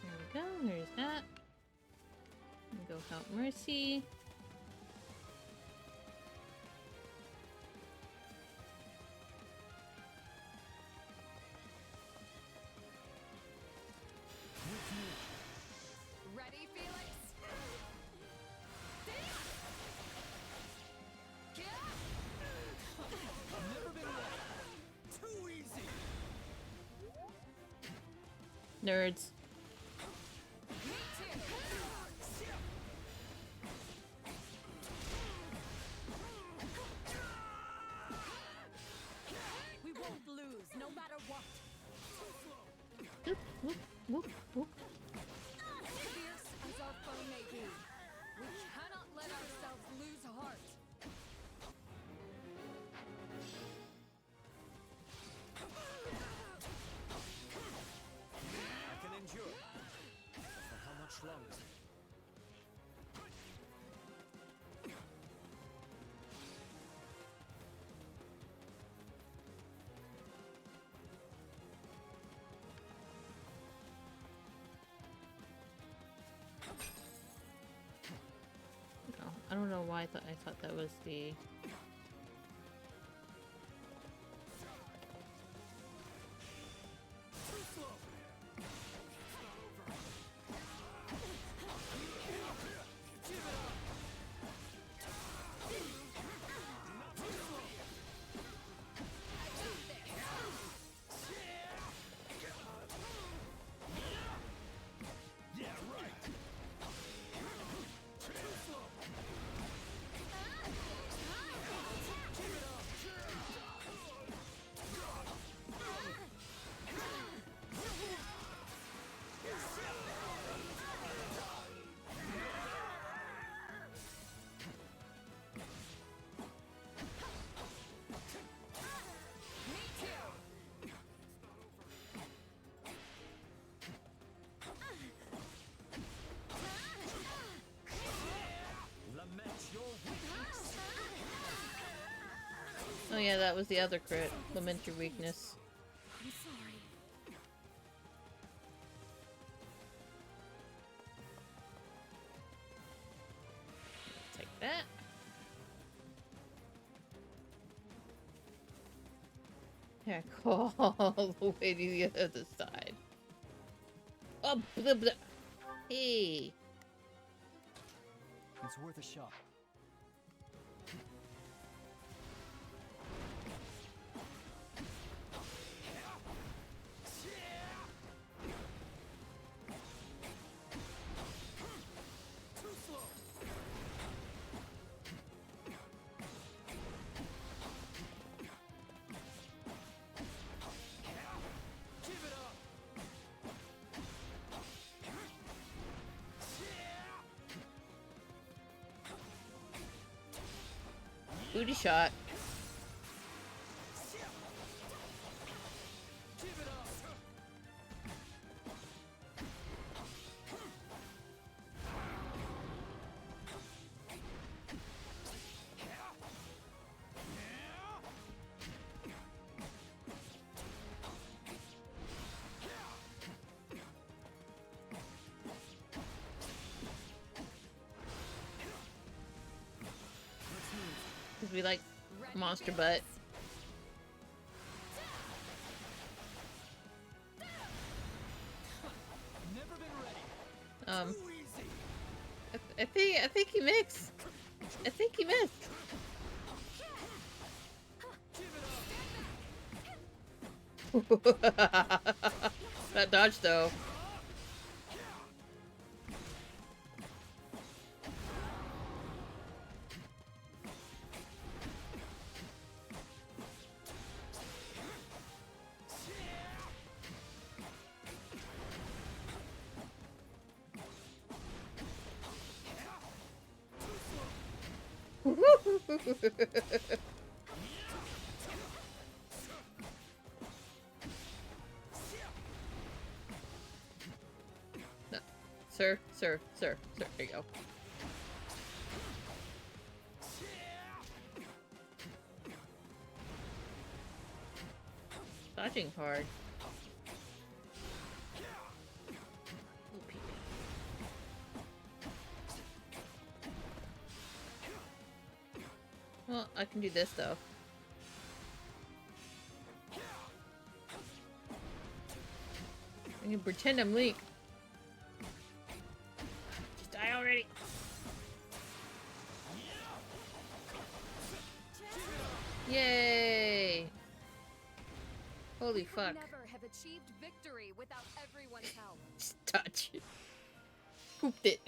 There we go, there's that. Go help Mercy. Ready, Felix? Never been ready. Too easy. Nerds. We won't lose, no matter what. Whoop, whoop, whoop, whoop. Fierce as our foe may be, we cannot let ourselves lose heart. I can endure. But for how much longer? Oh, I don't know why I thought that was the. Oh yeah, that was the other crit. Lament your weakness. I'm sorry. Take that. Yeah, go all the way to the other side. Oh, blah, blah. Hey. It's worth a shot. Booty shot. Cause we like monster butt. I think he mixed. I think he missed. That dodge though. No. Sir. There you go. Dodging hard. Well, I can do this though. I can pretend I'm Link. Just die already. Yay! Holy fuck. Never have achieved victory without everyone's help. Just touch it. Pooped it.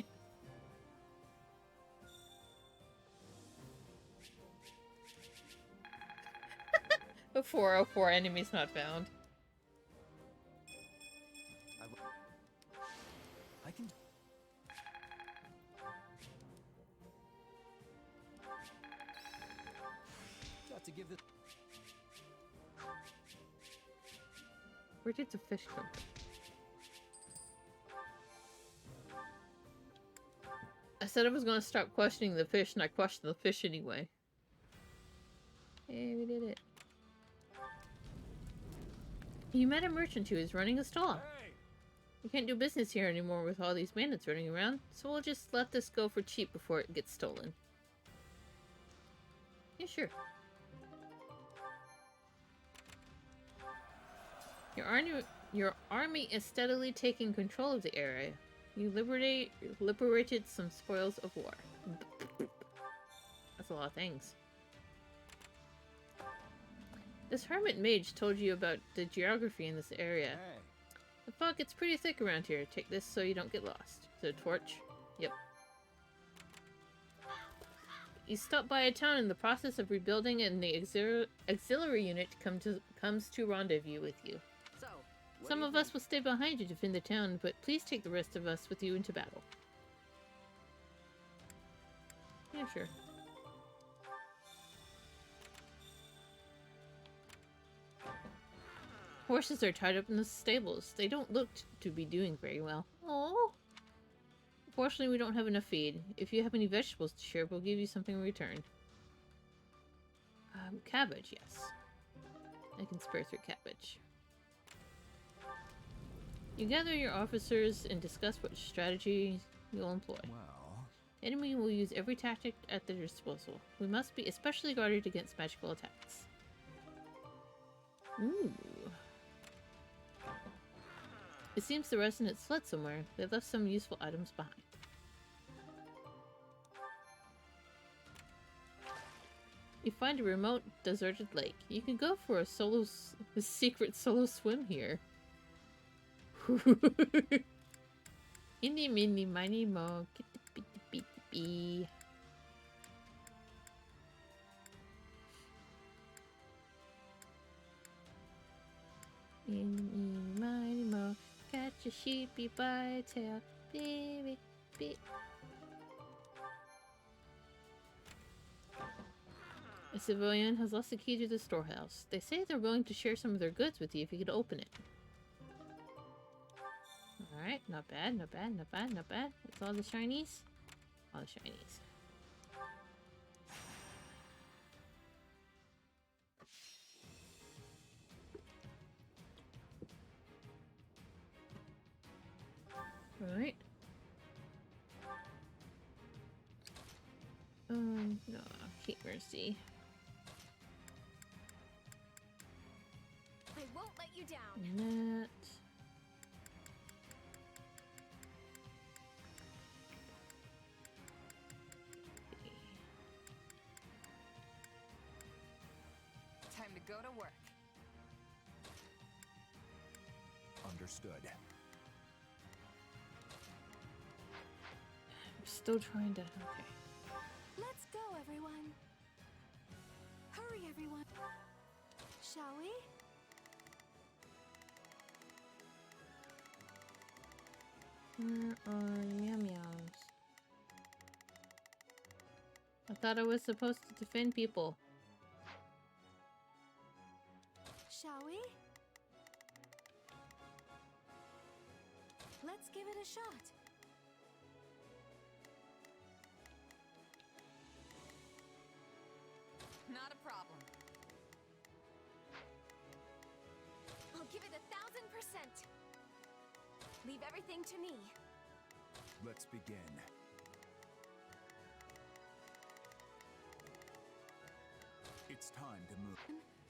A 404 enemies not found. I can. Got to give this. Where did the fish come from? I said I was gonna stop questioning the fish, and I questioned the fish anyway. Hey, we did it. You met a merchant who is running a stall. We can't do business here anymore with all these bandits running around, so we'll just let this go for cheap before it gets stolen. Yeah, sure. Your army is steadily taking control of the area. You liberated some spoils of war. That's a lot of things. This hermit mage told you about the geography in this area. The fog gets pretty thick around here. Take this so you don't get lost. The torch? Yep. You stop by a town in the process of rebuilding, and the auxiliary unit comes to rendezvous with you. Some of us will stay behind you to defend the town, but please take the rest of us with you into battle. Yeah, sure. Horses are tied up in the stables. They don't look to be doing very well. Oh. Unfortunately, we don't have enough feed. If you have any vegetables to share, we'll give you something in return. Cabbage, yes. I can spare through cabbage. You gather your officers and discuss what strategy you'll employ. Well, The enemy will use every tactic at their disposal. We must be especially guarded against magical attacks. Ooh. It seems the residents fled somewhere. They left some useful items behind. You find a remote, deserted lake. You can go for a secret solo swim here. Indy, mindy, miny, mo, kitty, Indy, miny, mo, catch a sheepy by a tail, baby, baby. A civilian has lost the key to the storehouse. They say they're willing to share some of their goods with you if you could open it. Alright, not bad, not bad, not bad, not bad. It's all the shinies? All the shinies. Alright. No, keep mercy. I won't let you down. And that. Time to go to work. Understood. I'm still trying to. Okay. Let's go, everyone. Hurry, everyone. Shall we? Where are meow meows? Up thought I was supposed to defend people. Shall we? Let's give it a shot. Not a problem. I'll give it 1000%. Leave everything to me. Let's begin. It's time to move.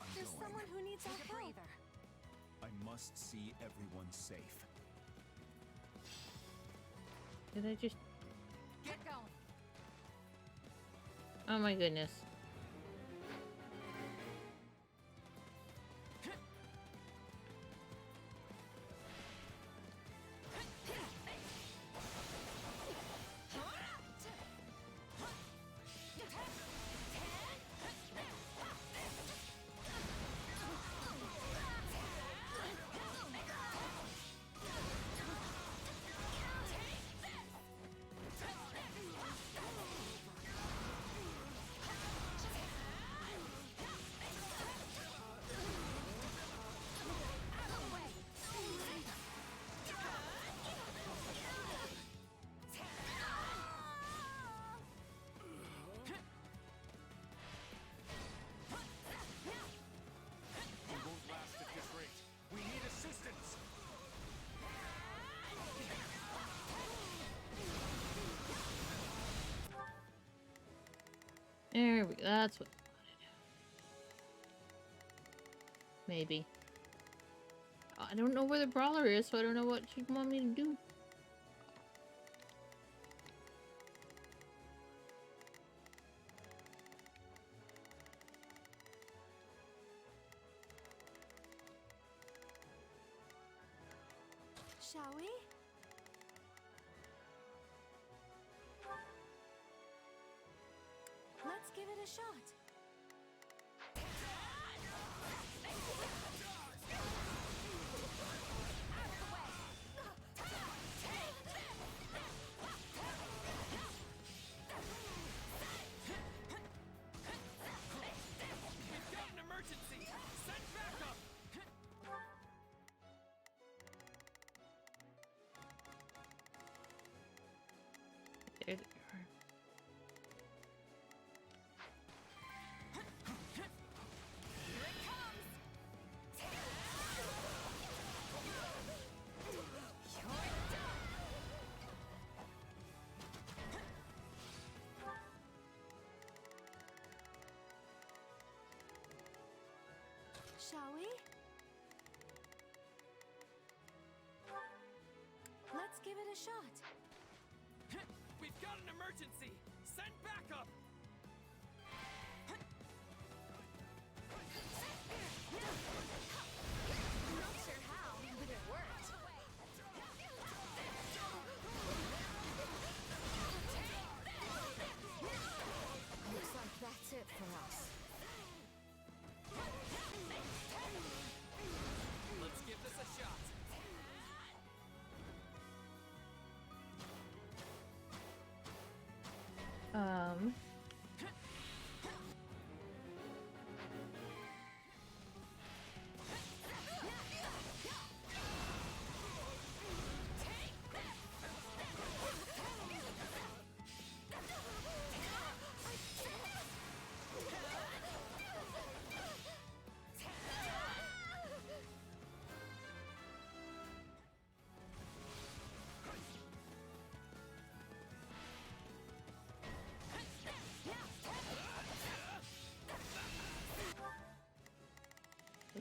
I'm There's going. someone who needs our help. I must see everyone safe. Did I just... Get going. Oh my goodness. We won't last at this rate. We need assistance. There we go. That's what I wanted. Maybe. I don't know where the brawler is, so I don't know what you want me to do. Shall we? Let's give it a shot. We've got an emergency. Send backup. There they are. Shall we? Let's give it a shot. We've got an emergency. Send backup. I'm not sure how, but it worked. Looks like that's it for us. Let's give this a shot.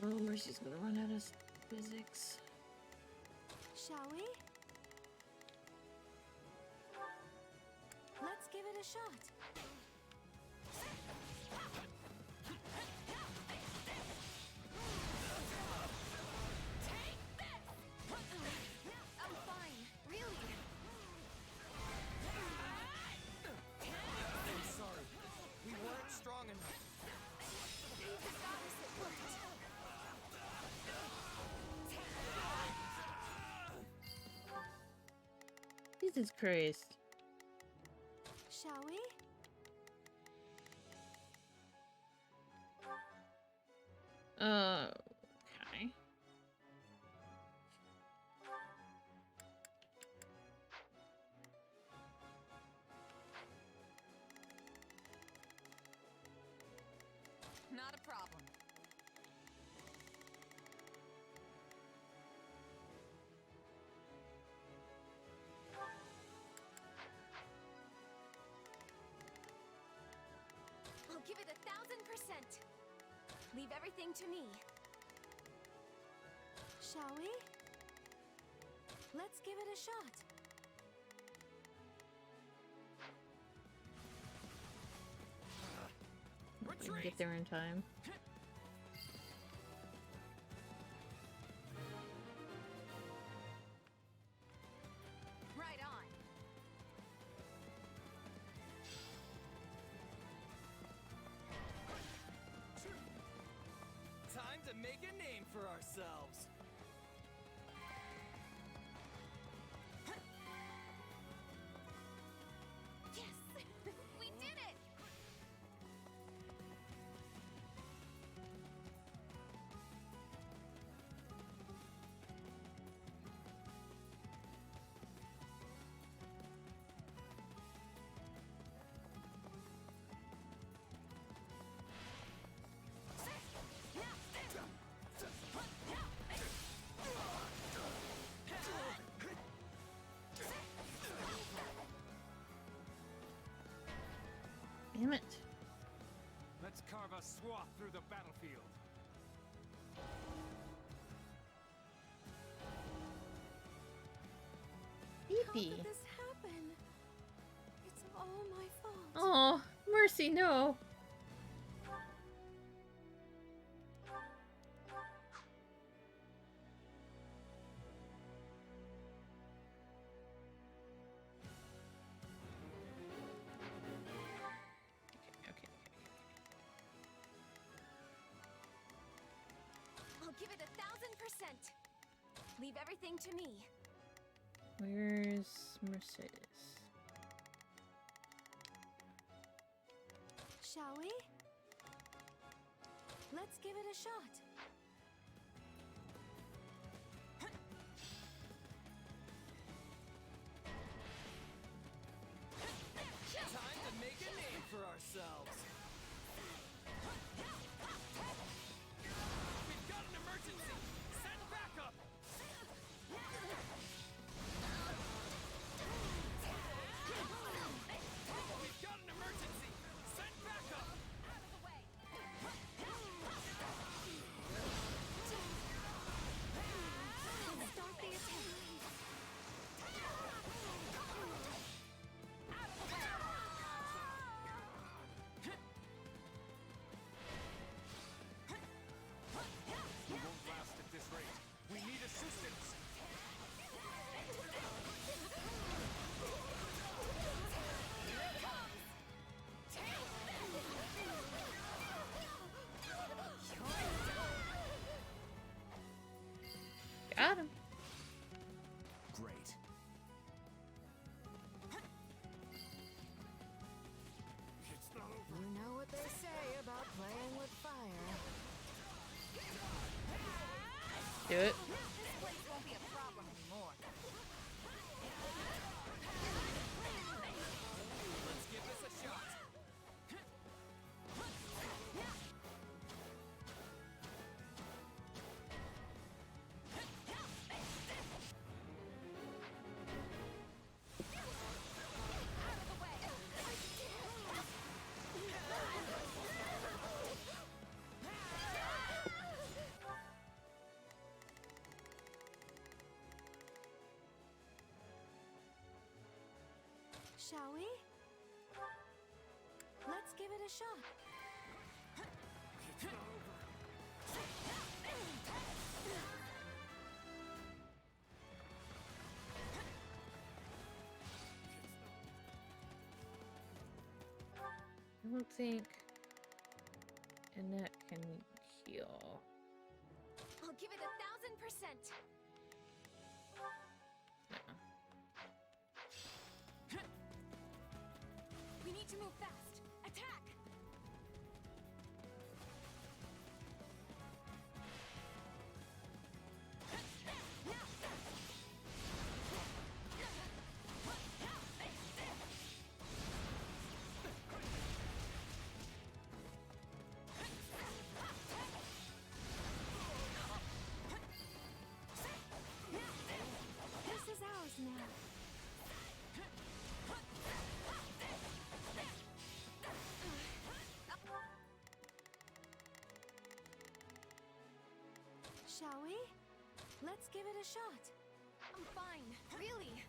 Oh, Mercy's gonna run out of physics. Shall we? Let's give it a shot. I'm fine, really. I'm sorry. We weren't strong enough. Thank the goddess it worked. Jesus Christ. Shall we? Leave everything to me. Shall we? Let's give it a shot. Didn't get there in time. Right on. Time to make a name for ourselves. Yes! We did it! Damn it. Let's carve a swath through the battlefield. How Phoebe. could this happen? It's all my fault. Oh, Mercy, no. I'll give it 1,000%. Leave everything to me. Where's Mercedes? Shall we? Let's give it a shot. Time to make a name for ourselves. We've got an emergency. Send backup. We've got an emergency. Send backup. Out of the way. Start the attack. We won't last at this rate. We need assistance. Got him. Great. You know what they say about playing with fire. Do it. This place won't be a problem anymore. Let's give this a shot. Shall we? Let's give it a shot. I don't think Annette can heal. I'll give it 1,000%. We need to move fast. Attack! This is ours now. shall we? Let's give it a shot. I'm fine, really.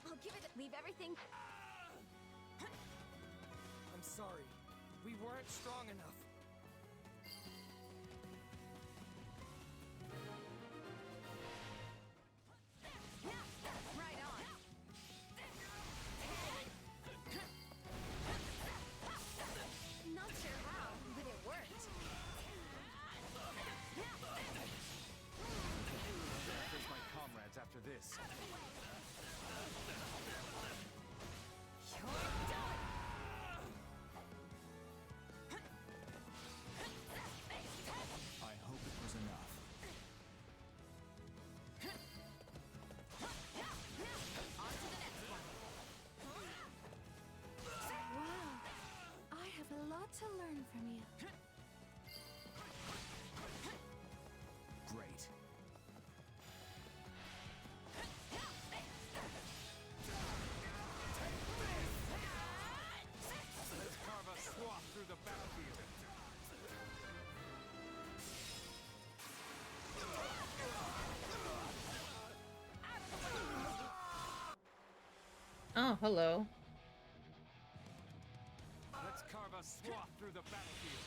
I'll give it. Leave everything. I'm sorry. We weren't strong enough. Right on. Not sure how, but it worked. There's my comrades after this. I hope it was enough. Wow. I have a lot to learn from you. Great. Let's carve a swath through the battlefield. Oh, hello. Let's carve a swath through the battlefield.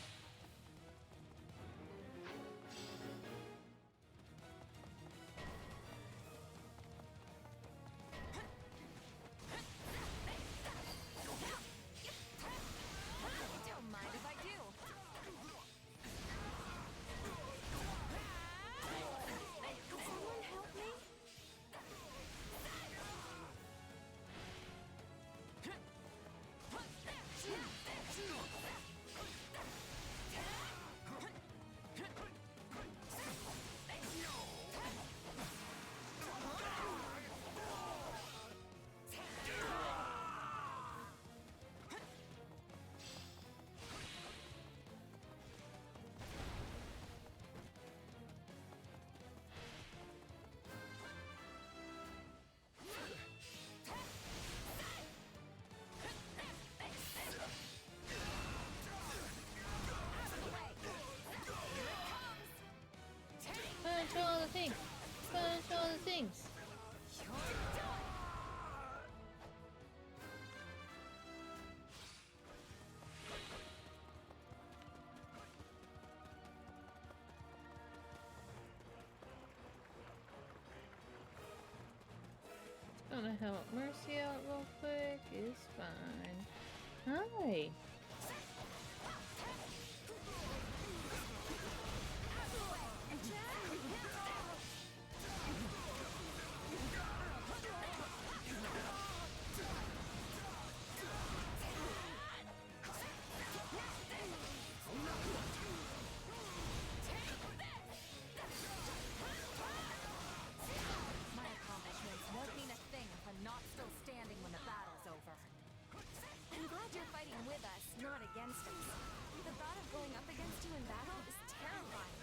Don't mind if I do. Someone help me? Punch all the things. Punch all the things. Gonna help Mercy out real quick. It's fine. Hi. My accomplishments won't mean a thing if I'm not still standing when the battle's over. I'm glad you're fighting with us, not against us. The thought of going up against you in battle is terrifying.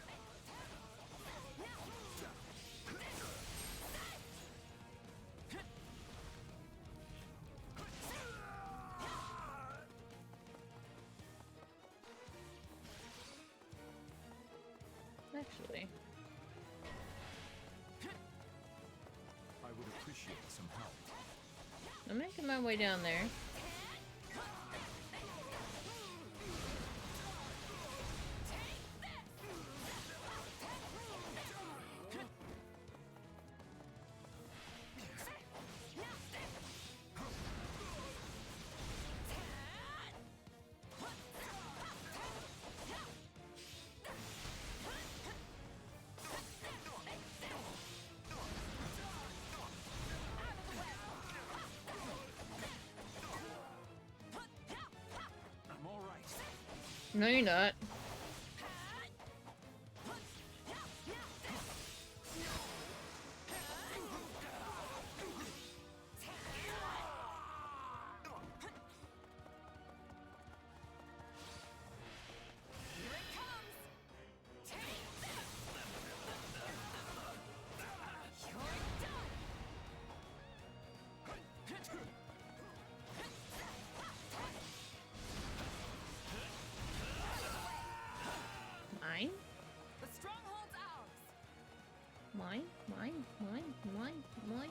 Actually, I would appreciate some help. I'm making my way down there. I'm all right. No, you're not. Mine, mine, mine, mine.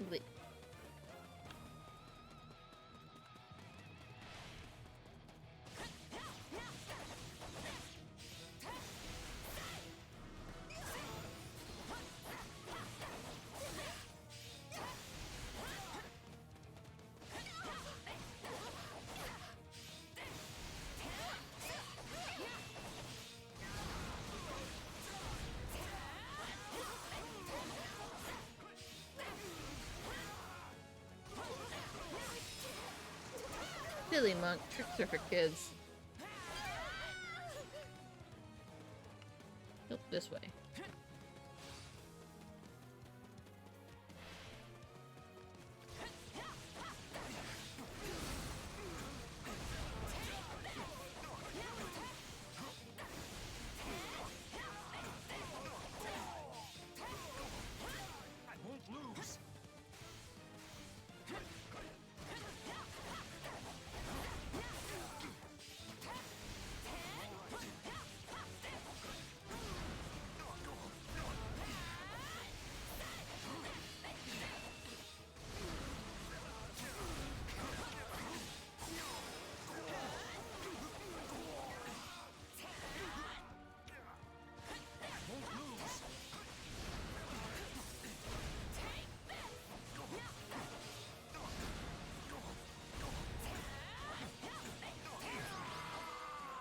Wait. Silly monk, tricks are for kids. Nope, this way. I won't lose.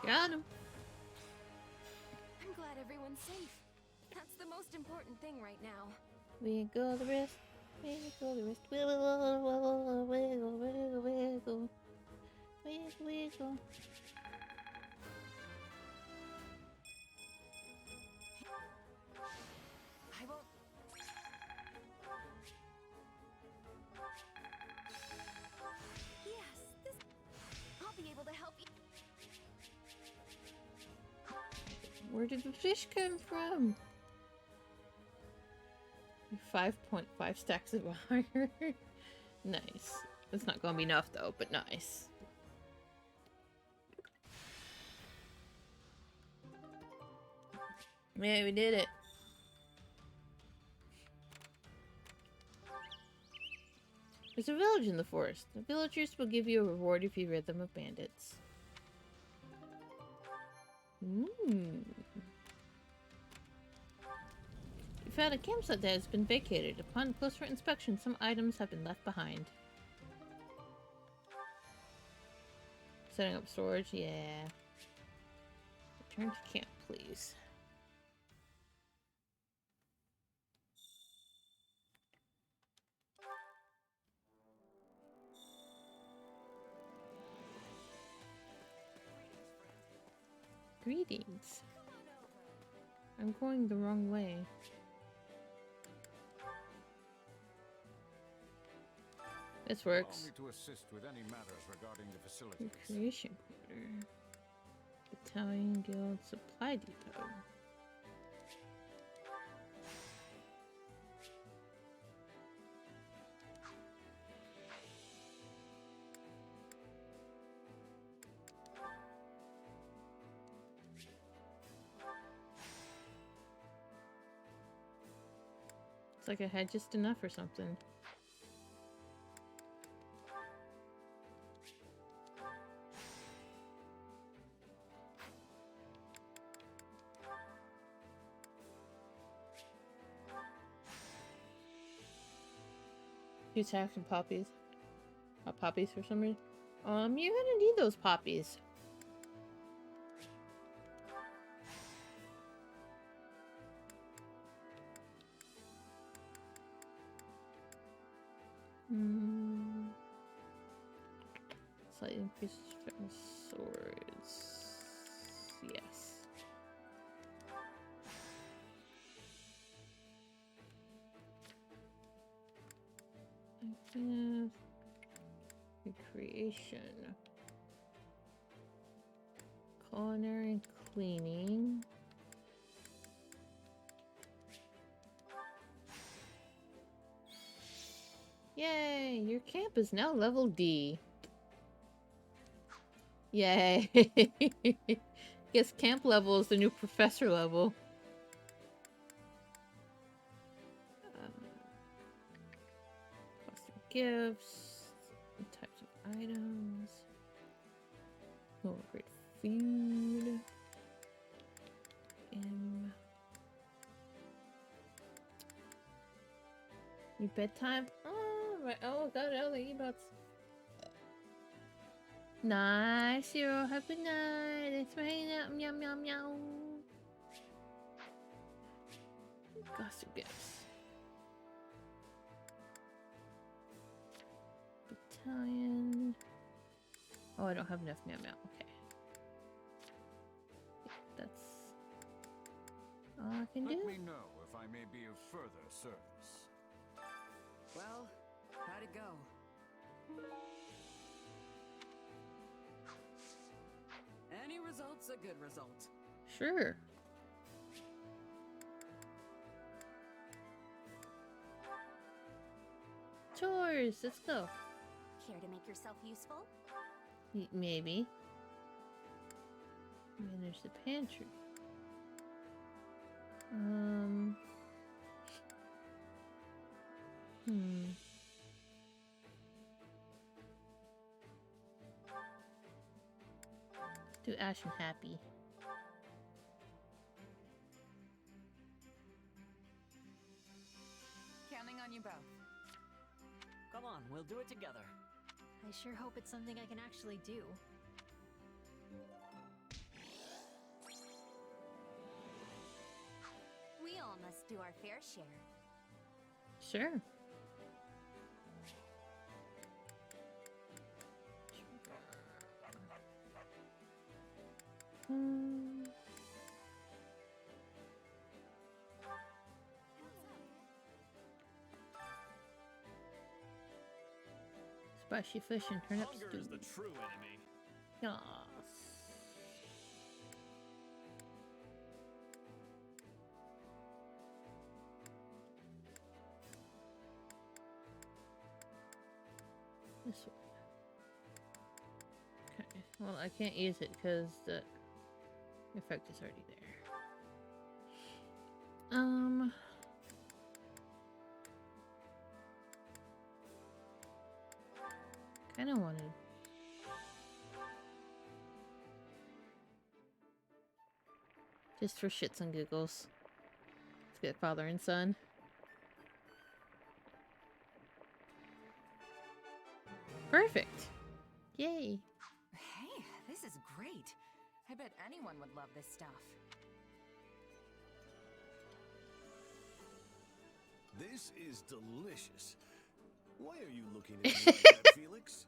Got him. I'm glad everyone's safe. That's the most important thing right now. Wiggle the wrist. Wiggle the wrist. Wiggle, wiggle, wiggle, wiggle, wiggle. Wiggle, wiggle. I won't. Yes, this. I'll be able to help you. Where did the fish come from? 5.5 stacks of iron. Nice. It's not gonna be enough though, but nice. Yeah, we did it. There's a village in the forest. The villagers will give you a reward if you rid them of bandits. You found a campsite that has been vacated. Upon closer inspection, some items have been left behind. Setting up storage, yeah. Return to camp, please. Greetings. I'm going the wrong way. This works. Allow me to assist with any matters regarding the facilities. Recreation quarter. Battalion Guild Supply Depot. It's like I had just enough or something. You attack some poppies. Poppies for some reason. You're gonna need those poppies. Slightly increases fitness swords. Yes. Recreation. Culinary and cleaning. Yay! Your camp is now level D. Yay. Guess camp level is the new professor level. Custom gifts, types of items. Oh, great food. Your bedtime? Oh, right. Oh, God, all the emotes. Nice, Hero. Have a good night. It's raining out. Meow, meow, meow. Costume gifts. Battalion. Oh, I don't have enough meow, meow. Okay. Yeah, that's all I can do. Let me know if I may be of further service. Well, how'd it go? Any result's a good result. Sure. Chores. Let's go. Care to make yourself useful? Maybe. Manage the pantry. Do Ashen happy. Counting on you both. Come on, we'll do it together. I sure hope it's something I can actually do. We all must do our fair share. Sure. Spicy fish and turnip Hunger stew. is the true enemy. Yes. This one. Okay. Well, I can't use it because the effect is already there. Kind of wanted. Just for shits and giggles. Let's get father and son. Perfect. Yay. Hey, this is great. I bet anyone would love this stuff. This is delicious. Why are you looking at me like that, Felix?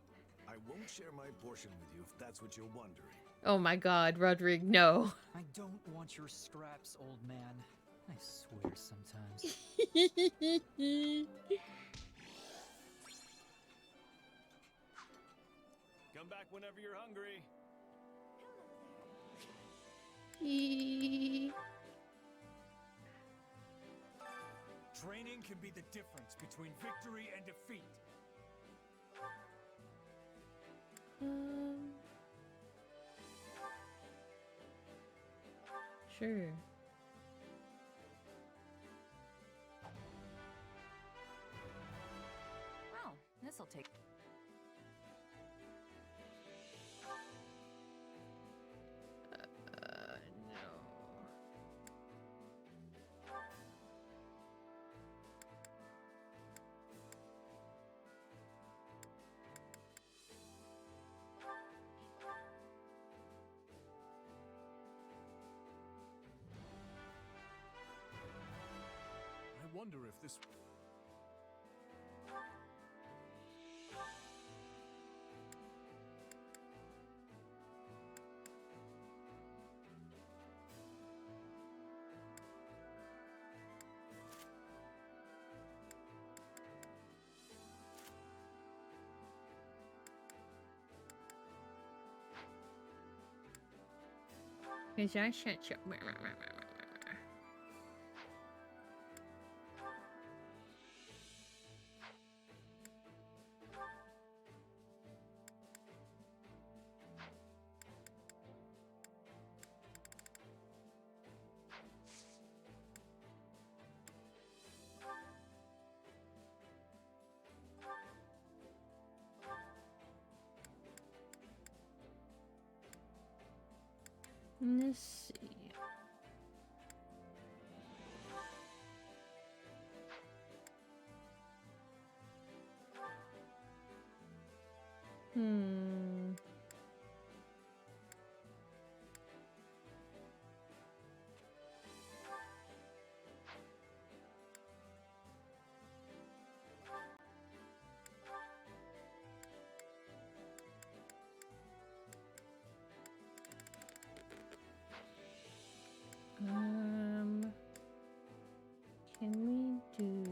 I won't share my portion with you if that's what you're wondering. Oh my God, Rodrigue, no. I don't want your scraps, old man. I swear sometimes. Come back whenever you're hungry. Training can be the difference between victory and defeat. Sure. Well, this'll take. No. I wonder if this... Cause I shut you. Let's see. Hmm. Can we do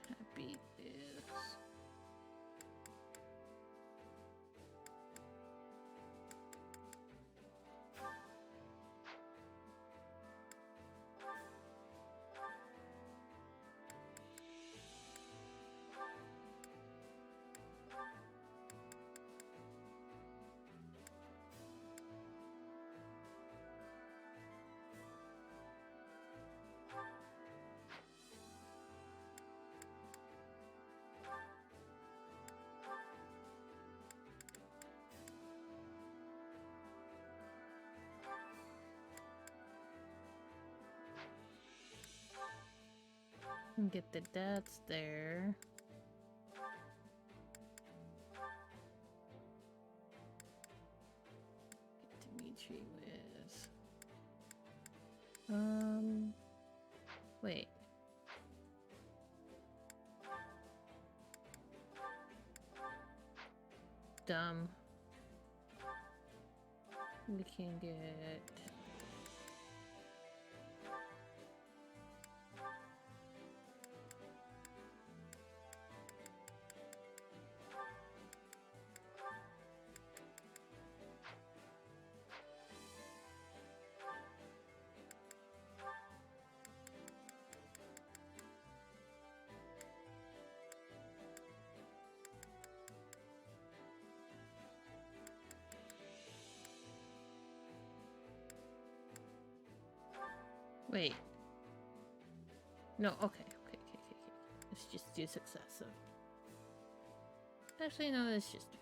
happy is get the dads there. Get Dimitri with wait. Dumb. We can get wait. No, okay. Let's just do successive. Actually, no, let's just do.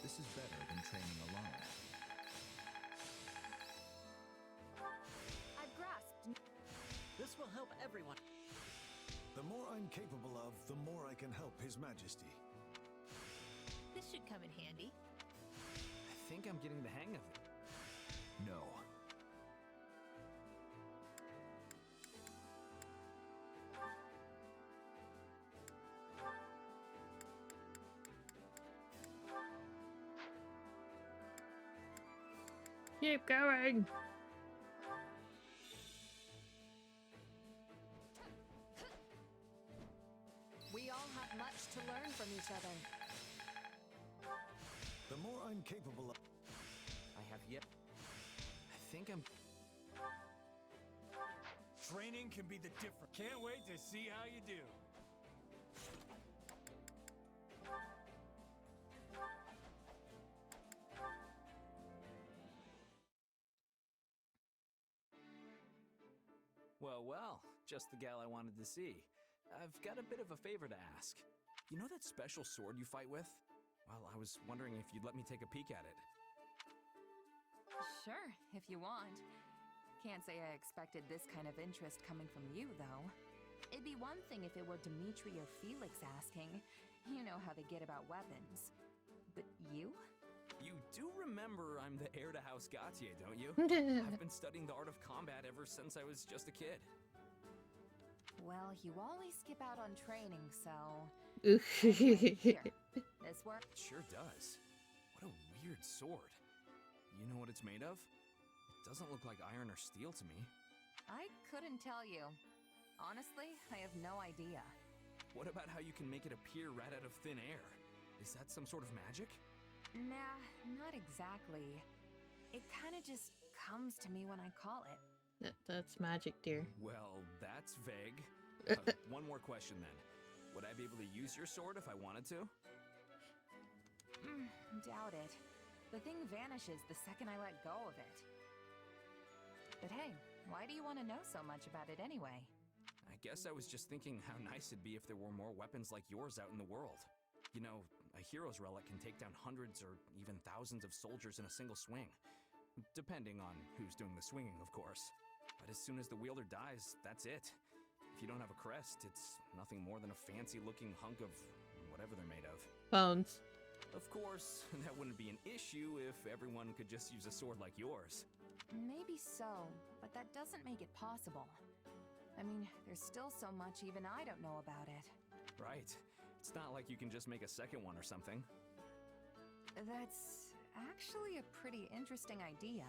This is better than training alone. I've grasped. This will help everyone. The more I'm capable of, the more I can help His Majesty. This should come in handy. I think I'm getting the hang of it. No. Keep going. We all have much to learn from each other. The more I'm capable of... I have yet. I think I'm... Training can be the difference. Can't wait to see how you do. Well, just the gal I wanted to see. I've got a bit of a favor to ask. You know that special sword you fight with? Well, I was wondering if you'd let me take a peek at it. Sure, if you want. Can't say I expected this kind of interest coming from you, though. It'd be one thing if it were Dimitri or Felix asking. You know how they get about weapons. But you? You do remember I'm the heir to House Gautier, don't you? I've been studying the art of combat ever since I was just a kid. Well, you always skip out on training, so... Anyway, here. This work? It sure does. What a weird sword. You know what it's made of? It doesn't look like iron or steel to me. I couldn't tell you. Honestly, I have no idea. What about how you can make it appear right out of thin air? Is that some sort of magic? Nah, not exactly. It kinda just comes to me when I call it. That's magic, dear. Well, that's vague. One more question then. Would I be able to use your sword if I wanted to? Doubt it. The thing vanishes the second I let go of it. But hey, Why do you want to know so much about it anyway? I guess I was just thinking how nice it'd be if there were more weapons like yours out in the world. You know, a hero's relic can take down hundreds or even thousands of soldiers in a single swing. Depending on who's doing the swinging, of course. But as soon as the wielder dies, that's it. If you don't have a crest, it's nothing more than a fancy-looking hunk of whatever they're made of. Bones. Of course, that wouldn't be an issue if everyone could just use a sword like yours. Maybe so, but that doesn't make it possible. I mean, there's still so much even I don't know about it. Right. It's not like you can just make a second one or something. That's actually a pretty interesting idea.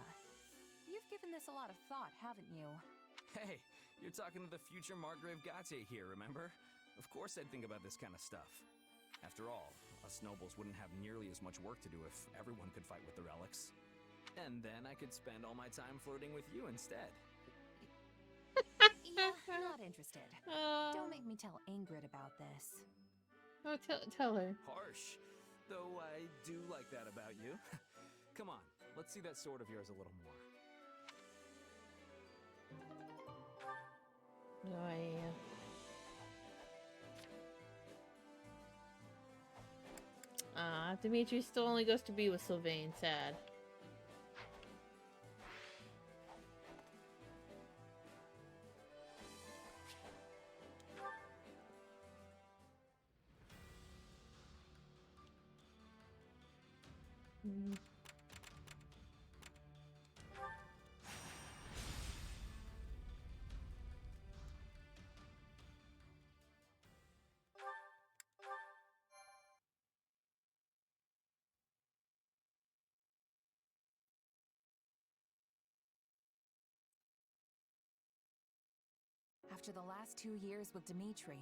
You've given this a lot of thought, haven't you? Hey, you're talking to the future Margrave Gautier here, remember? Of course I'd think about this kind of stuff. After all, us nobles wouldn't have nearly as much work to do if everyone could fight with the relics. And then I could spend all my time flirting with you instead. Yeah, not interested. Don't make me tell Ingrid about this. Oh, tell her. Harsh. Though I do like that about you. Come on, let's see that sword of yours a little more. Oh, yeah. Dimitri still only goes to be with Sylvain. Sad. After the last 2 years with Dimitri,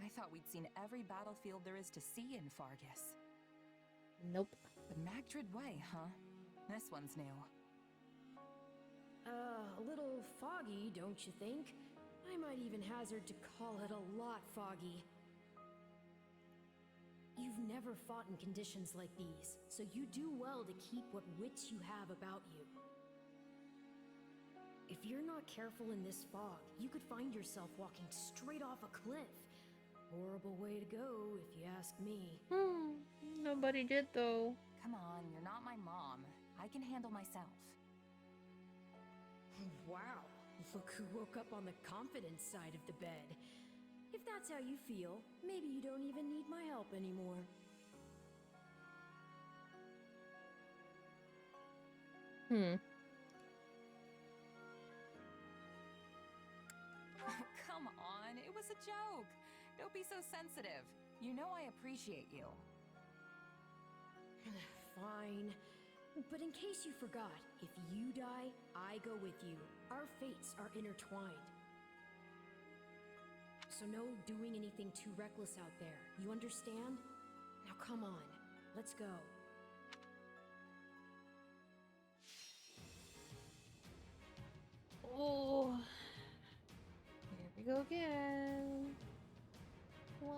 I thought we'd seen every battlefield there is to see in Fargus. Nope. The Magdred Way, huh? This one's new. A little foggy, don't you think? I might even hazard to call it a lot foggy. You've never fought in conditions like these, so you do well to keep what wits you have about you. If you're not careful in this fog, you could find yourself walking straight off a cliff. Horrible way to go, if you ask me. Nobody did, though. Come on, you're not my mom. I can handle myself. Wow, look who woke up on the confidence side of the bed. If that's how you feel, maybe you don't even need my help anymore. Come on, it was a joke. Don't be so sensitive. You know I appreciate you. Fine. But in case you forgot, if you die, I go with you. Our fates are intertwined. So no doing anything too reckless out there. You understand? Now come on, let's go. Oh. Here we go again. Wow.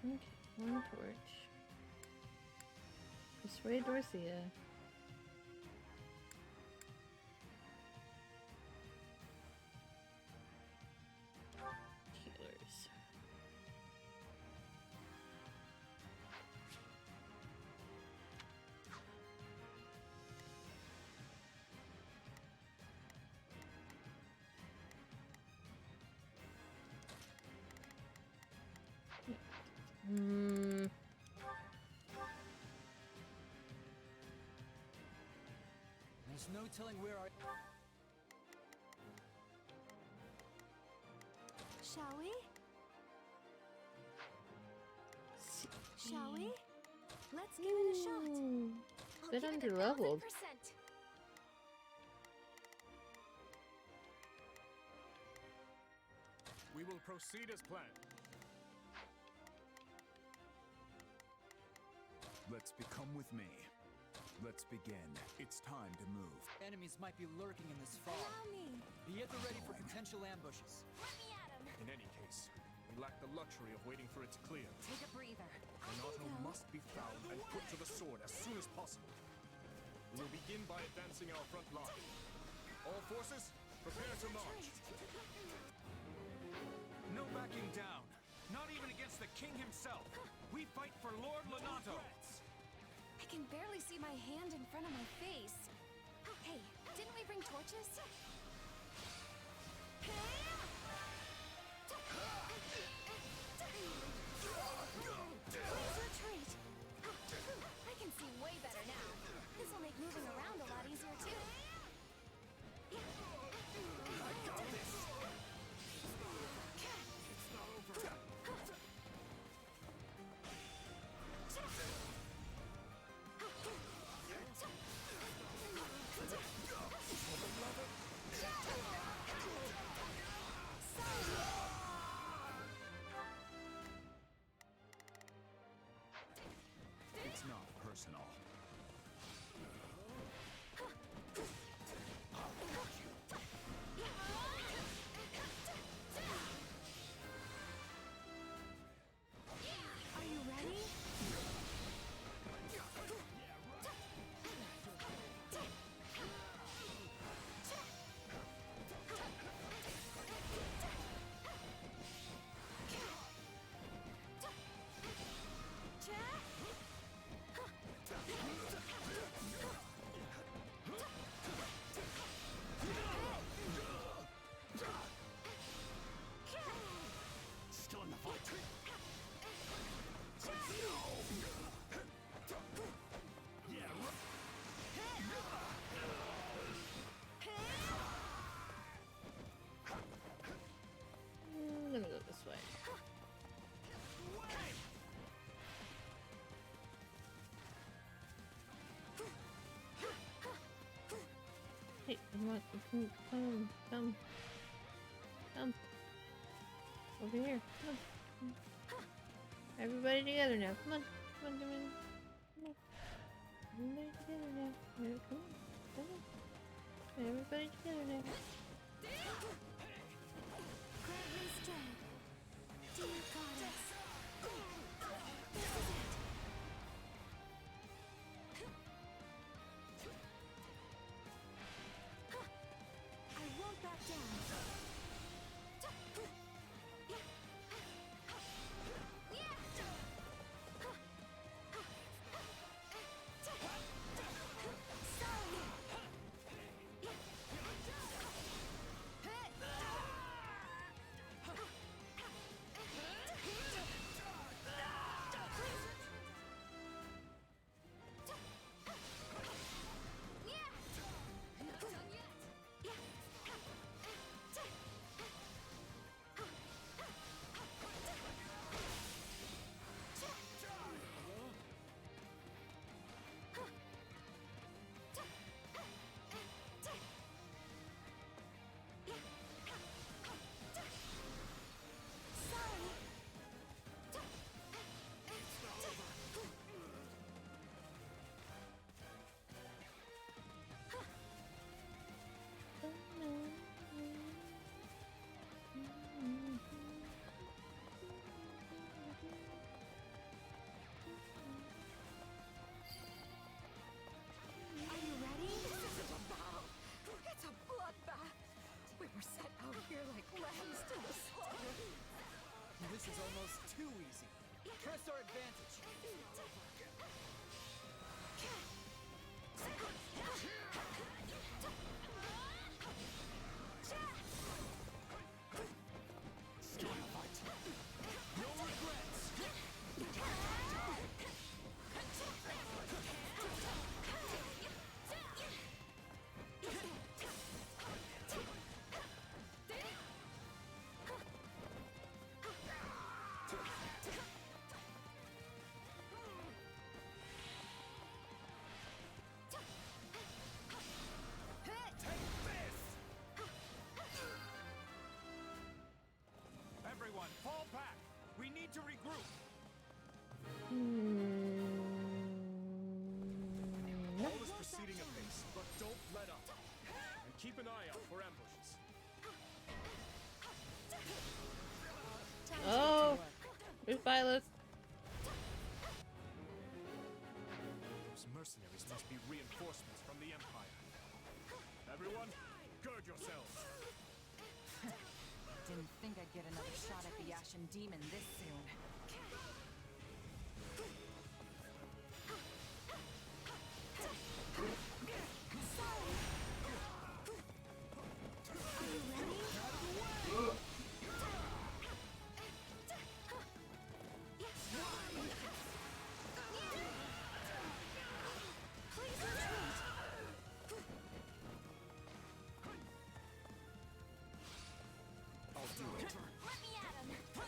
Okay, one torch. Persuade Dorothea. Healers. There's no telling where I... Shall we? Shall we? Let's give it a shot. I'll Bit give it under-leveled. 1000%. We will proceed as planned. Let's become with me. Let's begin. It's time to move. Enemies might be lurking in this fog. Allow me. Be at the ready for potential ambushes. Let me at him. In any case, and lack the luxury of waiting for it to clear. Take a breather. Renato must be found and put to the sword as soon as possible. We will begin by advancing our front line. All forces, prepare to march. No backing down. Not even against the king himself. We fight for Lord Lonato. I can barely see my hand in front of my face. Hey, didn't we bring torches? Please retreat. I can see way better now. This will make moving around a lot easier too. I got this. It's not over. It's not personal. Are you ready? Still in the fight. Yeah, I'm gonna go this way. Hey, come on, come. Over here, come on. Everybody together now, come on. Come on. Everybody together now. Yeah, come on. Everybody together now. Grant me strength, dear goddess. This is it. I won't back down. Are you ready? This isn't a battle. It's a bloodbath. We were set out here like lambs to the slaughter. This is almost too easy. Press our advantage. still in the fight. No regrets. Everyone, fall back. We need to regroup. All is proceeding apace, but don't let up. And keep an eye out for ambushes. Oh! Where's Violet? Those mercenaries must be reinforcements from the Empire. Everyone, gird yourselves. Didn't think I'd get another shot at the Ashen Demon this soon.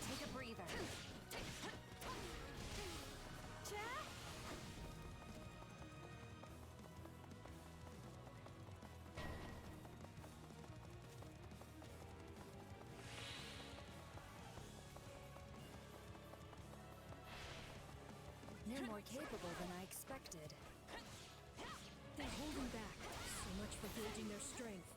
Take a breather. They're more capable than I expected. They're holding back. So much for gauging their strength.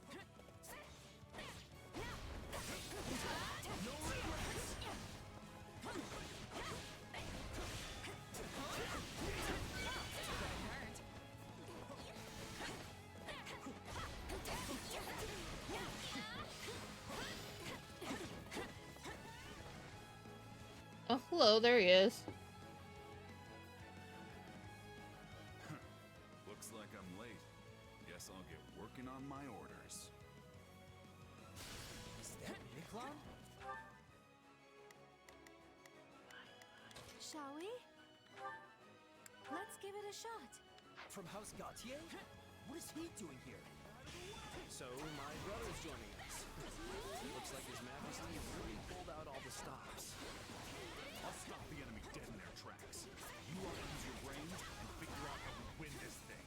Oh, hello, there he is. Looks like I'm late. Guess I'll get working on my orders. Is that Niklon? Shall we? Let's give it a shot. From House Gautier? What is he doing here? So, my brother's joining us. Looks like His Majesty has really pulled out all the stops. I'll stop the enemy dead in their tracks. You all use your brains and figure out how we win this thing.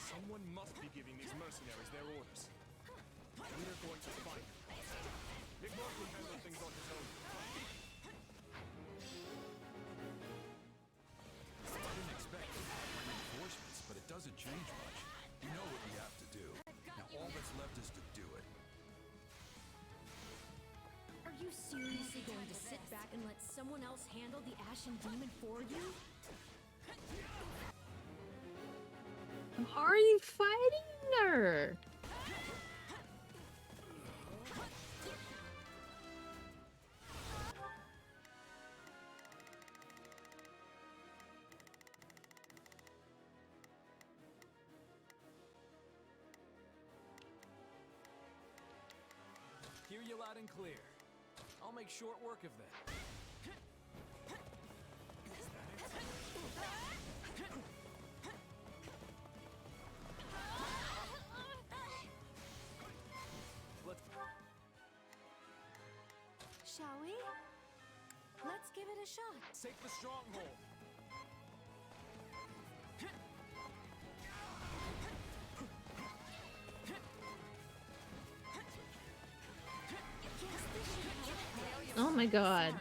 Someone must be giving these mercenaries their orders. We're going to find them. Nick can handle things on his own. I didn't expect to have reinforcements, but it doesn't change much. We know what we have to do. Now all that's left is to do it. Are you seriously going to sit back and let someone else handle the Ashen Demon for you? Are you fighting her? Hear you loud and clear. I'll make short work of that. Shall we? Let's give it a shot. Take the stronghold. Oh my god.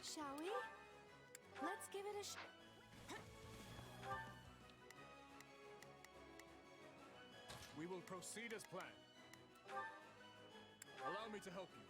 Shall we? Let's give it a shot. We will proceed as planned. Allow me to help you.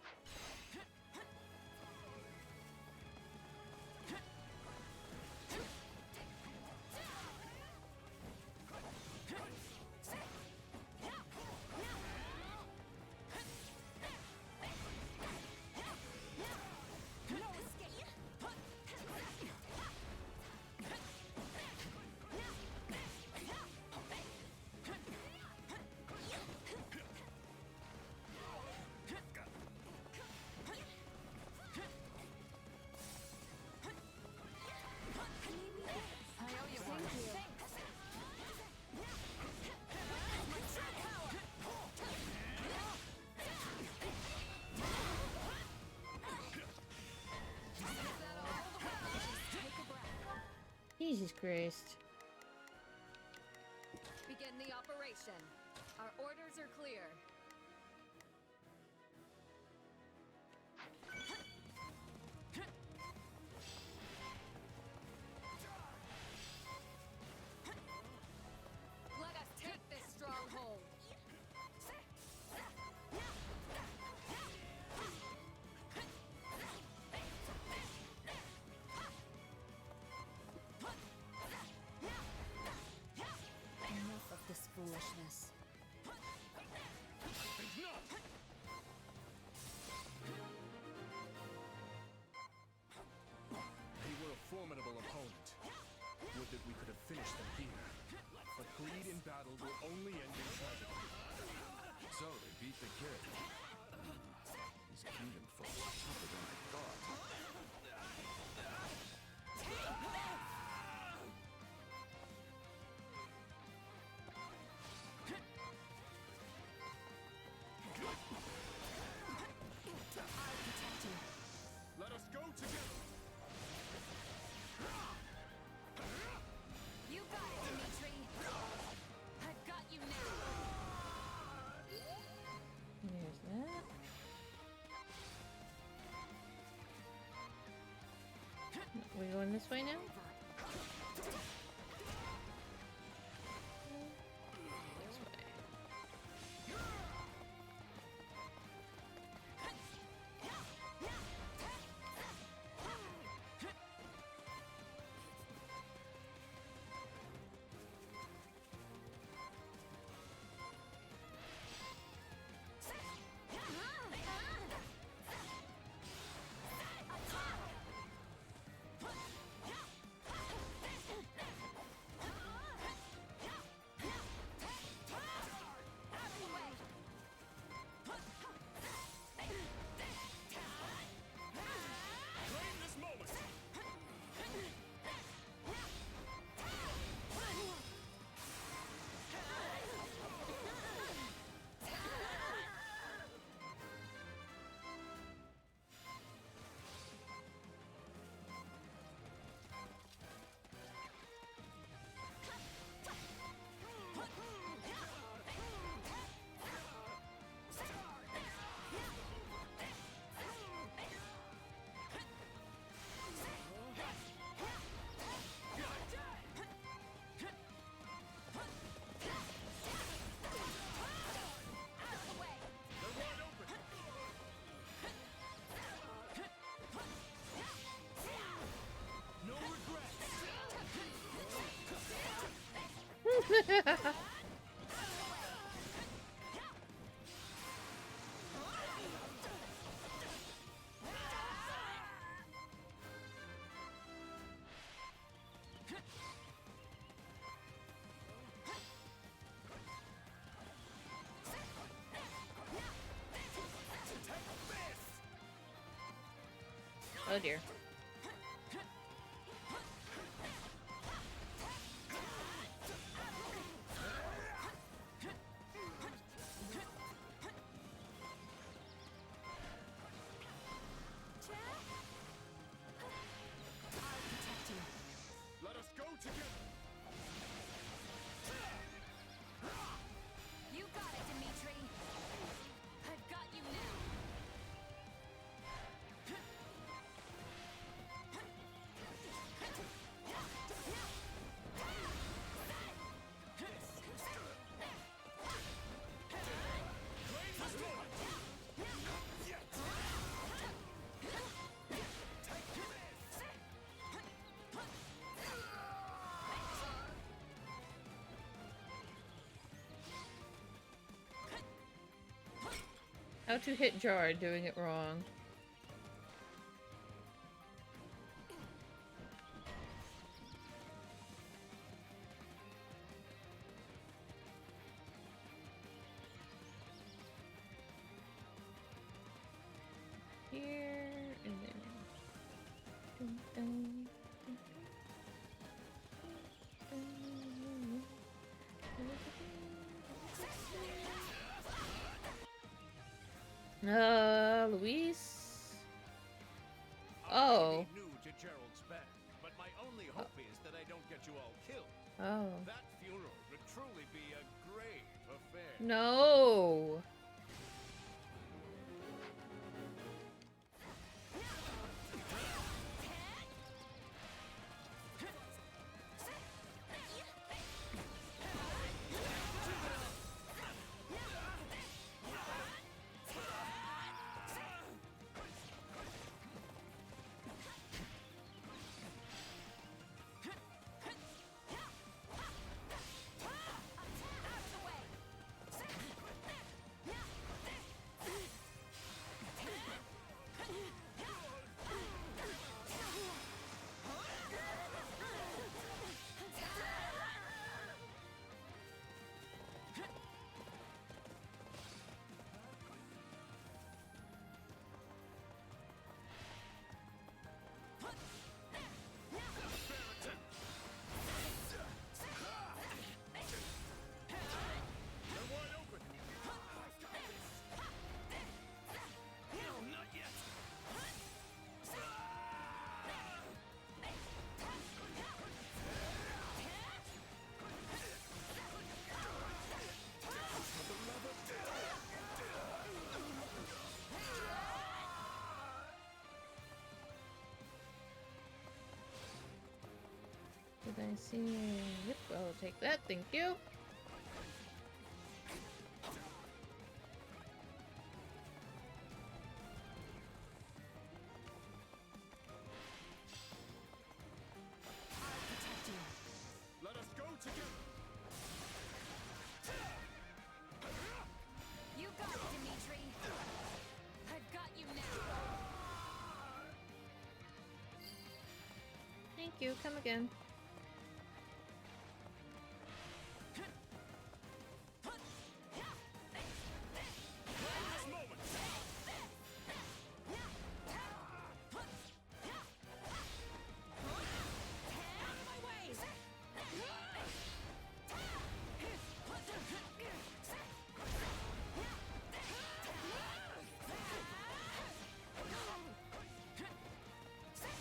Jesus Christ. Begin the operation. Our orders are clear. Let us take this stronghold. battle will only end in tragedy. So they beat the kid. These kingdom folks are tougher than I thought. Let us go together. You got it, Dimitri. I've got you now. There's that. We going this way now? This way. Claim this moment. No regrets. Oh dear. Let us go together. You got it, Dimitri. I've got you now. How to hit jar doing it wrong. Here and then. Dun, dun, dun, Luis. Oh. I'm new to Gerald's band, but my only hope is that I don't get you all killed. Oh. That funeral would truly be a grave affair. No. I see. Yep, I'll take that. Thank you. Let us go together. You got it, Dimitri. I've got you now. Thank you. Come again.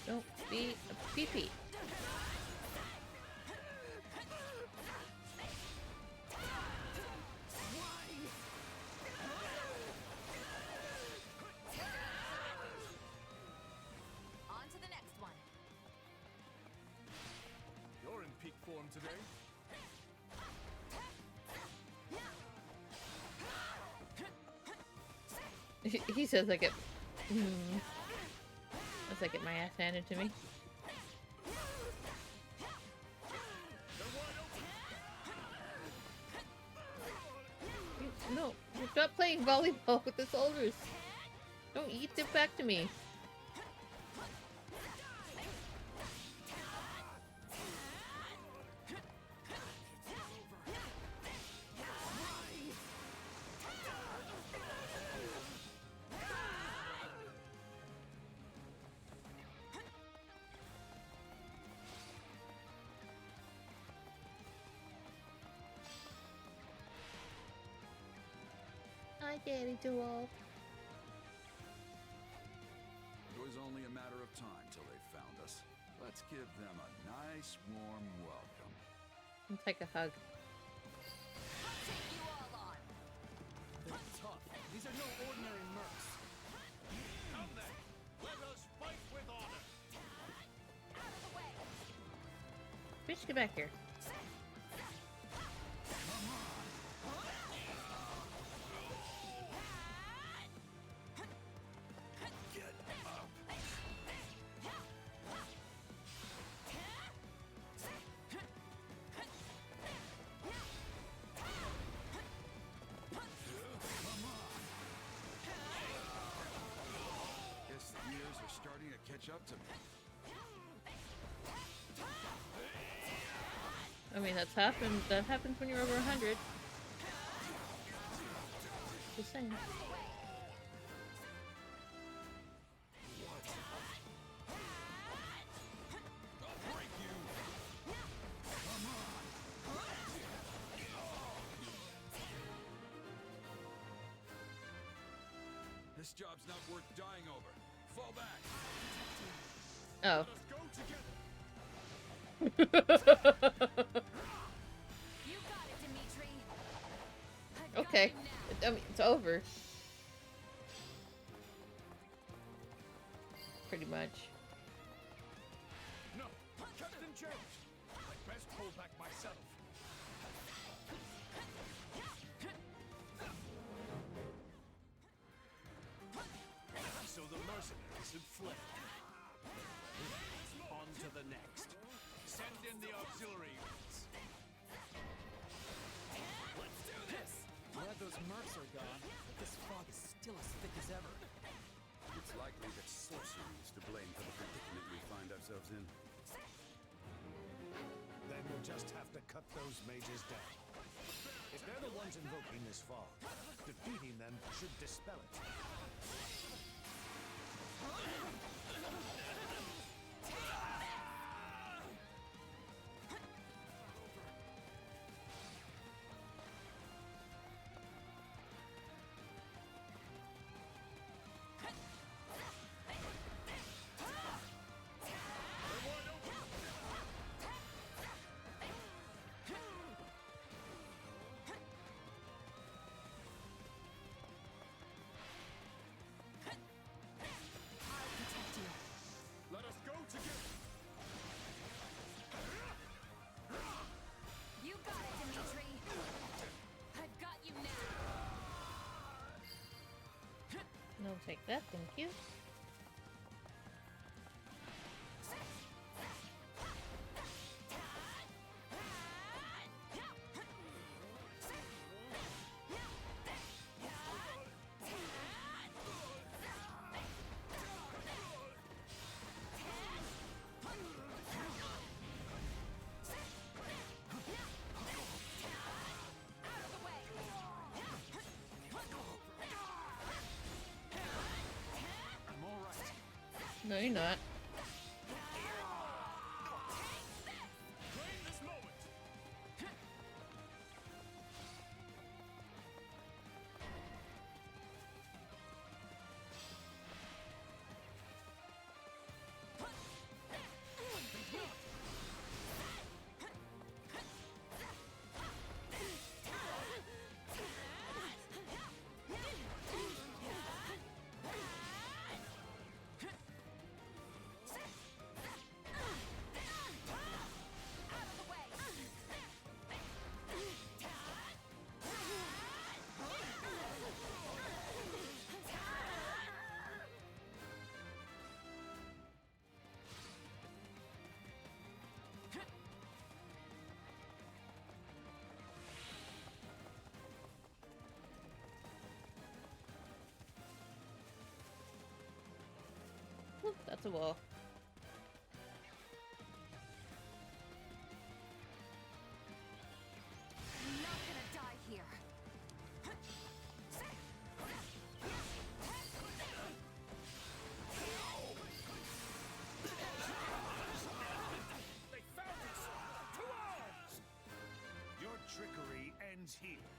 Don't be a pee-pee. On to the next one. You're in peak form today. He says I get... As I get my ass handed to me. No, stop playing volleyball with the soldiers. Don't eat it back to me. Hi, Daddy Dewalt. It was only a matter of time till they found us. Let's give them a nice, warm welcome. And take a hug. They're tough. These are no ordinary mercs. Come then. Let us fight with honor. Bitch, get back here. Guess the years are starting to catch up to me. I mean, that's happened. That happens when you're over 100. Just saying. This job's not worth dying over. Fall back. Oh. You got it, Dimitri. Okay. I mean, it's over. Pretty much. No, Captain James. I'd best hold back myself. So the mercenaries have fled. On to the next. Send in the auxiliary units. Let's do this! Glad those mercs are gone, but this fog is still as thick as ever. It's likely that sorcery is to blame for the predicament we find ourselves in. Then we'll just have to cut those mages down. If they're the ones invoking this fog, defeating them should dispel it. take that, thank you. No, you're not. Whew, that's a wall. I'm not gonna die here. They found us! To arms! Your trickery ends here.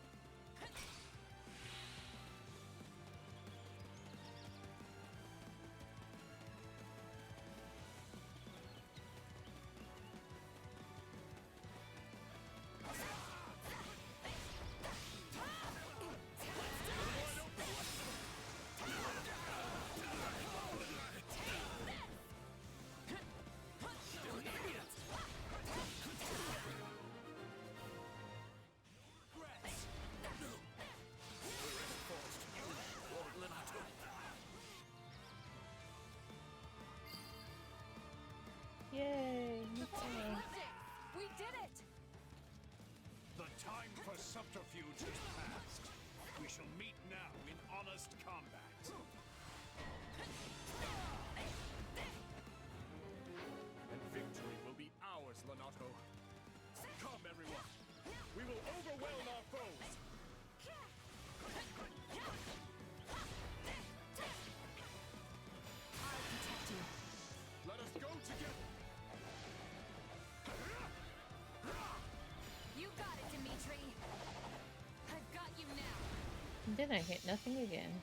Yay! We did it! The time for subterfuge is past. We shall meet now in honest combat. And victory will be ours, Lonato. Come, everyone. We will overwhelm our foes. I'll protect you. Let us go together. You got it, Dimitri. I've got you now. And then I hit nothing again.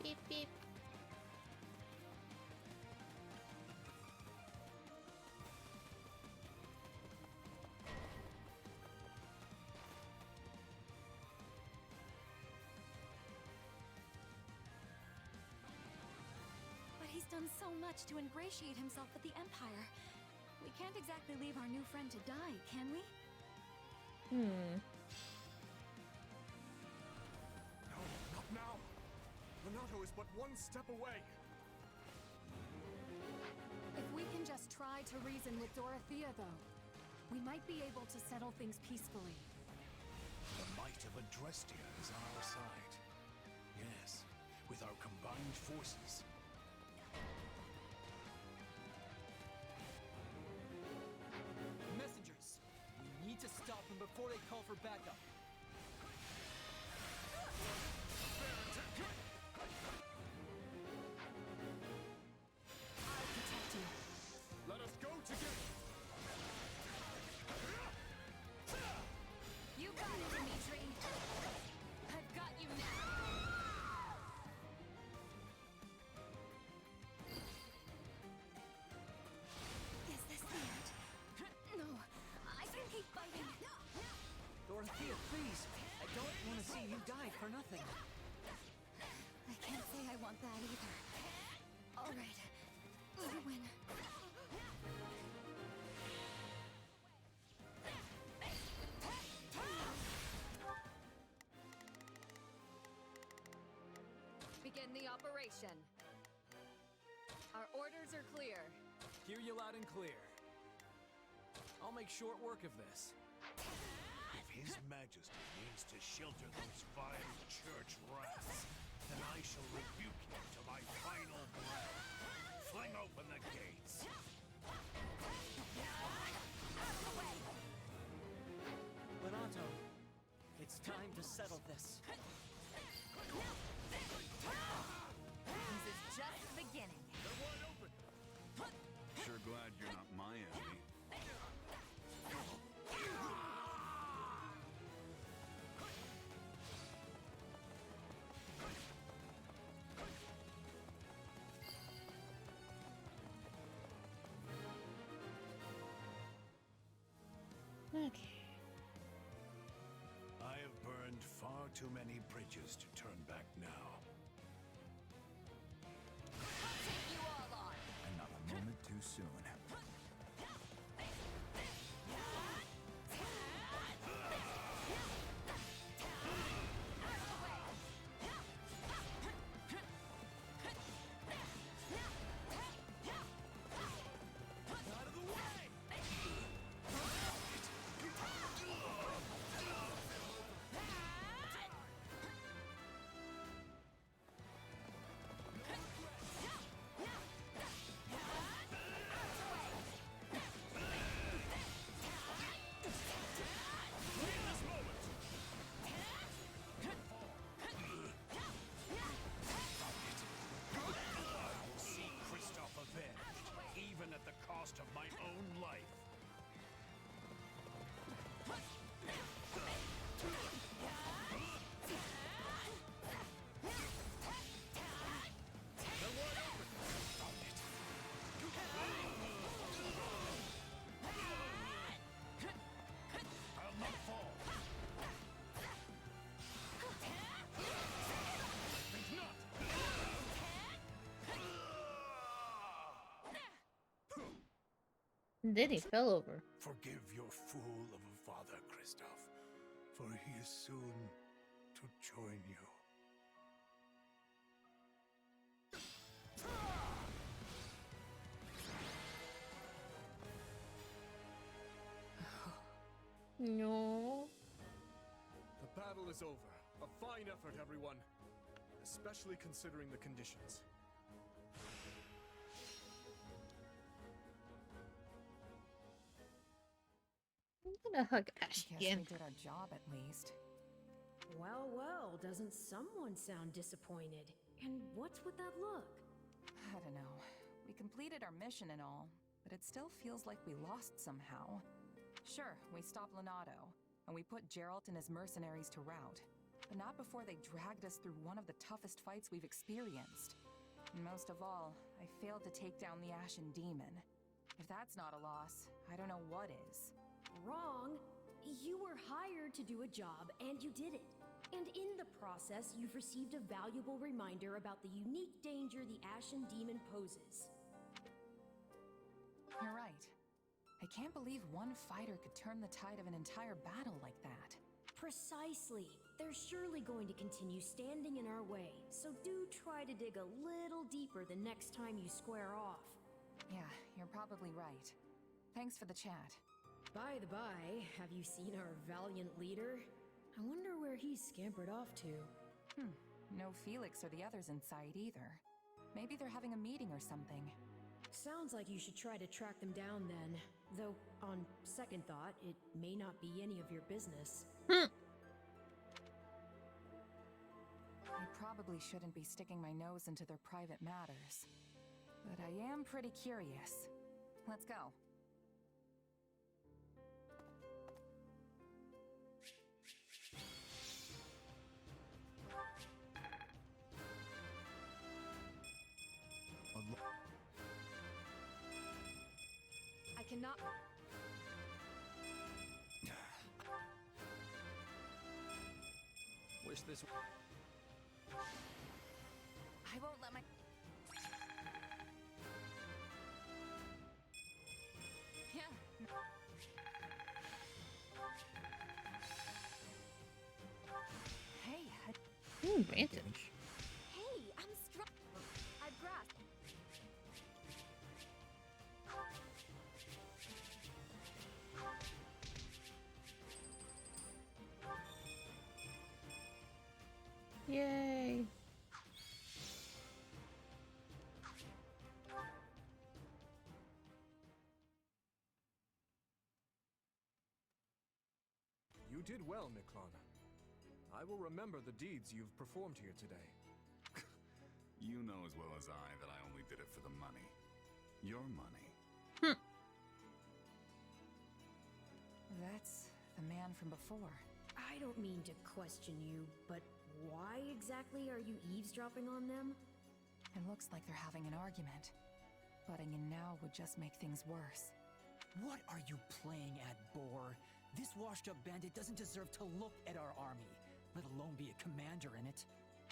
Beep beep. But he's done so much to ingratiate himself with the Empire. We can't exactly leave our new friend to die, can we? Hmm. No, not now. Lonato is but one step away. If we can just try to reason with Dorothea, though, we might be able to settle things peacefully. The might of Adrestia is on our side. Yes, with our combined forces. Messengers! We need to stop them before they call for backup. I'll protect you. Let us go together. You got it, Dimitri. I've got you now. nothing. I can't say I want that either. Alright, I win. Begin the operation. Our orders are clear. Hear you loud and clear. I'll make short work of this. If His Majesty means to shelter those vile church rats, then I shall rebuke him to my final breath. Fling open the gates. Lonato, it's time to settle this. This is just the beginning. They're wide open. Sure glad you're not my enemy. Okay. I have burned far too many bridges to turn back now. Take you all on. And not a moment too soon. Of my own life. I'll not fall. Think not. Then he fell over. Forgive your fool of a father, Kristoff, for he is soon to join you. No. The battle is over. A fine effort, everyone. Especially considering the conditions. I'm gonna hug Ash Guess again. we did our job at least. Well, well, doesn't someone sound disappointed? And what's with that look? I don't know. We completed our mission and all, but it still feels like we lost somehow. Sure, we stopped Lonato, and we put Geralt and his mercenaries to rout, but not before they dragged us through one of the toughest fights we've experienced. And most of all, I failed to take down the Ashen Demon. If that's not a loss, I don't know what is. Wrong. You were hired to do a job, and you did it. And in the process, you've received a valuable reminder about the unique danger the Ashen Demon poses. You're right. I can't believe one fighter could turn the tide of an entire battle like that. Precisely. They're surely going to continue standing in our way, so do try to dig a little deeper the next time you square off. Yeah, you're probably right. Thanks for the chat. By the by, have you seen our valiant leader? I wonder where he's scampered off to. No Felix or the others in sight either. Maybe they're having a meeting or something. Sounds like you should try to track them down then. Though, on second thought, it may not be any of your business. I probably shouldn't be sticking my nose into their private matters. But I am pretty curious. Let's go. I cannot... We're finish this. I won't let my... Yeah. Hey, Ooh, advantage. Hey, I'm strong. I've grasped. Yay. You did well, Miklon. I will remember the deeds you've performed here today. You know as well as I that I only did it for the money. Your money. That's the man from before. I don't mean to question you, but why exactly are you eavesdropping on them? It looks like they're having an argument. Butting in now would just make things worse. What are you playing at, Boar? This washed-up bandit doesn't deserve to look at our army, let alone be a commander in it.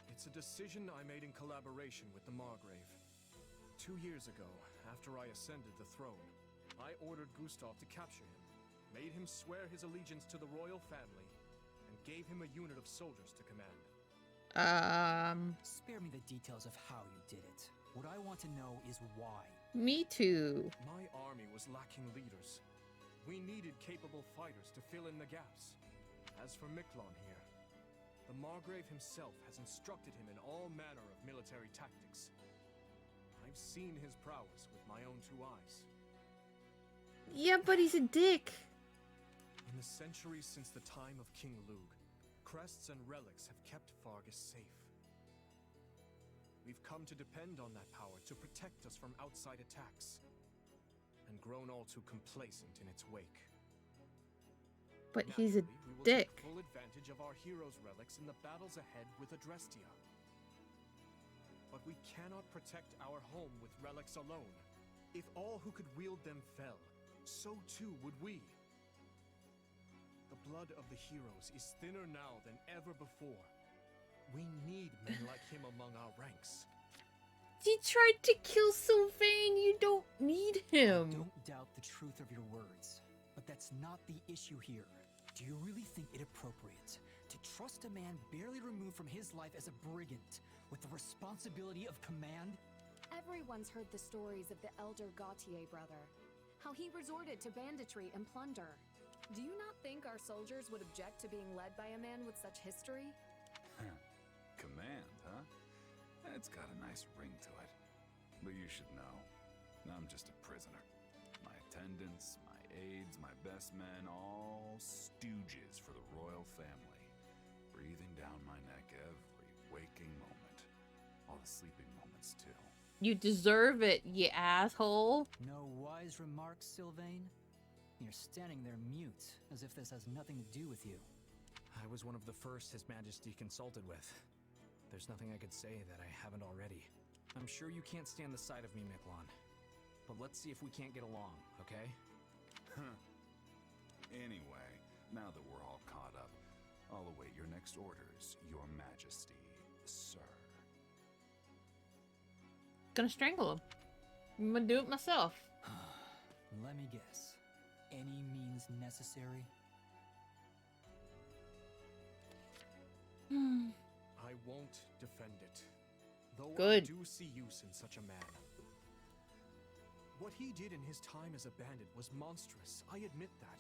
It's a decision I made in collaboration with the Margrave. 2 years ago, after I ascended the throne, I ordered Gustav to capture him, made him swear his allegiance to the royal family, and gave him a unit of soldiers to command. Spare me the details of how you did it. What I want to know is why. Me too. My army was lacking leaders. We needed capable fighters to fill in the gaps. As for Miklon here, the Margrave himself has instructed him in all manner of military tactics. I've seen his prowess with my own 2 eyes. Yeah, but he's a dick. In the centuries since the time of King Lug, crests and relics have kept Fargus safe. We've come to depend on that power to protect us from outside attacks, and grown all too complacent in its wake. But he's a we will dick. take full advantage of our heroes' relics in the battles ahead with Adrestia. But we cannot protect our home with relics alone. If all who could wield them fell, so too would we. The blood of the heroes is thinner now than ever before. We need men like him among our ranks. He tried to kill Sylvain. You don't need him. Don't doubt the truth of your words, but that's not the issue here. Do you really think it appropriate to trust a man barely removed from his life as a brigand with the responsibility of command? Everyone's heard the stories of the elder Gautier brother, how he resorted to banditry and plunder. Do you not think our soldiers would object to being led by a man with such history? Command, huh? It's got a nice ring to it. But you should know, I'm just a prisoner. My attendants, my aides, my best men, all stooges for the royal family. Breathing down my neck every waking moment. All the sleeping moments, too. You deserve it, you asshole. No wise remarks, Sylvain? You're standing there mute, as if this has nothing to do with you. I was one of the first His Majesty consulted with. There's nothing I could say that I haven't already. I'm sure you can't stand the sight of me, Miklon. But let's see if we can't get along, okay? Anyway, now that we're all caught up, I'll await your next orders, Your Majesty, sir. Gonna strangle him. I'm gonna do it myself. Let me guess. Any means necessary? I won't defend it, though Good. I do see use in such a man. What he did in his time as a bandit was monstrous, I admit that.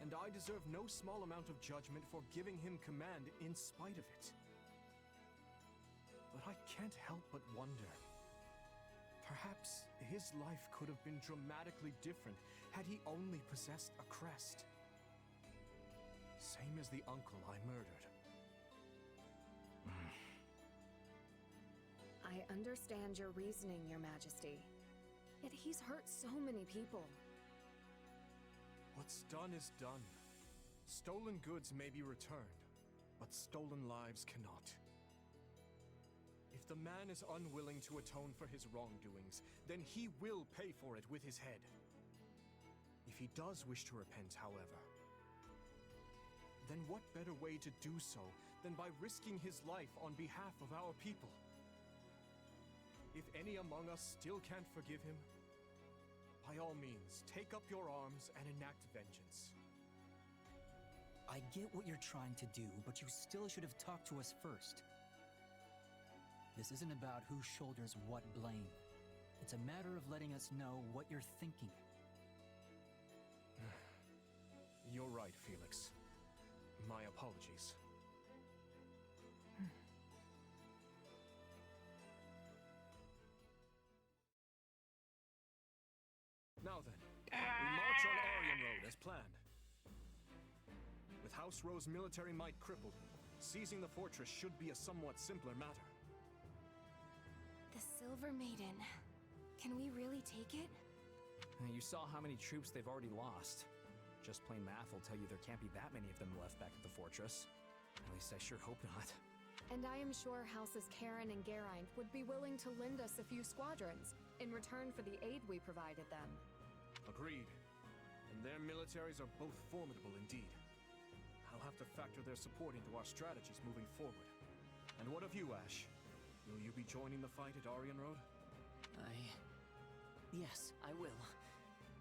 And I deserve no small amount of judgment for giving him command in spite of it. But I can't help but wonder. Perhaps his life could have been dramatically different had he only possessed a crest. Same as the uncle I murdered. I understand your reasoning, Your Majesty. Yet he's hurt so many people. What's done is done. Stolen goods may be returned, but stolen lives cannot. If the man is unwilling to atone for his wrongdoings, then he will pay for it with his head. If he does wish to repent, however, then what better way to do so than by risking his life on behalf of our people? If any among us still can't forgive him, by all means, take up your arms and enact vengeance. I get what you're trying to do, but you still should have talked to us first. This isn't about who shoulders what blame. It's a matter of letting us know what you're thinking. You're right, Felix. My apologies. Now then, we march on Aryan Road as planned. With House Rowe's military might crippled, seizing the fortress should be a somewhat simpler matter. The Silver Maiden. Can we really take it? You saw how many troops they've already lost. Just plain math will tell you there can't be that many of them left back at the fortress. At least I sure hope not. And I am sure Houses Karen and Geraint would be willing to lend us a few squadrons in return for the aid we provided them. Agreed. And their militaries are both formidable indeed. I'll have to factor their support into our strategies moving forward. And what of you, Ash? Will you be joining the fight at Aryan Road? Yes, I will.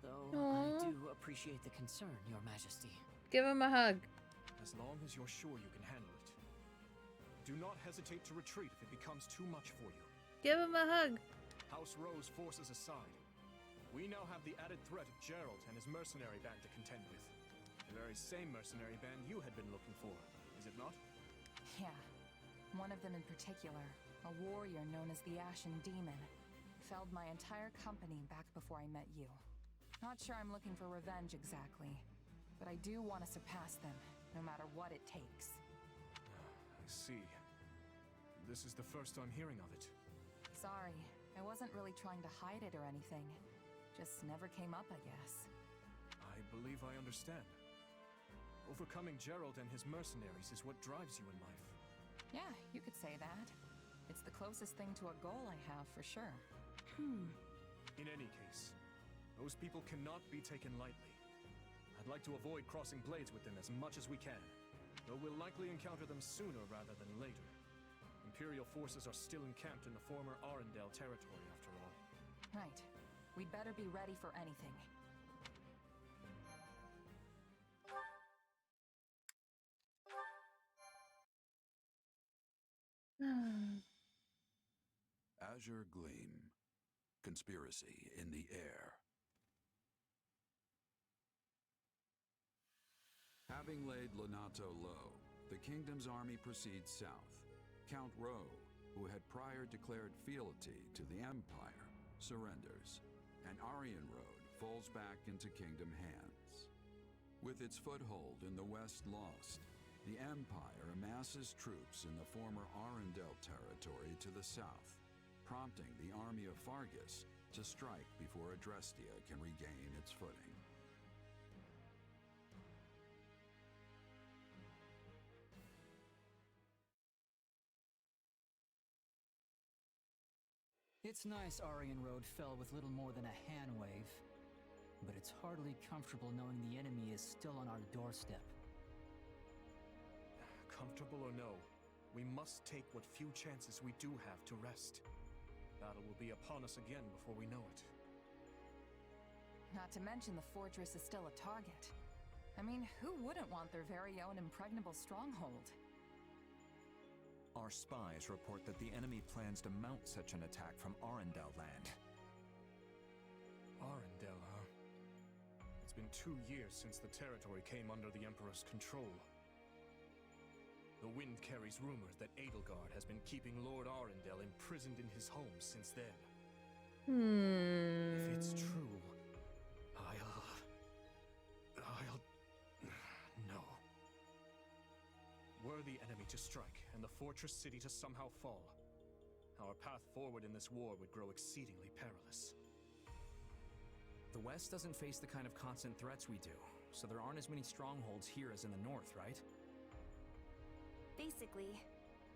Though Aww. I do appreciate the concern, Your Majesty. Give him a hug. As long as you're sure you can handle it. Do not hesitate to retreat if it becomes too much for you. Give him a hug. House Rowe's forces aside, we now have the added threat of Gerald and his mercenary band to contend with. The very same mercenary band you had been looking for, is it not? Yeah. One of them in particular, a warrior known as the Ashen Demon, felled my entire company back before I met you. Not sure I'm looking for revenge exactly, but I do want to surpass them, no matter what it takes. I see. This is the first I'm hearing of it. Sorry, I wasn't really trying to hide it or anything. Just never came up, I guess. I believe I understand. Overcoming Gerald and his mercenaries is what drives you in life. Yeah, you could say that. It's the closest thing to a goal I have, for sure. In any case, those people cannot be taken lightly. I'd like to avoid crossing blades with them as much as we can, though we'll likely encounter them sooner rather than later. Imperial forces are still encamped in the former Arendelle territory, after all. Right. We'd better be ready for anything. Azure Gleam. Conspiracy in the air. Having laid Lonato low, the kingdom's army proceeds south. Count Rowe, who had prior declared fealty to the Empire, surrenders, and Aryan Road falls back into kingdom hands. With its foothold in the west lost, the Empire amasses troops in the former Arendelle territory to the south, prompting the army of Fargus to strike before Adrestia can regain its footing. It's nice Aryan Road fell with little more than a hand wave, but it's hardly comfortable knowing the enemy is still on our doorstep. Comfortable or no, we must take what few chances we do have to rest. Battle will be upon us again before we know it. Not to mention the fortress is still a target. I mean, who wouldn't want their very own impregnable stronghold? Our spies report that the enemy plans to mount such an attack from Arendelle land. Arendelle, huh? It's been 2 years since the territory came under the Emperor's control. The wind carries rumors that Edelgard has been keeping Lord Arendelle imprisoned in his home since then. If it's true, I'll... No. Were the enemy to strike and the fortress city to somehow fall, our path forward in this war would grow exceedingly perilous. The West doesn't face the kind of constant threats we do, so there aren't as many strongholds here as in the North, right? Basically.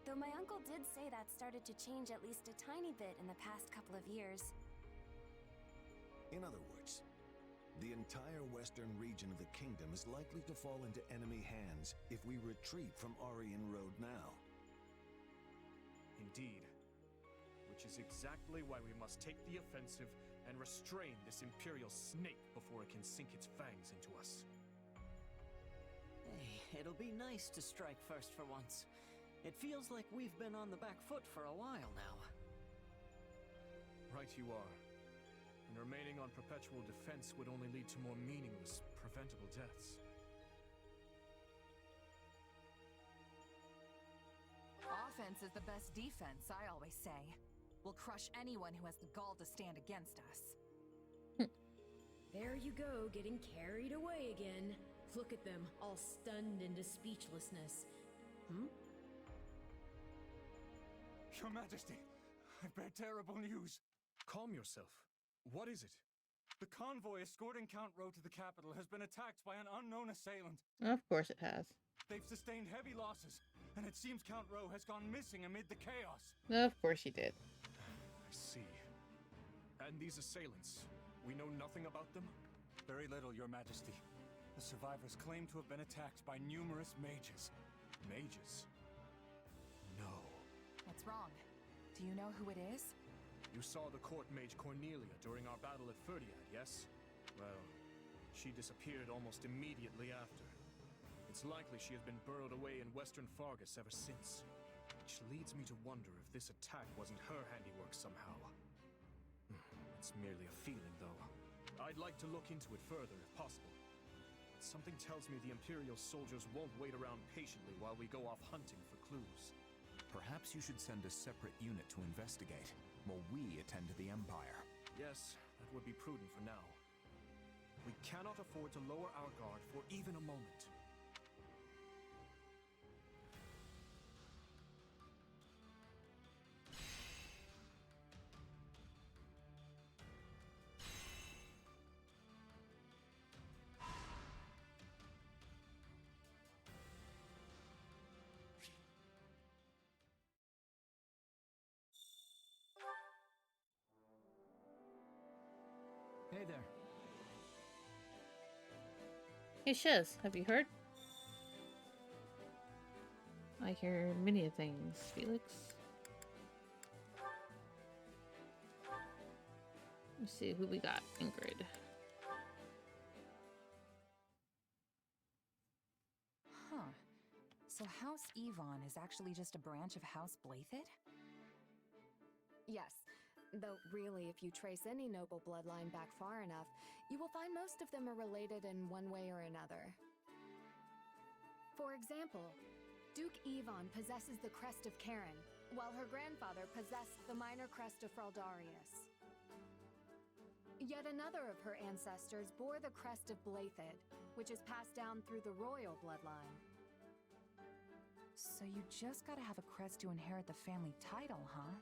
Though my uncle did say that started to change at least a tiny bit in the past couple of years. In other words, The entire western region of the kingdom is likely to fall into enemy hands if we retreat from Aryan Road now. Indeed. Which is exactly why we must take the offensive and restrain this Imperial snake before it can sink its fangs into us. Hey, it'll be nice to strike first for once. It feels like we've been on the back foot for a while now. Right you are. And remaining on perpetual defense would only lead to more meaningless, preventable deaths. Offense is the best defense, I always say. We'll crush anyone who has the gall to stand against us. There you go, getting carried away again. Look at them, all stunned into speechlessness. Your Majesty, I bear terrible news. Calm yourself. What is it? The convoy escorting Count Rowe to the capital has been attacked by an unknown assailant. Of course it has. They've sustained heavy losses, and it seems Count Rowe has gone missing amid the chaos. Of course he did. I see. And these assailants, we know nothing about them? Very little, Your Majesty. The survivors claim to have been attacked by numerous mages. Mages? No. What's wrong? Do you know who it is? You saw the court mage Cornelia during our battle at Ferdiad, yes? Well, she disappeared almost immediately after. It's likely she has been burrowed away in western Fargus ever since. Which leads me to wonder if this attack wasn't her handiwork somehow. It's merely a feeling, though. I'd like to look into it further, if possible. But something tells me the Imperial soldiers won't wait around patiently while we go off hunting for clues. Perhaps you should send a separate unit to investigate, while we attend to the Empire. Yes, that would be prudent for now. We cannot afford to lower our guard for even a moment. Hey there. Hey Shiz, have you heard? I hear many things, Felix. Let's see who we got. Ingrid. Huh. So House Yvonne is actually just a branch of House Blaythed? Yes. Though, really, if you trace any noble bloodline back far enough, you will find most of them are related in one way or another. For example, Duke Yvonne possesses the crest of Karen, while her grandfather possessed the minor crest of Fraldarius. Yet another of her ancestors bore the crest of Blaythed, which is passed down through the royal bloodline. So you just gotta have a crest to inherit the family title, huh?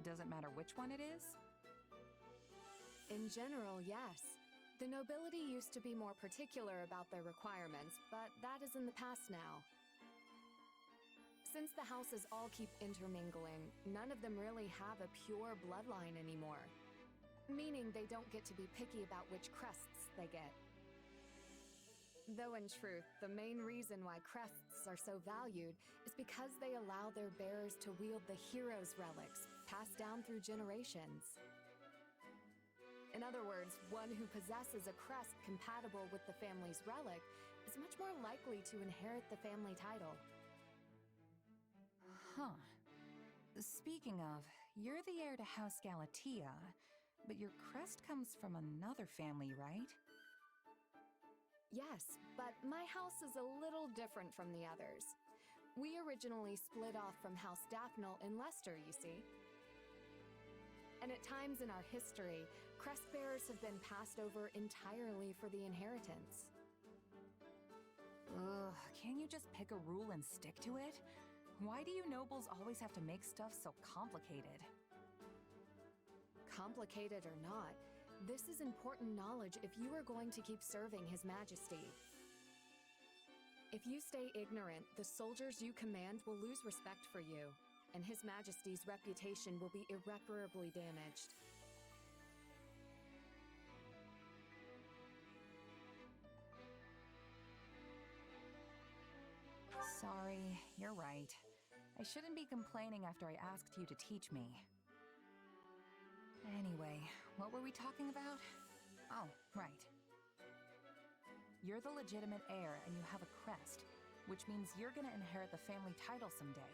Doesn't matter which one it is? In general, yes. The nobility used to be more particular about their requirements, but that is in the past now. Since the houses all keep intermingling, none of them really have a pure bloodline anymore. Meaning they don't get to be picky about which crests they get. Though in truth, the main reason why crests are so valued is because they allow their bearers to wield the hero's relics, passed down through generations. In other words, one who possesses a crest compatible with the family's relic is much more likely to inherit the family title. Huh. Speaking of, you're the heir to House Galatea, but your crest comes from another family, right? Yes, but my house is a little different from the others. We originally split off from House Daphne in Leicester, you see. And at times in our history, crest bearers have been passed over entirely for the inheritance. Ugh, can't you just pick a rule and stick to it? Why do you nobles always have to make stuff so complicated? Complicated or not, this is important knowledge if you are going to keep serving His Majesty. If you stay ignorant, the soldiers you command will lose respect for you, and His Majesty's reputation will be irreparably damaged. Sorry, you're right. I shouldn't be complaining after I asked you to teach me. Anyway, what were we talking about? Oh, right. You're the legitimate heir and you have a crest, which means you're gonna inherit the family title someday.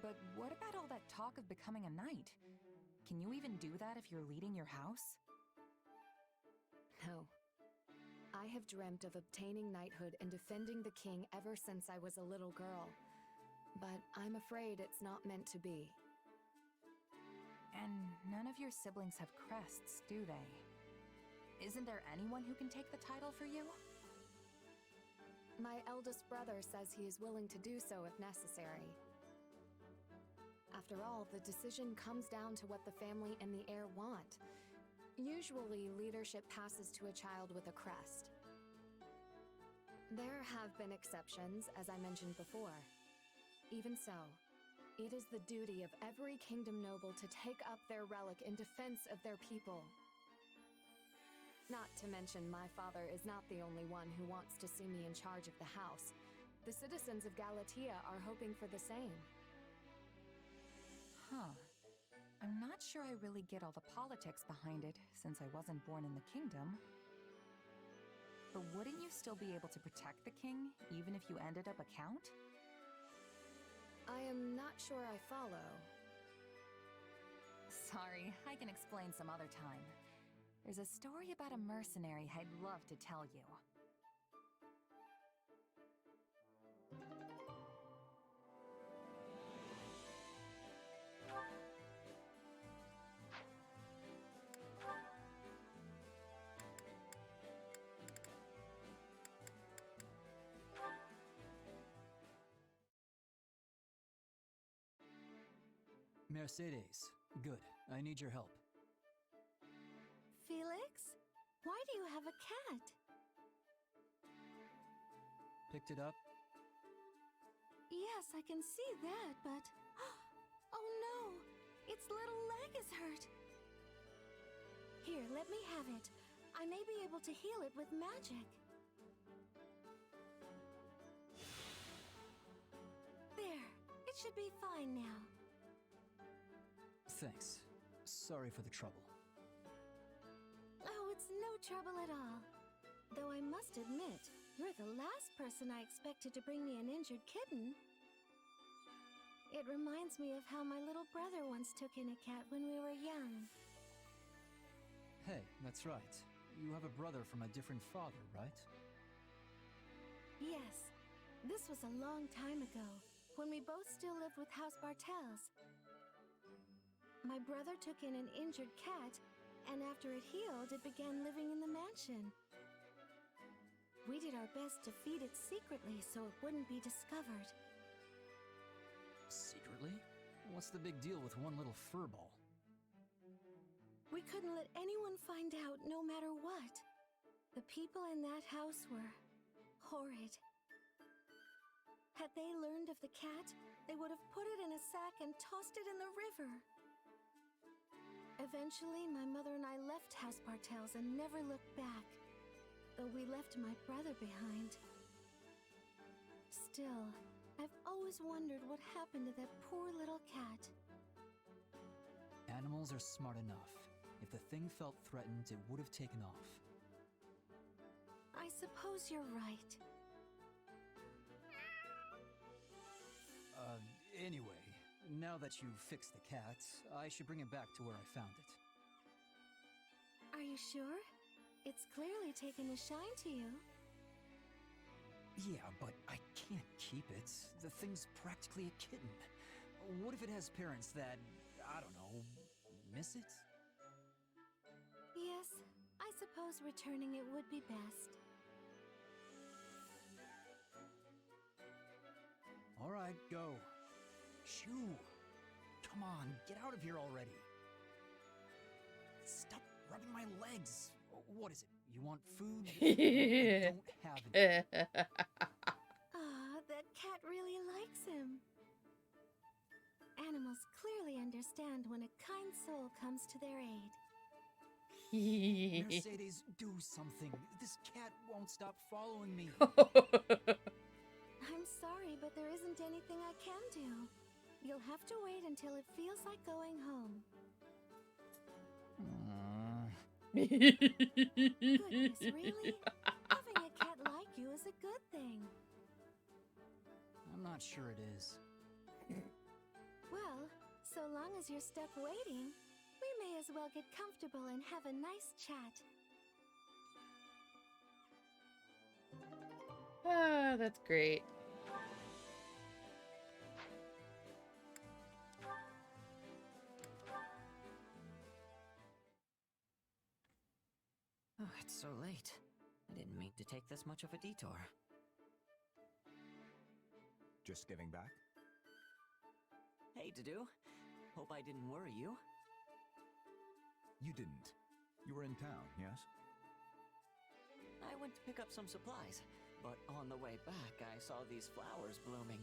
But what about all that talk of becoming a knight? Can you even do that if you're leading your house? No. I have dreamt of obtaining knighthood and defending the king ever since I was a little girl. But I'm afraid it's not meant to be. And none of your siblings have crests, do they? Isn't there anyone who can take the title for you? My eldest brother says he is willing to do so if necessary. After all, the decision comes down to what the family and the heir want. Usually, leadership passes to a child with a crest. There have been exceptions, as I mentioned before. Even so, it is the duty of every kingdom noble to take up their relic in defense of their people. Not to mention, my father is not the only one who wants to see me in charge of the house. The citizens of Galatea are hoping for the same. Huh. I'm not sure I really get all the politics behind it, since I wasn't born in the kingdom. But wouldn't you still be able to protect the king, even if you ended up a count? I am not sure I follow. Sorry, I can explain some other time. There's a story about a mercenary I'd love to tell you. Mercedes. Good. I need your help. Felix? Why do you have a cat? Picked it up? Yes, I can see that, but... Oh no! Its little leg is hurt! Here, let me have it. I may be able to heal it with magic. There. It should be fine now. Thanks. Sorry for the trouble. Oh, it's no trouble at all. Though I must admit, you're the last person I expected to bring me an injured kitten. It reminds me of how my little brother once took in a cat when we were young. Hey, that's right. You have a brother from a different father, right? Yes. This was a long time ago, when we both still lived with House Bartels. My brother took in an injured cat, and after it healed, it began living in the mansion. We did our best to feed it secretly so it wouldn't be discovered. Secretly? What's the big deal with one little furball? We couldn't let anyone find out no matter what. The people in that house were horrid. Had they learned of the cat, they would have put it in a sack and tossed it in the river. Eventually, my mother and I left House Bartels and never looked back, though we left my brother behind. Still, I've always wondered what happened to that poor little cat. Animals are smart enough. If the thing felt threatened, it would have taken off. I suppose you're right. Anyway, now that you've fixed the cat, I should bring it back to where I found it. Are you sure? It's clearly taken a shine to you. Yeah, but I can't keep it. The thing's practically a kitten. What if it has parents that, I don't know, miss it? Yes, I suppose returning it would be best. All right, go. Shoo! Come on, get out of here already. Stop rubbing my legs. What is it? You want food? I don't have it. Ah, that cat really likes him. Animals clearly understand when a kind soul comes to their aid. Mercedes, do something. This cat won't stop following me. sorry, but there isn't anything I can do. You'll have to wait until it feels like going home. Goodness, really? Having a cat like you is a good thing. I'm not sure it is. Well, so long as you're stuck waiting, we may as well get comfortable and have a nice chat. Ah, that's great. Oh, it's so late. I didn't mean to take this much of a detour. Just getting back? Hey, Dudu. Hope I didn't worry you. You didn't. You were in town, yes? I went to pick up some supplies, but on the way back I saw these flowers blooming,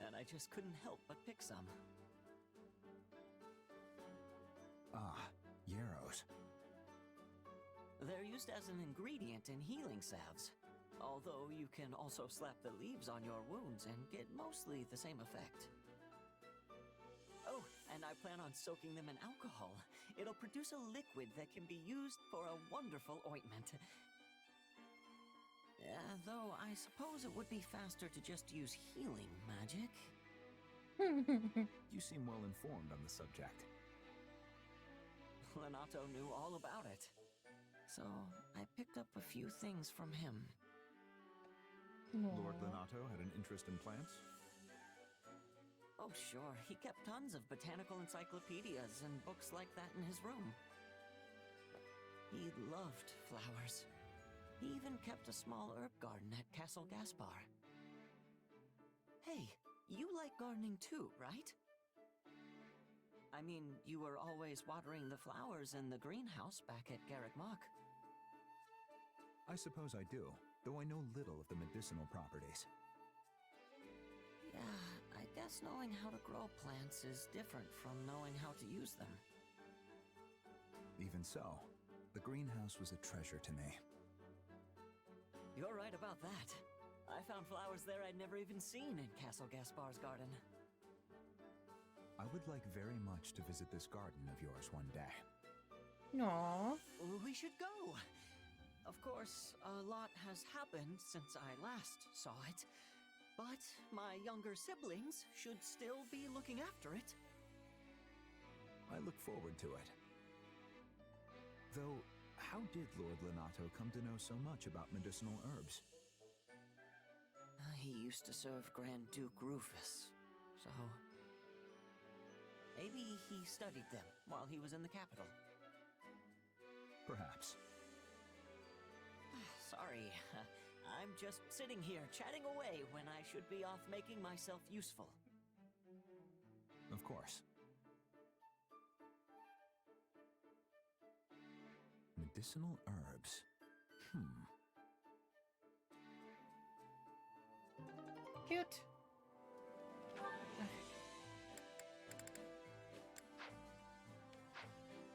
and I just couldn't help but pick some. Ah, yarrows. They're used as an ingredient in healing salves, although you can also slap the leaves on your wounds and get mostly the same effect. Oh, and I plan on soaking them in alcohol. It'll produce a liquid that can be used for a wonderful ointment. Though I suppose it would be faster to just use healing magic. You seem well informed on the subject. Lonato knew all about it. So I picked up a few things from him. Lord Lonato had an interest in plants? Oh, sure. He kept tons of botanical encyclopedias and books like that in his room. He loved flowers. He even kept a small herb garden at Castle Gaspar. Hey, you like gardening too, right? I mean, you were always watering the flowers in the greenhouse back at Garreg Mach. I suppose I do, though I know little of the medicinal properties. Yeah, I guess knowing how to grow plants is different from knowing how to use them. Even so, the greenhouse was a treasure to me. You're right about that. I found flowers there I'd never even seen in Castle Gaspar's garden. I would like very much to visit this garden of yours one day. Aww. We should go. Of course, a lot has happened since I last saw it, but my younger siblings should still be looking after it. I look forward to it. Though, how did Lord Lonato come to know so much about medicinal herbs? He used to serve Grand Duke Rufus, so... maybe he studied them while he was in the capital. Perhaps. Sorry, I'm just sitting here chatting away when I should be off making myself useful. Of course. Medicinal herbs. Cute.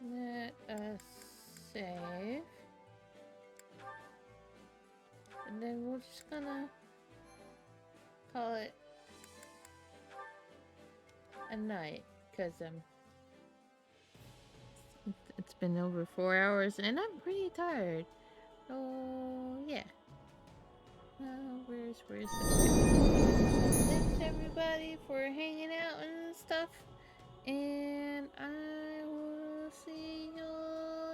Let us save. And then we're just gonna call it a night, because it's been over 4 hours and I'm pretty tired. Oh yeah. Where's the thanks everybody for hanging out and stuff. And I will see you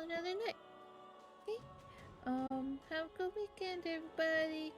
another night. Okay? Have a good weekend everybody.